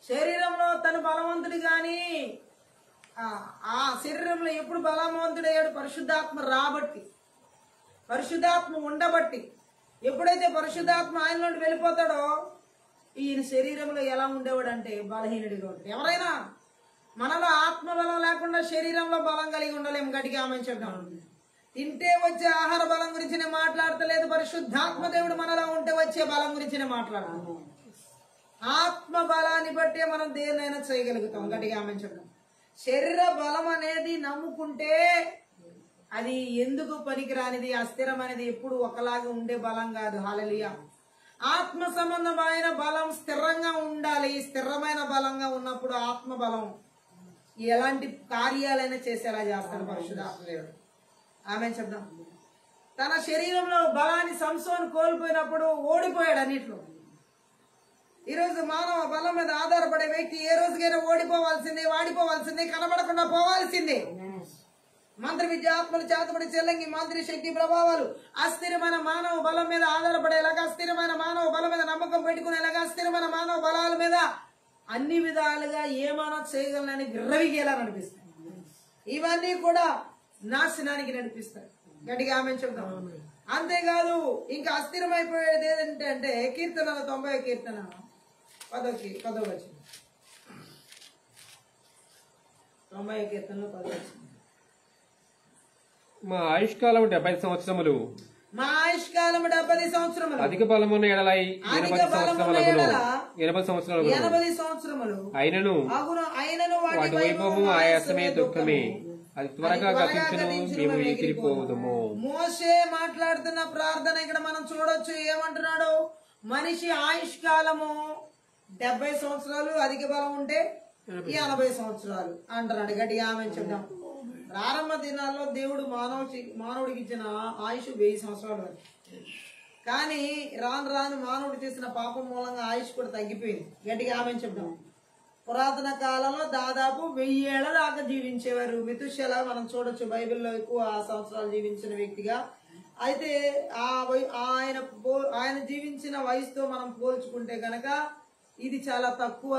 శరీరంలో తను బలవంతుడు గాని ఆ శరీరంలో ఎప్పుడు బలవంతుడయ్యాడు? పరిశుద్ధాత్మ రాబట్టి, పరిశుద్ధాత్మ ఉండబట్టి. ఎప్పుడైతే పరిశుద్ధాత్మ ఆయన నుండి వెళ్ళిపోతాడో ఈయన శరీరంలో ఎలా ఉండేవాడు అంటే బలహీనుడిగా ఉంటాడు. ఎవరైనా మనలో ఆత్మబలం లేకుండా శరీరంలో బలం కలిగి ఉండలేము. గట్టిగా ఆమె చెప్తాం. తింటే వచ్చే ఆహార బలం గురించి నేను మాట్లాడతలేదు. పరిశుద్ధాత్మ దేవుడు మనలో ఉంటే వచ్చే బలం గురించి నేను మాట్లాడతాను. ఆత్మ బలాన్ని బట్టే మనం దేన్నైనా చేయగలుగుతాం. గట్టిగా ఆమె చెప్తాం. శరీర బలం అనేది నమ్ముకుంటే అది ఎందుకు పనికిరానిది, అస్థిరమైనది, ఎప్పుడు ఒకలాగా ఉండే బలం కాదు. హల్లెలూయా. ఆత్మ సంబంధమైన బలం స్థిరంగా ఉండాలి. స్థిరమైన బలంగా ఉన్నప్పుడు ఆత్మ బలం ఎలాంటి కార్యాలైనా చేసేలా చేస్తాడు పరిశుద్ధాత్మ దేవుడు. ఆమె చెప్దాం. తన శరీరంలో బలాన్ని సంసోను కోల్పోయినప్పుడు ఓడిపోయాడు అన్నిట్లో. ఈరోజు మానవ బలం మీద ఆధారపడే వ్యక్తి ఏ రోజుకైనా ఓడిపోవాల్సిందే, వాడిపోవాల్సిందే, కనబడకుండా పోవాల్సిందే. మంత్రి విద్య ఆత్మలు చేతబడి చెల్లంగి మంత్రి శక్తి ప్రభావాలు అస్థిరమైన మానవ బలం మీద ఆధారపడేలాగా, అస్థిరమైన మానవ బలం మీద నమ్మకం పెట్టుకునేలాగా, అస్థిరమైన మానవ బలాల మీద అన్ని విధాలుగా ఏమైనా చేయగలనని విర్రవిగేలా నడిపిస్తాయి. ఇవన్నీ కూడా నాశనానికి నడిపిస్తాయి. గట్టిగా ఆమె చెప్తాం. అంతేకాదు ఇంకా అస్థిరమైపోయేది ఏంటంటే కీర్తన 90 కీర్తన 10వ వచనం. 90 కీర్తనలో 10వ వచనం. మా ఆయుష్కాలం 70 సంవత్సరములు. మా ఆయుష్కాలం 70 సంవత్సరములు. అధిక బలమున్న ఎడల 80 సంవత్సరములు. అయినను వాటి వైభవము ఆయాసమే, దుఃఖమే, అది త్వరగా గతించును, మేము ఎగిరిపోదుము. మోషే మాట్లాడుతున్న ప్రార్థన ఇక్కడ మనం చూడొచ్చు. ఏమంటున్నాడు? మనిషి ఆయుష్కాలము 70 సంవత్సరాలు, అధిక బలం ఉంటే 80 సంవత్సరాలు అంటున్నాడు. గట్టిగా ఆమె చెప్దాం. ప్రారంభ దినాల్లో దేవుడు మానవుడికి ఇచ్చిన ఆయుష్ 1000 సంవత్సరాలు వరకు. కానీ రాను రాను మానవుడు చేసిన పాపం మూలంగా ఆయుష్ కూడా తగ్గిపోయింది. గట్టిగా ఆమె చెప్దాం. పురాతన కాలంలో దాదాపు 1000 ఏళ్ల దాకా జీవించేవారు. మెతుషెల మనం చూడొచ్చు బైబిల్లో ఎక్కువ సంవత్సరాలు జీవించిన వ్యక్తిగా. అయితే ఆయన జీవించిన వయసుతో మనం పోల్చుకుంటే గనక ఇది చాలా తక్కువ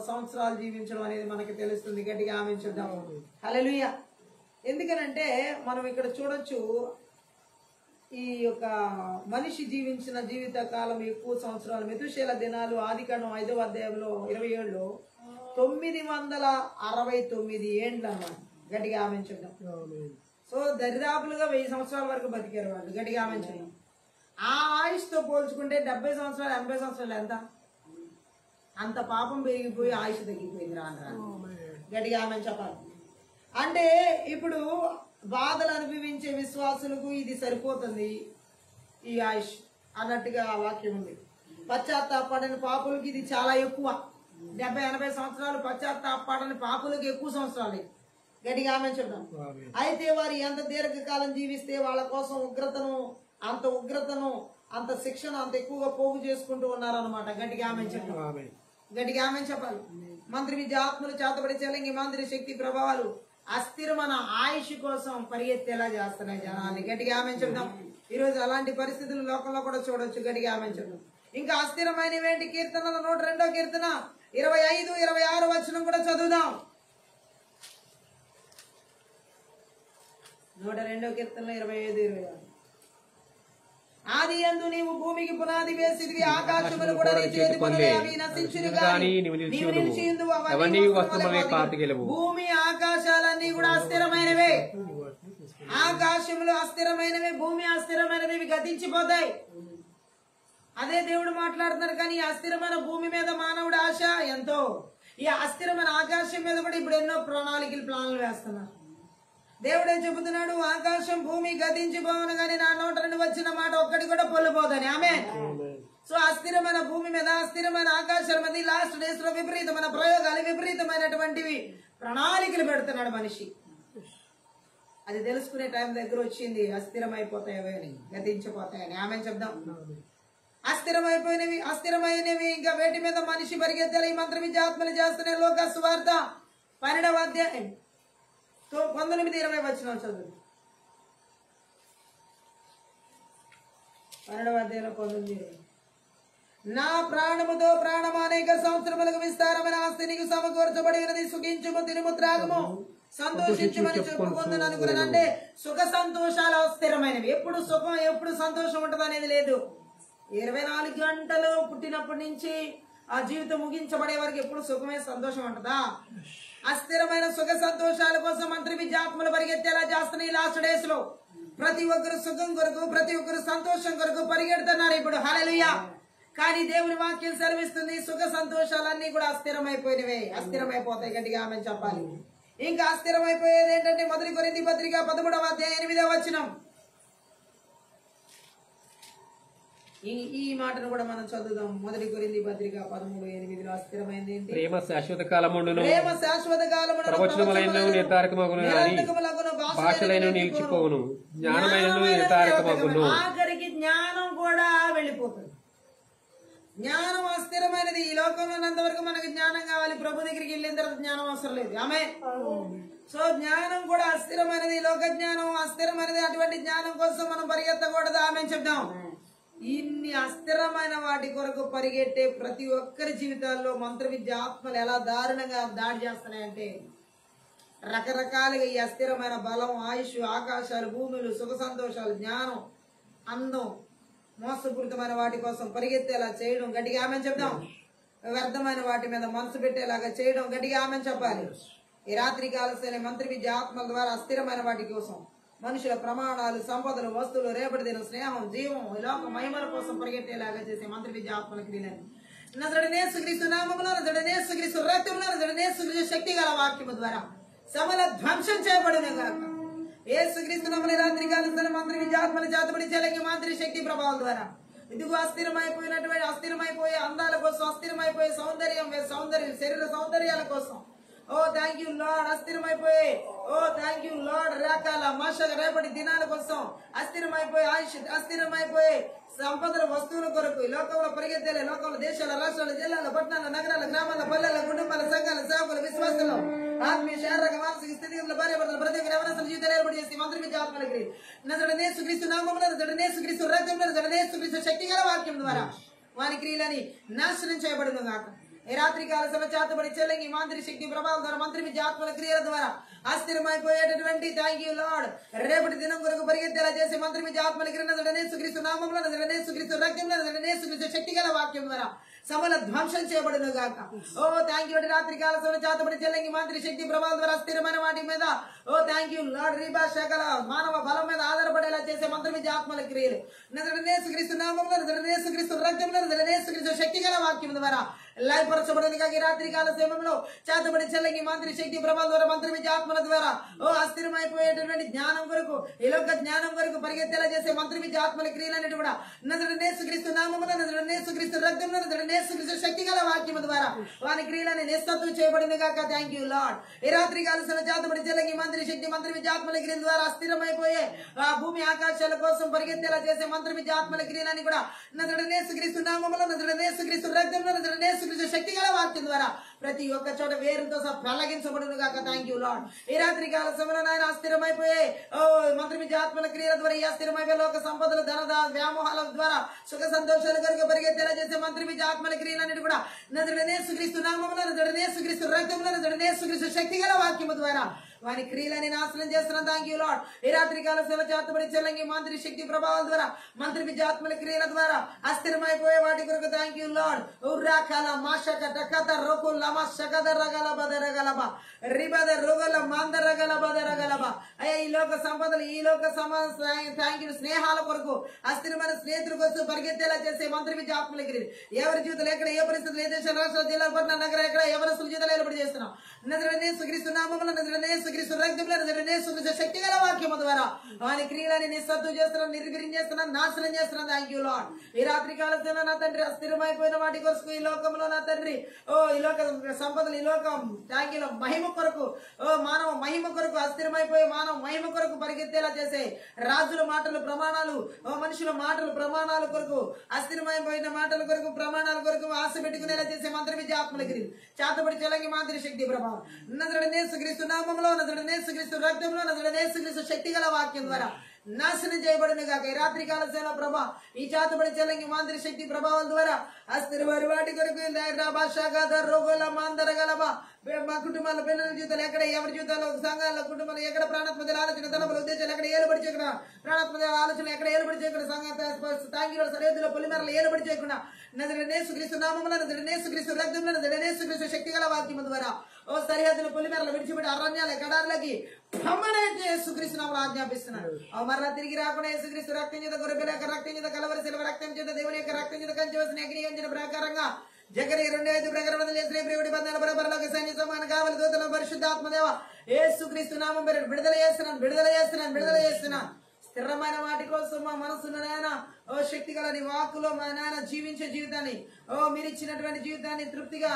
సంవత్సరాలు జీవించడం అనేది మనకి తెలుస్తుంది. గట్టిగా ఆమె చూద్దాం. హల్లెలూయా. ఎందుకనంటే మనం ఇక్కడ చూడొచ్చు, ఈ యొక్క మనిషి జీవించిన జీవిత కాలం ఎక్కువ సంవత్సరాలు. మెతుషేల దినాలు ఆదికాండం 5వ అధ్యాయంలో 27లో 969 ఏండ్లు అన్నమాట. గట్టిగా ఆమె చూద్దాం. సో దరిదాపులుగా 1000 సంవత్సరాల వరకు బతికారు వాళ్ళు. గట్టిగా ఆమె చూద్దాం. ఆ ఆయుష్తో పోల్చుకుంటే 70 సంవత్సరాలు 80 సంవత్సరాలు ఎంత? అంత పాపం పెరిగిపోయి ఆయుష్ తగ్గిపోయింది రాను రాను. గట్టిగా ఆమె చెప్పాలి. అంటే ఇప్పుడు బాధలు అనుభవించే విశ్వాసులకు ఇది సరిపోతుంది ఈ ఆయుష్ అన్నట్టుగా ఆ వాక్యం ఉంది. పశ్చాత్తాపడని పాపులకి ఇది చాలా ఎక్కువ. 70-80 సంవత్సరాలు పశ్చాత్తాపడని పాపులకు ఎక్కువ సంవత్సరాలు. గట్టిగా ఆమె చెప్తాం. అయితే వారు ఎంత దీర్ఘకాలం జీవిస్తే వాళ్ళ కోసం ఉగ్రతను అంత శిక్షణ అంత ఎక్కువగా పోగు చేసుకుంటూ ఉన్నారన్నమాట. గట్టిగా ఆమె చెప్తాం. గట్టిగా ఆమె చెప్పాలి. మంత్రి విద్య ఆత్మలు చేతబడి చెల్లింగి మంత్రి శక్తి ప్రభావాలు అస్థిరమైన ఆయుష్ కోసం పరిగెత్తేలా చేస్తున్నాయి జనాన్ని. గట్టిగా ఆమె చెప్తాం. ఈ రోజు అలాంటి పరిస్థితులు లోకంలో కూడా చూడొచ్చు. గట్టిగా ఆమె చెప్తాం. ఇంకా అస్థిరమైనవేంటి? కీర్తనల 102వ కీర్తన 25-26 వచనం కూడా చదువుదాం. 102వ కీర్తన 25-26. ఆది యందు నీవు భూమికి పునాది వేసిదివి, ఆకాశములు కూడా నీ చేతి పనులే, అవి నశించును గాని నీవు నిలిచియుందువు, అవన్నీ వస్తువులే పాతగెలవు. భూమి ఆకాశాలన్నీ కూడా అస్థిరమైనవే. ఆకాశములు అస్థిరమైనవే, భూమి అస్థిరమైనవి, ఇవి గతించిపోతాయి. అదే దేవుడు మాట్లాడుతున్నారు. కానీ అస్థిరమైన భూమి మీద మానవుడి ఆశ ఎంతో. ఈ అస్థిరమైన ఆకాశం మీద కూడా ఇప్పుడు ఎన్నో ప్లాన్లు వేస్తున్నారు. దేవుడే చెబుతున్నాడు, ఆకాశం భూమి గతించిపోవను గాని నా నోట నుండి వచ్చిన మాట ఒక్కటి కూడా పొల్లిపోదని. ఆమేన్. సో అస్థిరమైన భూమి మీద, అస్థిరమైన ఆకాశాల మీద లాస్ట్ డేస్ లో విపరీతమైన ప్రయోగాలు, విపరీతమైనటువంటివి ప్రణాళికలు పెడుతున్నాడు మనిషి. అది తెలుసుకునే టైం దగ్గర వచ్చింది. అస్థిరమైపోతాయవి అని, గతించిపోతాయని. ఆమె చెప్దాం. అస్థిరమైనవి ఇంకా వేటి మీద మనిషి పరిగెత్తాలి. ఈ మంత్ర విద్యాత్మలు చేస్తున్న లోక సువార్త 12వ అధ్యాయం 19-20 వచనాలు చదువు. 12వ అధ్యాయంలో 19. నా ప్రాణముతో ప్రాణము అనేక సంవత్సరములకు విస్తారమైన ఆస్తి నీకు సమకూర్చబడి ఉన్నది. సుఖించుము, తినుము, త్రాగుము, సంతోషించమని చెప్పుకుందని అనుకున్నాను. అంటే సుఖ సంతోషాలు అస్థిరమైనవి. ఎప్పుడు సుఖం, ఎప్పుడు సంతోషం ఉంటది అనేది లేదు. 24 గంటలు పుట్టినప్పటి నుంచి ఆ జీవితం ముగించబడే వరకు ఎప్పుడు సుఖమే, సంతోషం ఉంటదా? అస్థిరమైన సుఖ సంతోషాల కోసం మంత్రి విద్యాత్మలు పరిగెత్తేలా చేస్తున్నాయి. లాస్ట్ డేస్ లో ప్రతి ఒక్కరు సుఖం కొరకు, ప్రతి ఒక్కరు సంతోషం కొరకు పరిగెడుతున్నారు ఇప్పుడు. హల్లెలూయా. కానీ దేవుని వాక్యం సెలవిస్తుంది, సుఖ సంతోషాలన్నీ కూడా అస్థిరమైపోయినవే, అస్థిరమైపోతాయి. గట్టిగా ఆమె చెప్పాలి. ఇంకా అస్థిరమైపోయేది ఏంటంటే 1 కొరింథీ పత్రిక 13వ అధ్యాయం 8వ వచనం. ఈ మాటను కూడా మనం చదువుదాం. 1 కొరింథీ పత్రిక 13:8. అస్థిరమైంది ఏంటి? ప్రేమ శాశ్వత కాలముండును, ప్రేమ శాశ్వత కాలముండును, ప్రవచనములైనను నిర్ధారకమగును గాని భాషలైనను నిలిచిపోవును, జ్ఞానమైనను నిర్ధారకమగును. ఆఖరికి జ్ఞానం కూడా వెళ్ళిపోతుంది. జ్ఞానం అస్థిరమైనది. ఈ లోకంలో ఉన్నంతవరకు మనకి జ్ఞానం కావాలి. ప్రభు దగ్గరికి వెళ్ళిన తర్వాత జ్ఞానం అవసరం లేదు. ఆమె. సో జ్ఞానం కూడా అస్థిరమైనది. లోక జ్ఞానం అస్థిరమైనది. అటువంటి జ్ఞానం కోసం మనం పరిగెత్తకూడదు. ఆమె చెప్తాం. ఇన్ని అస్థిరమైన వాటి కొరకు పరిగెట్టే ప్రతి ఒక్కరి జీవితాల్లో మంత్ర విద్య ఆత్మలు ఎలా దారుణంగా దాడి చేస్తున్నాయంటే, రకరకాలుగా ఈ అస్థిరమైన బలం, ఆయుష్, ఆకాశాలు, భూములు, సుఖ సంతోషాలు, జ్ఞానం, అందం, మోసపూరితమైన వాటి కోసం పరిగెత్తేలా చేయడం. గట్టిగా ఆమె చెప్దాం. వ్యర్థమైన వాటి మీద మనసు పెట్టేలాగా చేయడం. గట్టిగా ఆమె చెప్పాలి. ఈ రాత్రి కాలశైలి మంత్రి విద్య ఆత్మల ద్వారా అస్థిరమైన వాటి కోసం, మనుషుల ప్రమాణాలు, సంపదలు, వస్తువులు, రేపటి దినం, స్నేహం, జీవం, ఈ లోక మహిమల కోసం పరిగెట్టేలాగా చేసే మంత్రి విద్య ఆత్మల క్రియలను నజరేయునేసుక్రీస్తు నామములో, నజరేయునేసుక్రీస్తు రక్తములో, నజరేయునేసుక్రీస్తు శక్తి గల వాక్యము ద్వారా సమల ధ్వంసం చేయబడును గాక. యేసుక్రీస్తు నామములో రాత్రి కాలశైలి మంత్రి విద్య ఆత్మల చేతబడి చెలకి మంత్రి శక్తి ప్రభావం ద్వారా ఇదిగో అస్థిరమైపోయే అందాల కోసం, అస్థిరమైపోయే సౌందర్యం, శరీర సౌందర్యాల కోసం, ఓ థ్యాంక్ యూ లార్డ్, అస్థిరమైపోయే, ఓ థ్యాంక్ యూ లార్డ్, రకాల మషక రేపటి దినాల కోసం అస్థిరమైపోయే ఆయుష్, అస్థిరమైపోయే సంపదల వస్తువుల కొరకు ఈ లోకంలో పరిగెత్తేలే, లోకంలో, దేశాల, రాష్ట్రాల, జిల్లాల, పట్టణాల, నగరాల, గ్రామాల, పల్లెల, కుటుంబాల, సంఘాల, సేవకుల, విశ్వాసాలు, ఆత్మీయ, శారీరక, మానసిక స్థితిగతుల, భార్యాభర్తల, ప్రతి ఒక్కరి యవనస్తుల జీవితాలు ఏర్పాటు చేసి మంత్రి విద్య ఆత్మలకి నజరేయునేసుక్రీస్తు నామములో, నజరేయునేసుక్రీస్తు రక్తములో, నజరేయునేసుక్రీస్తు శక్తి గల వాక్యం ద్వారా వారి క్రియలని నాశనం చేయబడును గాక. ఈ రాత్రి కాల సభ చేతబడి చెల్లంగి మాంత్రి శక్తి ప్రభావం ద్వారా మంత్రి విద్య ఆత్మల క్రియల ద్వారా అస్థిరమైపోయేటటువంటి థ్యాంక్ యూ లార్డ్ రేపటి దినం కొరకు పరిగెత్తేలా చేసే మంత్రి విద్య ఆత్మల క్రియ నజరేయునేసుక్రీస్తు నామములో, నజరేయునేసుక్రీస్తు రక్తంలో, నజరేయునేసుక్రీస్తు శక్తి గల వాక్యం ద్వారా సమల ధ్వంసం చేయబడును గాక. ఓ థ్యాంక్ యూ. రాత్రి కాల సభ చేతబడి చెల్లంగి మాంత్రి శక్తి ప్రభావం ద్వారా అస్థిరమైన వాటి మీద, ఓ థ్యాంక్ యూ లార్డ్, రీబా శాఖల మానవ బలం మీద ఆధారపడేలా చేసే మంత్రి విద్య ఆత్మల క్రియలు నజరేయునేసుక్రీస్తు నామములో, నజరేయునేసుక్రీస్తు రక్తంలో, నజరేయునేసుక్రీస్తు శక్తి గల వాక్యం ద్వారా లయపరచబడిన ఈ రాత్రి కాల సమయంలో చేతబడి చెల్లకి మంత్రి శక్తి ప్రభావం ద్వారా మంత్రి విద్య ఆత్మల ద్వారా ఓ అస్థిరమైపోయేటటువంటి జ్ఞానం కొరకు, ఈ లోక జ్ఞానం కొరకు పరిగెత్తేలా చేసే మంత్రి విద్య ఆత్మల క్రియలన్నిటి కూడా నజరేయునేసుక్రీస్తు నామములో, నజరేయునేసుక్రీస్తు రక్తంలో, నజరేయునేసుక్రీస్తు శక్తి గల వాక్యము ద్వారా వారి క్రియలని నిస్తత్వం చేయబడింది గాక. Thank you lord. ఈ రాత్రి కాల చేతబడి చెల్లకి మంత్రి శక్తి, మంత్రి విద్య ఆత్మల క్రియల ద్వారా అస్థిరమైపోయే ఆ భూమి ఆకాశాల కోసం పరిగెత్తేలా చేసే మంత్రి విద్య ఆత్మల క్రియలని కూడా నజరేయునేసుక్రీస్తు నామములో, నజరేయునేసుక్రీస్తు రక్తంలో, నజరేయునేసుక్రీస్తు శక్తి గల వాక్యం ద్వారా ప్రతి ఒక్క చోట వేరుతో ప్రలగించబడును గాక. Thank you lord. ఈ రాత్రి కాల సమయంలో నాయన అస్థిరమైపోయే ఓ మంత్రి విద్య ఆత్మల క్రియల ద్వారా ఈ అస్థిరమైపోయే లోక సంపదలు, ధన వ్యామోహాల ద్వారా సుఖ సంతోషాలు కనుక పరిగెత్తేలా చేసే మంత్రి విద్య ఆత్మల క్రియలన్నిటి కూడా నజరేయునేసుక్రీస్తు నామములో, నజరేయునేసుక్రీస్తు రక్తంలో, నజరేయునేసుక్రీస్తు శక్తి గల వాక్యము ద్వారా వారి క్రియలని నాశనం చేస్తున్నాం. Thank you lord. ఈ రాత్రి కాల సేవ చేతబడి చెల్లంగి మంత్రి శక్తి ప్రభావాల ద్వారా మంత్రి విద్య ఆత్మల క్రియల ద్వారా అస్థిరమైపోయే వాటి కొరకు థ్యాంక్ యూ లార్డ్. ఉర్రాకాల మాషక టకత రోకుల లమ శగదర గలబ దర గలబ రిబద రుగల మందర గలబ దర గలబ. అయ్యా ఈ లోక సంపదలు, ఈ లోక థ్యాంక్ యూ స్నేహాల కొరకు, అస్థిరమైన స్నేహితుల కోసం పరిగెత్తేలా చేసే మంత్రి విద్య ఆత్మలకి ఎవరి జీవితంలో ఎక్కడ ఏ పరిస్థితులు ఏ దేశం రాష్ట్ర జిల్లా పట్టణ నగరం ఎక్కడ ఎవరస్తుల జీవితంలో ఏర్పడి చేస్తున్నాం. నజరేయుడైన యేసుక్రీస్తు నామములో, నజరేయుడైన యేసుక్రీస్తు రక్తంలో, నజరేయుడైన యేసుక్రీస్తు శక్తి గల వాక్యము ద్వారా వాని క్రియలని నిస్సత్తు చేస్తున్నాం, నిర్వీర్యం చేస్తున్నాం, నాశనం చేస్తున్నాం. Thank you lord. ఈ రాత్రి కాలంలో నా తండ్రి అస్థిరమైపోయిన వాటి కొరకు ఈ లోకంలో నా తండ్రి ఈ లోక సంపదలు, ఈ లోకం థ్యాంక్ యూ మహిమ కొరకు, మానవ మహిమ కొరకు, అస్థిరమైపోయి మానవ మహిమ కొరకు పరిగెత్తేలా చేసే రాజుల మాటలు ప్రమాణాలు, మనుషుల మాటలు ప్రమాణాల కొరకు, అస్థిరమైపోయిన మాటల కొరకు ప్రమాణాల కొరకు ఆశ పెట్టుకునేలా చేసే మంత్ర విద్య ఆత్మలకి చేతబడి చెలంగి మాదిరి శక్తి ప్రభావం నజరేయుడైన యేసుక్రీస్తు నామములో, నజరేయుడైన యేసుక్రీస్తు రక్తంలో, నజరేయుడైన యేసుక్రీస్తు శక్తి గల వాక్యం ద్వారా నాశనం చేయబడిన గాక. ఈ రాత్రి కాల సేన ప్రభా ఈ చేతబడి చెలంగి మాదిరి శక్తి ప్రభావం ద్వారా అస్థిరవారి వాటి కొరకు రోగుల మాందర గలబ మా కుటుంబాల పిల్లల జీవితాలు ఎక్కడ, ఎవరి జీవితాల్లో, సంఘాల కుటుంబాలు ఎక్కడ ప్రాణాత్మక ఆలోచన తలపుల ఉద్దేశాలు ఎక్కడ ఏలుబడి చేయకుండా, ప్రాణాత్మక ఆలోచన ఎక్కడ ఏలుబడి చేయకుండా, తాంగిలో సరిహద్దులో పొలిమేరలు ఏలుబడి చేయకుండా నజరేయుడైన యేసుక్రీస్తు నామములో, నజరేయుడైన యేసుక్రీస్తు రక్తంలో, నజరేయుడైన యేసుక్రీస్తు శక్తి గల వాక్యము ద్వారా సరిహద్దుల పొలిమేరలు విడిచిపెట్టి అరణ్యాల కడార్లకి భ్రమణైతే యేసుక్రీస్తు నామములో ఆజ్ఞాపిస్తున్నాడు. మరలా తిరిగి రాకుండా యేసుక్రీస్తు రక్తం చేత, గొర్రెపిల్ల యొక్క రక్తం చేత, కలవరి శిలువ రక్తం చేత, దేవుని యొక్క రక్తం చేత కంచవలసిన అగ్నియోంచిన ప్రకారంగా జకరియా 2:5 ప్రకారం చేసిన ప్రియుడి బంధాల పరపరలోక సైన్య సమాన కావలి దూతల పరిశుద్ధాత్మదేవ యేసుక్రీస్తు నామం పేరు విడుదల చేస్తున్నాను, విడుదల చేస్తున్నాను, విడుదల చేస్తున్నాను. స్థిరమైన వాటి కోసం మా మనసును నాయన శక్తి గల నీ వాక్కులో మా నాయన జీవించే జీవితాన్ని, మీరిచ్చినటువంటి జీవితాన్ని తృప్తిగా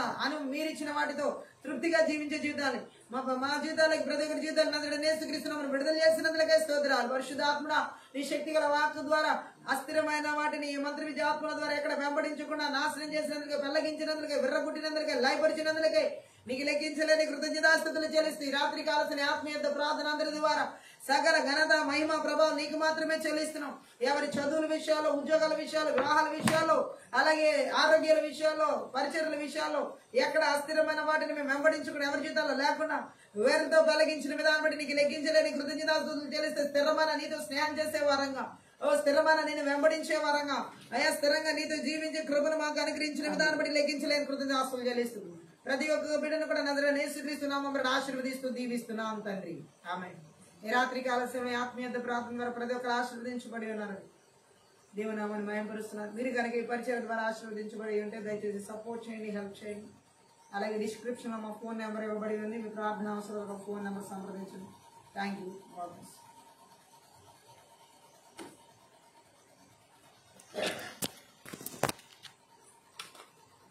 మీరిచ్చిన వాటితో తృప్తిగా జీవించే జీవితాన్ని మా జీవితాలకి ప్రతి ఒక్కరి జీవితాన్ని నజరేయుడైన యేసుక్రీస్తు నామములో విడుదల చేసినందుకే స్తోత్రాలు. పరిశుద్ధాత్ముడా నీ శక్తి గల వాక్కు ద్వారా అస్థిరమైన వాటిని ఈ మంత్రి విద్య ఆత్మల ద్వారా ఎక్కడ వెంబడించకుండా నాశనం చేసినందుకే, పెళ్లగించినందుకే, విర్రగుట్టినందుకే, లయపరిచినందుకే నీకు లెక్కించలేని కృతజ్ఞతాస్తుతులు చెల్లిస్తూ ఈ రాత్రి కాలసిన ఆత్మీయ ప్రార్థన అందరి ద్వారా సకల ఘనత మహిమ ప్రభావం నీకు మాత్రమే చెల్లిస్తున్నాం. ఎవరి చదువుల విషయాల్లో, ఉద్యోగాల విషయాల్లో, వివాహాల విషయాల్లో, అలాగే ఆరోగ్యాల విషయాల్లో, పరిచర్ల విషయాల్లో ఎక్కడ అస్థిరమైన వాటిని మేము వెంబడించుకుని ఎవరి జీవితాల్లో లేకుండా వేరుతో పలిగించిన విధానం బట్టి నీకు లెక్కించలేని కృతజ్ఞతాస్తుతులు చెల్లిస్తే స్థిరమైన నీతో స్నేహం చేసే వారంగా, స్థిరమైన నేను వెంబడించే వారంగా, అయా స్థిరంగా నీతో జీవించే కృపను మాకు అనుగ్రహించిన విధానం బట్టి లెక్కించలేని కృతజ్ఞతాస్తుతులు చెల్లిస్తుంది. ప్రతి ఒక్క బిడ్డను కూడా నజరేయుడైన యేసుక్రీస్తు నామములో ఆశీర్వదిస్తూ దీవిస్తున్నాం తండ్రి. ఆమేన్. ఈ రాత్రి కాల సమయ ఆత్మీయత ప్రార్థన ద్వారా ప్రతి ఒక్కరు ఆశీర్వదించబడి ఉన్నారు. దేవునామాన్ని మహిమపరుస్తున్నారు. మీరు కనుక ఈ పరిచయం ద్వారా ఆశీర్వదించబడి ఉంటే దయచేసి సపోర్ట్ చేయండి, హెల్ప్ చేయండి. అలాగే డిస్క్రిప్షన్ లో మా ఫోన్ నెంబర్ ఇవ్వబడి ఉంది. మీ ప్రార్థన అవసరం ఫోన్ నెంబర్ సంప్రదించండి. Thank you.